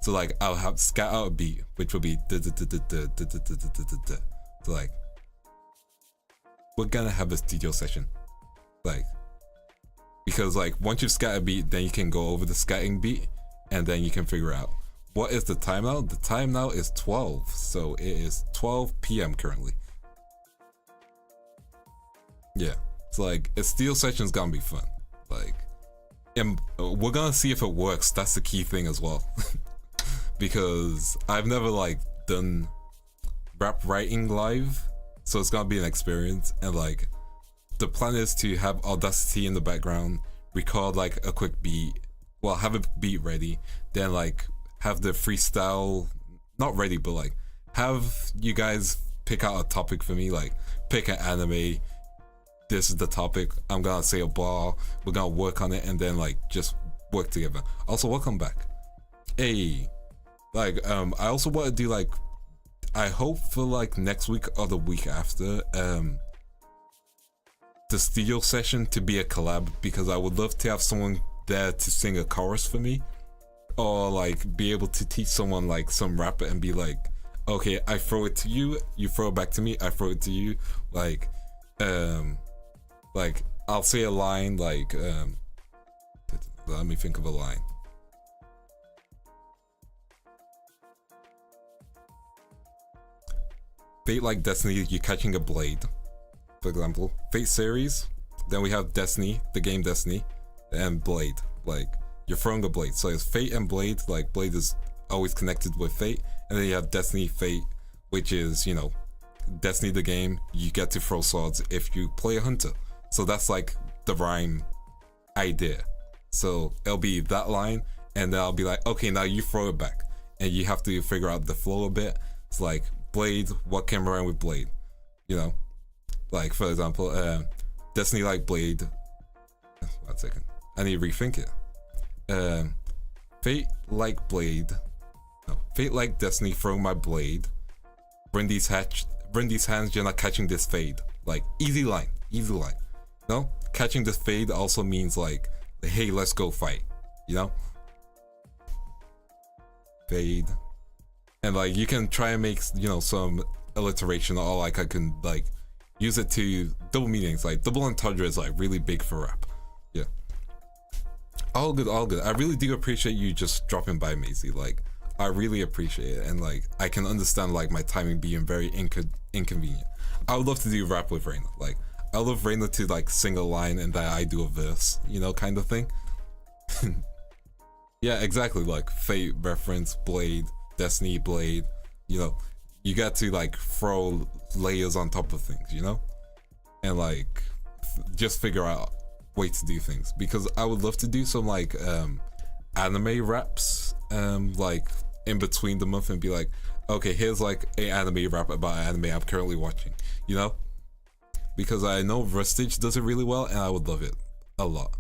S1: so like I'll have scat out a beat, which will be so like we're gonna have a studio session, like, because like once you've scat a beat, then you can go over the scatting beat, and then you can figure out what is the time now. The time now is 12, so it is 12 p.m. currently. Yeah, so like a studio session's gonna be fun, like, and we're gonna see if it works. That's the key thing as well. Because I've never like done rap writing live, so it's gonna be an experience. And like the plan is to have Audacity in the background, record like a quick beat, well, have a beat ready, then like have the freestyle not ready, but like have you guys pick out a topic for me, like pick an anime, this is the topic, I'm gonna say a bar, we're gonna work on it, and then like just work together. Also, welcome back. Hey, like I also want to do like, I hope for like next week or the week after, the studio session to be a collab, because I would love to have someone there to sing a chorus for me, or like be able to teach someone like some rap and be like, okay, I throw it to you, you throw it back to me, I throw it to you, like I'll say a line, like let me think of a line. Fate like Destiny, you're catching a blade, for example. Fate series, then we have Destiny, the game Destiny, and Blade, like you're throwing a blade. So it's Fate and Blade, like Blade is always connected with Fate, and then you have Destiny Fate, which is, you know, Destiny the game, you get to throw swords if you play a hunter. So that's like the rhyme idea. So it'll be that line, and then I'll be like, okay, now you throw it back, and you have to figure out the flow a bit. It's like Blade, what can rhyme with Blade, you know? Like for example, Destiny like Blade, 1 second, I need to rethink it. Fate like Blade, no, Fate like Destiny, throw my blade, bring these hands, you're not catching this fade. Like easy line. No, catching this fade also means like, hey, let's go fight, you know? Fade. And like you can try and make, you know, some alliteration, or like I can like use it to double meanings. Like double entendre is like really big for rap. Yeah. All good. I really do appreciate you just dropping by, Maisie. Like I really appreciate it, and like I can understand like my timing being very inconvenient. I would love to do rap with Reina. Like I love Reina to like sing a line and that I do a verse, you know, kind of thing. Yeah, exactly. Like Fate reference, Blade, Destiny, Blade, you know, you got to like throw layers on top of things, you know, and like just figure out way to do things. Because I would love to do some like anime raps like in between the month, and be like, okay, here's like a anime rap about an anime I'm currently watching, you know, because I know Rustage does it really well, and I would love it a lot.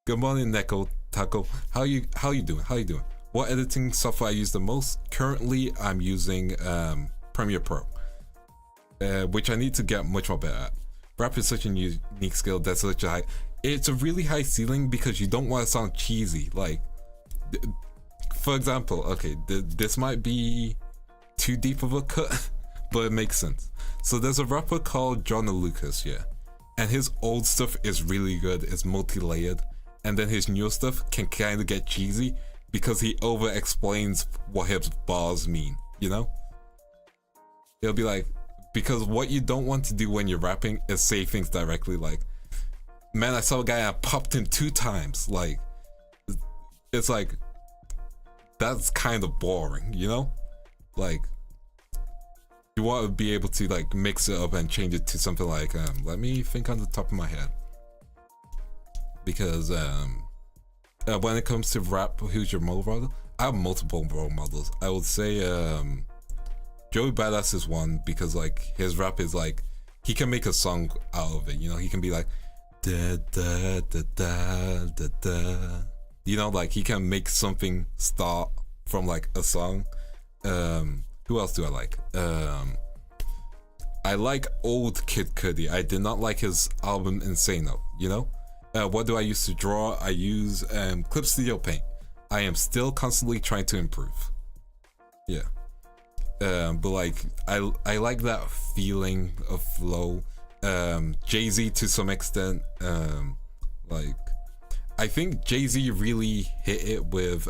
S1: Good morning, Neko Taco. How you doing? What editing software I use the most? Currently, I'm using Premiere Pro, which I need to get much more better at. Rap is such a unique skill that's such a high. It's a really high ceiling because you don't want to sound cheesy. Like, for example, okay, this might be too deep of a cut, but it makes sense. So there's a rapper called John Lucas, yeah, and his old stuff is really good. It's multi-layered, and then his new stuff can kind of get cheesy, because he over explains what his bars mean, you know? He'll be like, because what you don't want to do when you're rapping is say things directly like, man, I saw a guy and I popped him 2 times. Like, it's like, that's kind of boring, you know? Like, you want to be able to like mix it up and change it to something like, let me think on the top of my head. Because, when it comes to rap, who's your role model? I have multiple role models. I would say Joey Badass is one because like his rap is like he can make a song out of it. You know, he can be like da da da da da da. You know, like he can make something start from like a song. Who else do I like? I like old Kid Cudi. I did not like his album Insano, you know? What do I use to draw? I use Clip Studio Paint. I am still constantly trying to improve. Yeah. But like, I like that feeling of flow. Jay-Z to some extent. Like, I think Jay-Z really hit it with,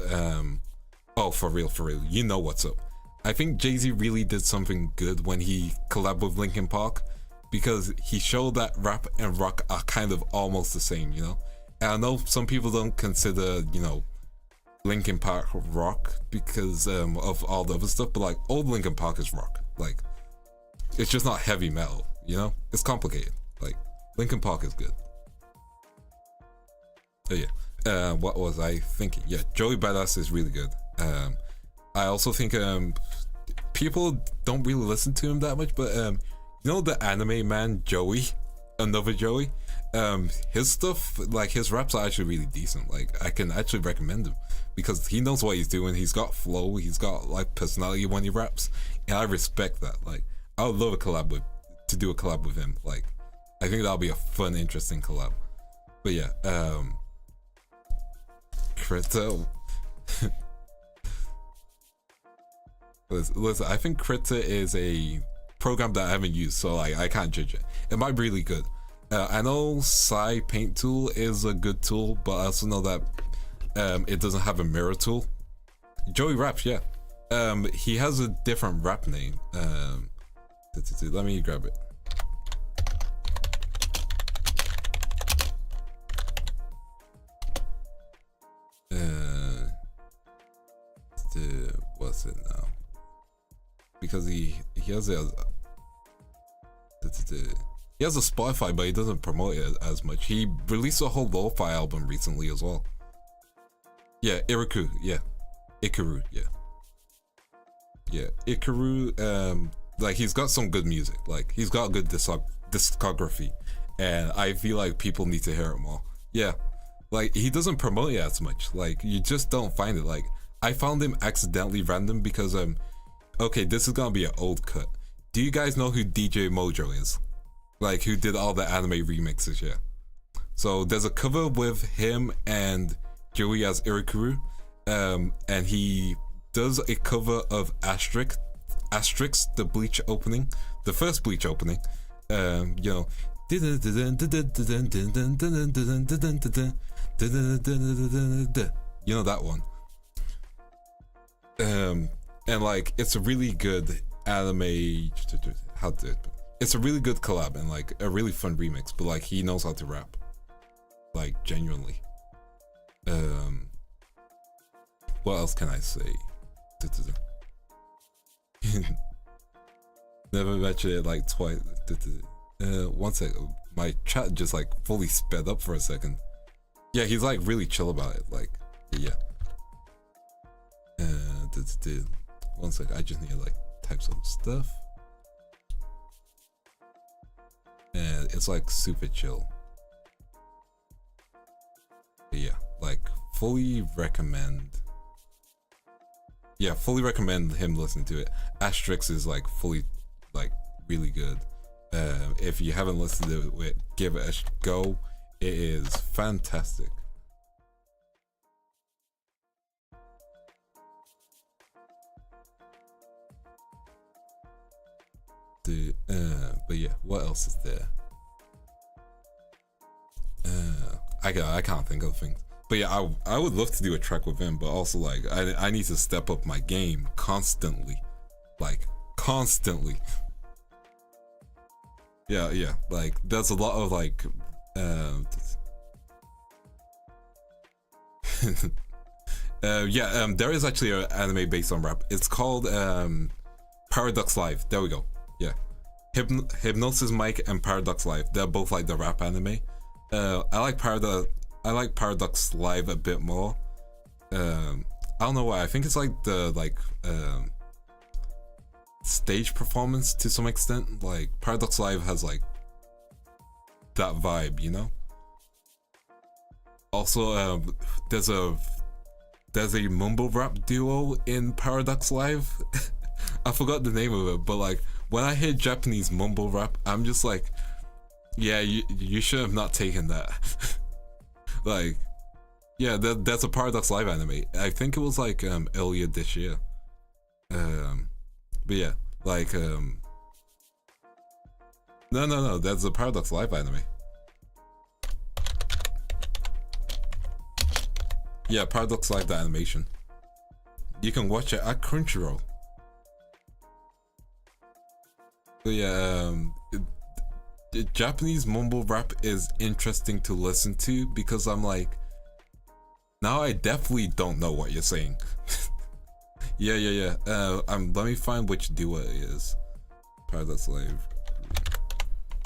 S1: oh, for real, you know what's up. I think Jay-Z really did something good when he collabed with Linkin Park, because he showed that rap and rock are kind of almost the same, you know? And I know some people don't consider, you know, Linkin Park rock because of all the other stuff, but like old Linkin Park is rock. Like, it's just not heavy metal, you know? It's complicated. Like, Linkin Park is good. So yeah, what was I thinking? Yeah, Joey Badass is really good. I also think people don't really listen to him that much, but you know the anime man Joey, another Joey, his stuff, like his raps are actually really decent. Like I can actually recommend him because he knows what he's doing. He's got flow, he's got like personality when he raps, and I respect that. Like I would love to do a collab with him. Like I think that'll be a fun, interesting collab. But yeah, Krita. Listen, I think Krita is a program that I haven't used, so like I can't judge it. It might be really good. I know Psy Paint Tool is a good tool, but I also know that it doesn't have a mirror tool. Joey raps, yeah. He has a different rap name. Let me grab it. What's it now? Because he has a Spotify, but he doesn't promote it as much. He released a whole lo-fi album recently as well. Yeah, Ikaru, yeah. Ikaru, yeah. Yeah, Ikaru, like he's got some good music. Like he's got good discography, and I feel like people need to hear it more. Yeah, like he doesn't promote it as much. Like you just don't find it. Like I found him accidentally random because okay, this is gonna be an old cut. Do you guys know who DJ Mojo is? Like, who did all the anime remixes, yeah. So, there's a cover with him and Joey as Ikaru. And he does a cover of Asterix, the Bleach opening. The first Bleach opening. You know. You know that one. And like it's a really good anime. It's a really good collab and like a really fun remix. But like he knows how to rap, like genuinely. What else can I say? Never mentioned it like twice. One second, my chat just like fully sped up for a second. Yeah, he's like really chill about it. Like yeah. One sec, I just need to like type some stuff. And it's like super chill. But yeah, like fully recommend. Yeah, fully recommend him listening to it. Asterix is like fully, like really good. If you haven't listened to it, give it a go. It is fantastic. But yeah, what else is there? I can't think of things. But yeah, I would love to do a track with him, but also like I need to step up my game constantly, like constantly. Yeah, like there's a lot of like there is actually an anime based on rap. It's called Paradox Live. There we go. Yeah, Hypnosis Mike and Paradox Live. They're both like the rap anime. I like Paradox Live a bit more. I don't know why. I think it's like the stage performance to some extent. Like Paradox Live has like that vibe, you know. Also, there's a mumble rap duo in Paradox Live. I forgot the name of it, but like when I hear Japanese mumble rap, I'm just like, yeah, you should have not taken that. Like, yeah, that's a Paradox Live anime. I think it was like earlier this year. But yeah, like no, that's a Paradox Live anime. Yeah, Paradox Live the animation. You can watch it at Crunchyroll. But yeah, the Japanese mumble rap is interesting to listen to because I'm like, now I definitely don't know what you're saying. Yeah. Let me find which duo it is. Paradox Live.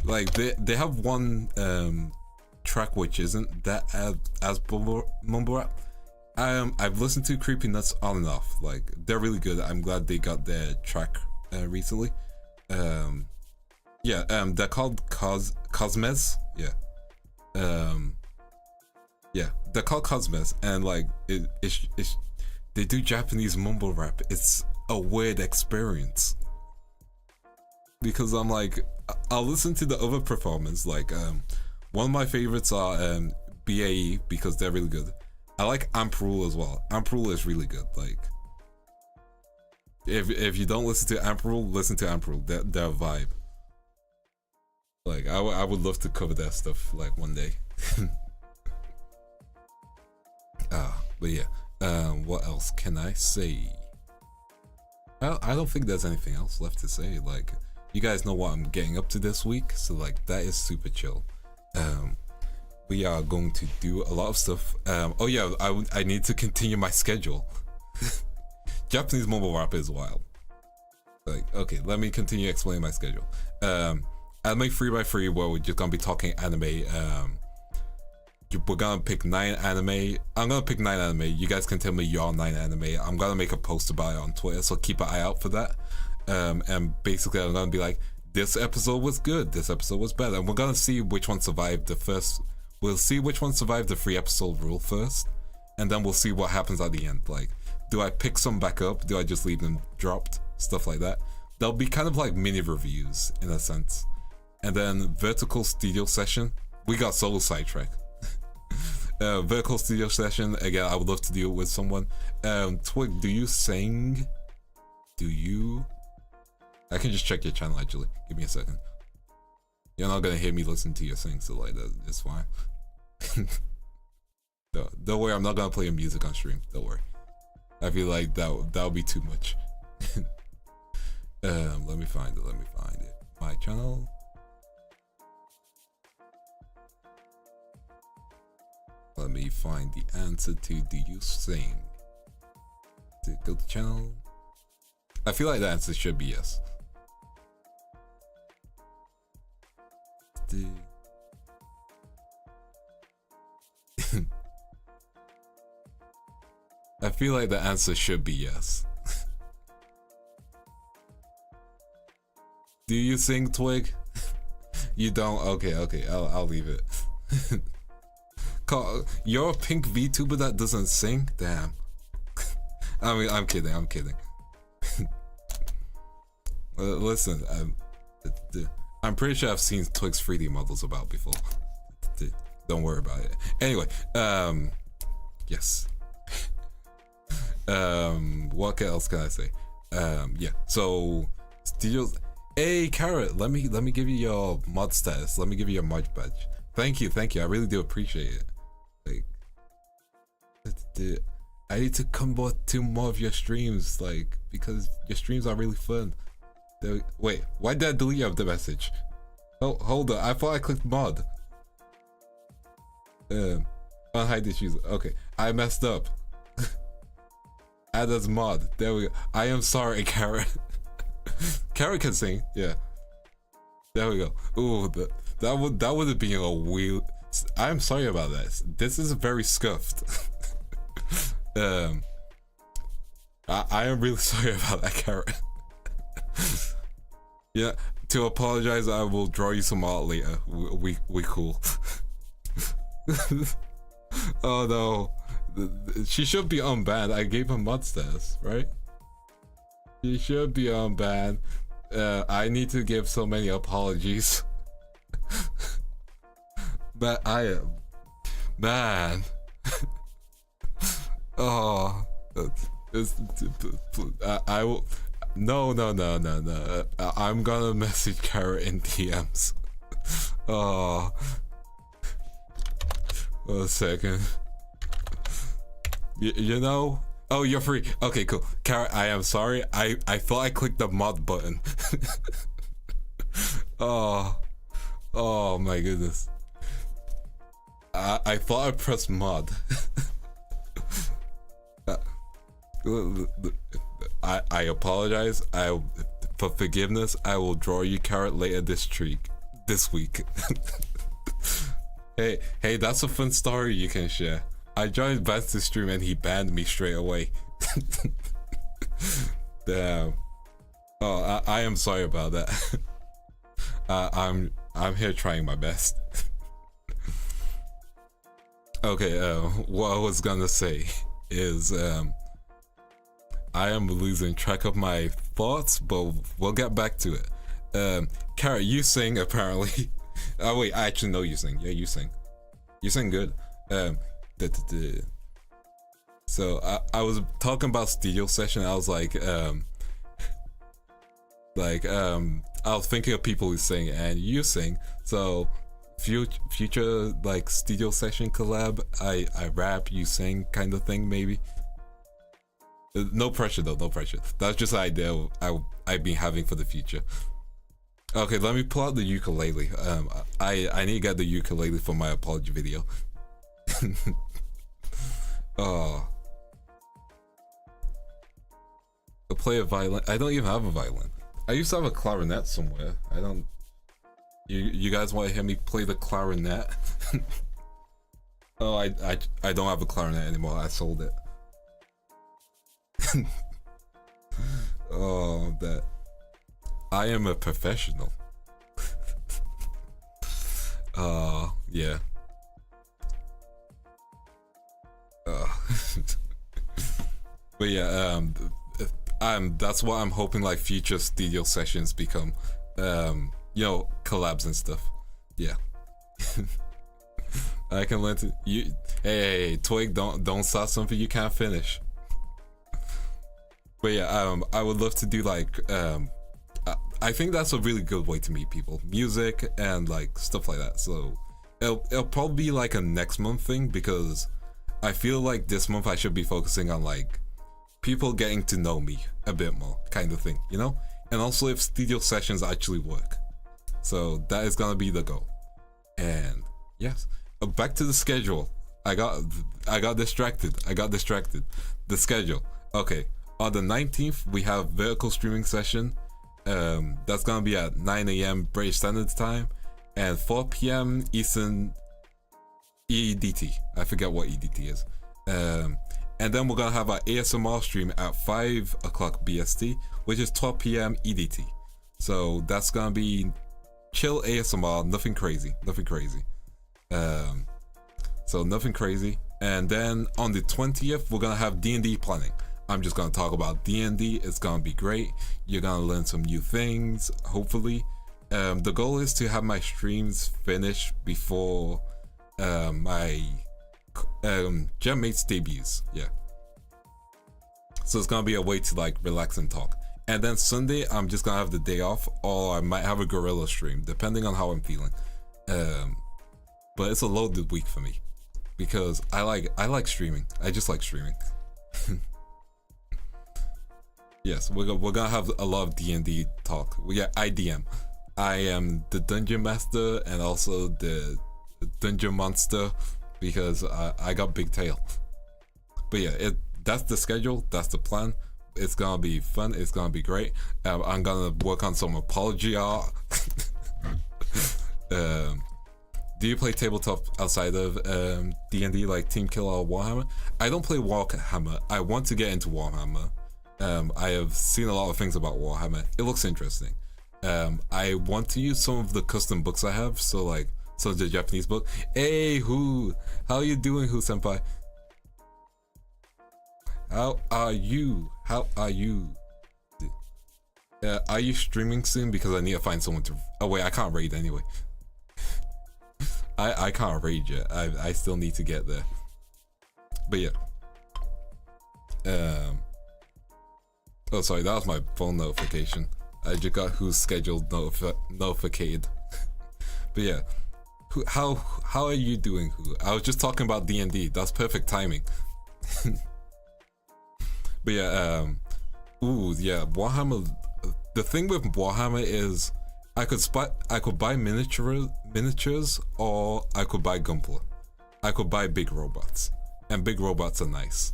S1: Like they have one track which isn't that as mumble rap. I've listened to Creepy Nuts on and off. Like they're really good. I'm glad they got their track recently. Yeah, they're called Cosmes. Yeah. Yeah, they're called Cosmes, and like it's they do Japanese mumble rap. It's a weird experience because I'm like, I'll listen to the other performance. Like one of my favorites are BAE because they're really good. I like Amp Rule as well. Amp Rule is really good. Like if you don't listen to Amp Rule, listen to Amp Rule. They're a vibe. Like I would love to cover that stuff like one day. But yeah, what else can I say? I don't think there's anything else left to say. Like, you guys know what I'm getting up to this week, so like that is super chill. We are going to do a lot of stuff. Oh yeah, I need to continue my schedule. Japanese mobile rap is wild. Like, okay, let me continue explaining my schedule. Anime 3x3, where we're just gonna be talking anime. We're gonna pick 9 anime. I'm gonna pick 9 anime. You guys can tell me your 9 anime. I'm gonna make a post about it on Twitter, so keep an eye out for that. And basically I'm gonna be like, this episode was good, this episode was bad, and we're gonna see which one survived the first. We'll see which one survived the 3-episode rule first, and then we'll see what happens at the end. Like, do I pick some back up? Do I just leave them dropped? Stuff like that. They'll be kind of like mini reviews in a sense. And then vertical studio session. We got solo sidetrack. Vertical studio session, again, I would love to do it with someone. Twig, do you sing? Do you? I can just check your channel actually. Give me a second. You're not gonna hear me listen to your sing, so like that, it's fine. Don't worry, I'm not gonna play your music on stream. Don't worry. I feel like that'll be too much. Let me find it. My channel. Let me find the answer to do you sing? To go to channel. I feel like the answer should be yes. I feel like the answer should be yes. Do you sing, Twig? You don't? Okay, I'll leave it. You're a pink VTuber that doesn't sing? Damn. I mean, I'm kidding. Listen, I'm pretty sure I've seen Twig's 3D models about before. Don't worry about it. Anyway, yes. What else can I say? Yeah. So, studios. Hey, Carrot. Let me give you your mod status. Let me give you your mod badge. Thank you. I really do appreciate it. Like, I need to come to more of your streams, like, because your streams are really fun. Wait, why did I delete the message? Oh, hold on. I thought I clicked mod. Unhide this user. Okay, I messed up. Add as mod. There we go. I am sorry, Carrot. Carrot can sing. Yeah. There we go. Ooh, that would have been a weird. I'm sorry about that. This is very scuffed. I am really sorry about that, Carrot. Yeah, to apologize, I will draw you some art later. We cool. Oh no, she should be unbanned. I gave her mod status, right? She should be unbanned. I need to give so many apologies. But I am, man. Oh, I will. No. I'm gonna message Kara in DMs. Oh, 1 second. You know? Oh, you're free. Okay, cool. Kara, I am sorry. I thought I clicked the mod button. Oh my goodness. I thought I pressed mod. I apologize. For forgiveness, I will draw you carrot later this week. Hey, that's a fun story you can share. I joined Vance's stream and he banned me straight away. Damn. Oh, I am sorry about that. I'm here trying my best. Okay, what I was gonna say is I am losing track of my thoughts, but we'll get back to it. Carrot, you sing apparently. Oh wait, I actually know you sing. Yeah, you sing. You sing good. So I was talking about studio session. I was like I was thinking of people who sing, and you sing. So future like studio session collab, I rap, you sing kind of thing maybe. No pressure though, no pressure. That's just an idea I've been having for the future. Okay, let me pull out the ukulele. I need to get the ukulele for my apology video. Oh. I'll play a violin. I don't even have a violin. I used to have a clarinet somewhere. I don't. You guys want to hear me play the clarinet? Oh, I don't have a clarinet anymore. I sold it. Oh, that. I am a professional. Yeah. But yeah, that's what I'm hoping like future studio sessions become. You know, collabs and stuff. Yeah. I can learn to you. Hey, Twig, don't start something you can't finish. But yeah, I would love to do like I think that's a really good way to meet people, music and like stuff like that. So it'll probably be like a next month thing, because I feel like this month I should be focusing on like people getting to know me a bit more, kind of thing, you know? And also if studio sessions actually work. So that is gonna be the goal. And yes, back to the schedule. I got distracted. The schedule. Okay, on the 19th we have vertical streaming session. That's gonna be at 9 AM British Standard Time and 4 PM Eastern EDT. I forget what EDT is. And then we're gonna have our ASMR stream at 5 o'clock BST, which is 12 PM EDT. So that's gonna be chill ASMR, nothing crazy. So nothing crazy. And then on the 20th, we're gonna have D&D planning. I'm just gonna talk about D&D. It's gonna be great. You're gonna learn some new things, hopefully. The goal is to have my streams finished before my genmates debuts. Yeah. So it's gonna be a way to like relax and talk. And then Sunday, I'm just gonna have the day off, or I might have a gorilla stream, depending on how I'm feeling. But it's a loaded week for me because I like streaming. I just like streaming. Yes, we're gonna have a lot of D&D talk. Yeah, IDM. I am the dungeon master and also the dungeon monster because I got big tail. But yeah, that's the schedule. That's the plan. It's gonna be fun. It's gonna be great. I'm gonna work on some apology art. Do you play tabletop outside of D&D like Team Killer or Warhammer? I don't play Warhammer. I want to get into Warhammer. I have seen a lot of things about Warhammer. It looks interesting. I want to use some of the custom books I have, so like some of the Japanese book. Hey, how you doing, senpai? How are you? Are you streaming soon? Because I need to find someone to. Oh wait, I can't raid anyway. I can't raid yet. I still need to get there. But yeah. Oh sorry, that was my phone notification. I just got who's scheduled notified. But yeah, how are you doing? I was just talking about D&D. That's perfect timing. But yeah, ooh yeah, Warhammer. The thing with Warhammer is I could buy miniatures, or I could buy Gunpla. I could buy big robots, and big robots are nice.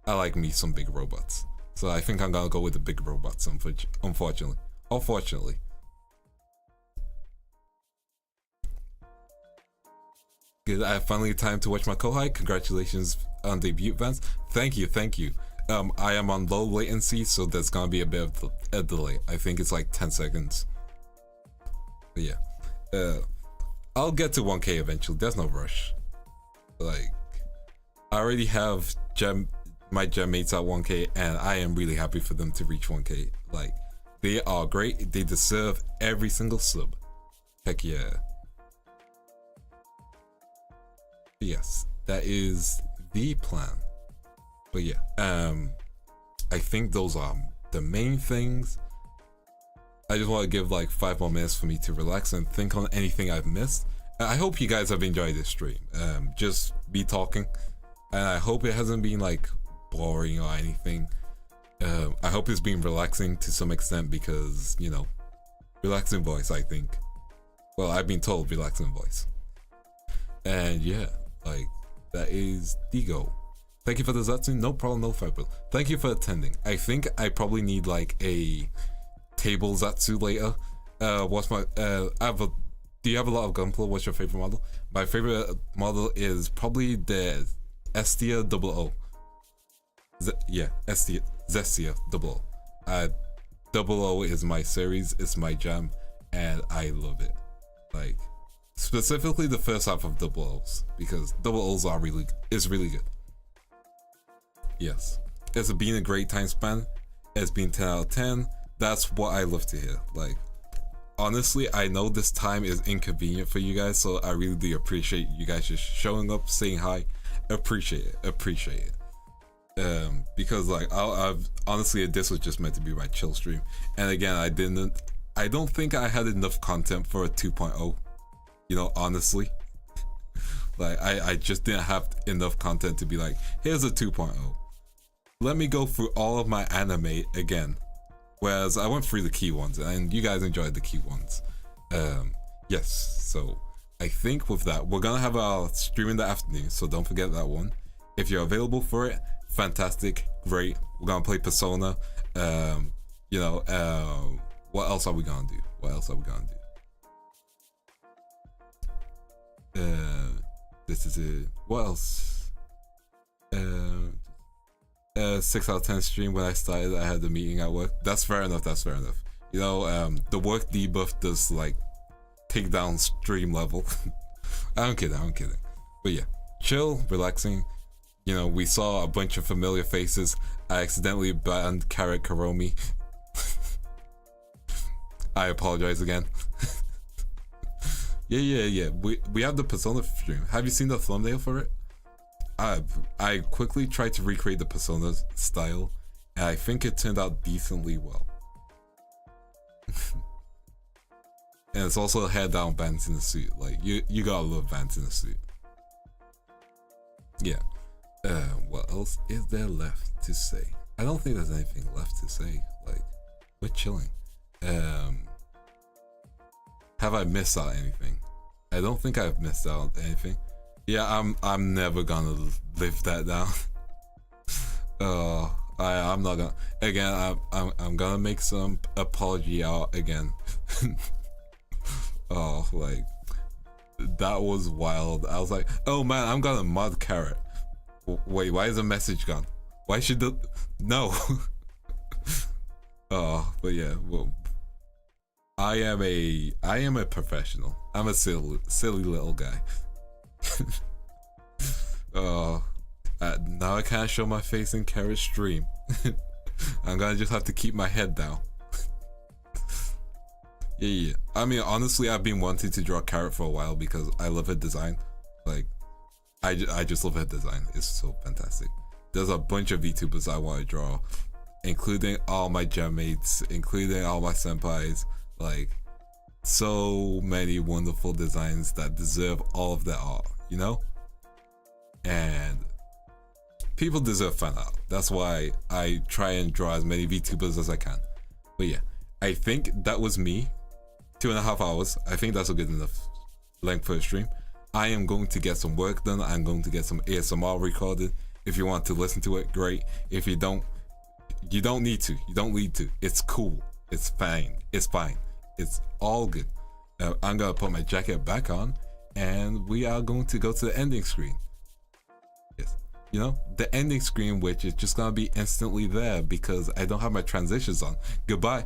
S1: I like me some big robots, so I think I'm gonna go with the big robots. Unfortunately. Good. I have finally time to watch my co-hike. Congratulations on debut, Vance. Thank you. I am on low latency, so there's gonna be a bit of a delay. I think it's like 10 seconds. But yeah, I'll get to 1K eventually. There's no rush. Like, I already have my genmates at 1K, and I am really happy for them to reach 1K. Like, they are great. They deserve every single sub. Heck yeah. Yes, that is the plan. But yeah, I think those are the main things. I just want to give like 5 more minutes for me to relax and think on anything I've missed. I hope you guys have enjoyed this stream. Just me talking, and I hope it hasn't been like boring or anything. I hope it's been relaxing to some extent, because, you know, relaxing voice, I think. Well, I've been told relaxing voice. And yeah, like, that is the goal. Thank you for the Zatsu. No problem, no fiber. Thank you for attending. I think I probably need like a table Zatsu later. What's my do you have a lot of Gunpla? What's your favorite model? My favorite model is probably the Estia 00. Zestia 00. 00 is my series, it's my jam, and I love it. Like, specifically the first half of 00s, because 00s are really good. Yes, it's been a great time span. It's been 10 out of 10. That's what I love to hear. Like, honestly, I know this time is inconvenient for you guys, so I really do appreciate you guys just showing up, saying hi. Appreciate it. Because like, I've honestly, this was just meant to be my chill stream, and again, I don't think I had enough content for a 2.0. You know, honestly, like I just didn't have enough content to be like, here's a 2.0. Let me go through all of my anime again. Whereas I went through the key ones, and you guys enjoyed the key ones. Yes, so I think with that, we're gonna have our stream in the afternoon, so don't forget that one. If you're available for it, fantastic, great. We're gonna play Persona. You know, what else are we gonna do? This is it. What else? 6 out of 10 stream. When I started, I had the meeting at work. That's fair enough. You know, the work debuff does like take down stream level. I'm kidding. But yeah, chill, relaxing. You know, we saw a bunch of familiar faces. I accidentally banned Carrot Karomi. I apologize again. Yeah. We have the Persona stream. Have you seen the thumbnail for it? I quickly tried to recreate the Persona style, and I think it turned out decently well. And it's also hair down Vance in the suit. Like, you gotta love Vance in the suit. Yeah. What else is there left to say? I don't think there's anything left to say. Like, we're chilling. Have I missed out anything? I don't think I've missed out anything. Yeah, I'm never gonna live that down. I'm not gonna. Again, I'm gonna make some apology out again. Oh, like, that was wild. I was like, oh man, I'm gonna mod Carrot. Wait, why is the message gone? Why should the no? But yeah, well, I am a professional. I'm a silly little guy. Now I can't show my face in Carrot's stream. I'm gonna just have to keep my head down. Yeah. I mean, honestly, I've been wanting to draw Carrot for a while because I love her design. Like, I just love her design. It's so fantastic. There's a bunch of VTubers I want to draw, including all my genmates, including all my senpais. Like, so many wonderful designs that deserve all of their art, you know? And people deserve fan art. That's why I try and draw as many VTubers as I can. But yeah, I think that was me. 2.5 hours. I think that's a good enough length for a stream. I am going to get some work done. I'm going to get some ASMR recorded. If you want to listen to it, great. If you don't, you don't need to. You don't need to. It's cool. It's fine. It's fine. It's all good. I'm gonna put my jacket back on, and we are going to go to the ending screen. Yes, you know, the ending screen, which is just gonna be instantly there because I don't have my transitions on. Goodbye.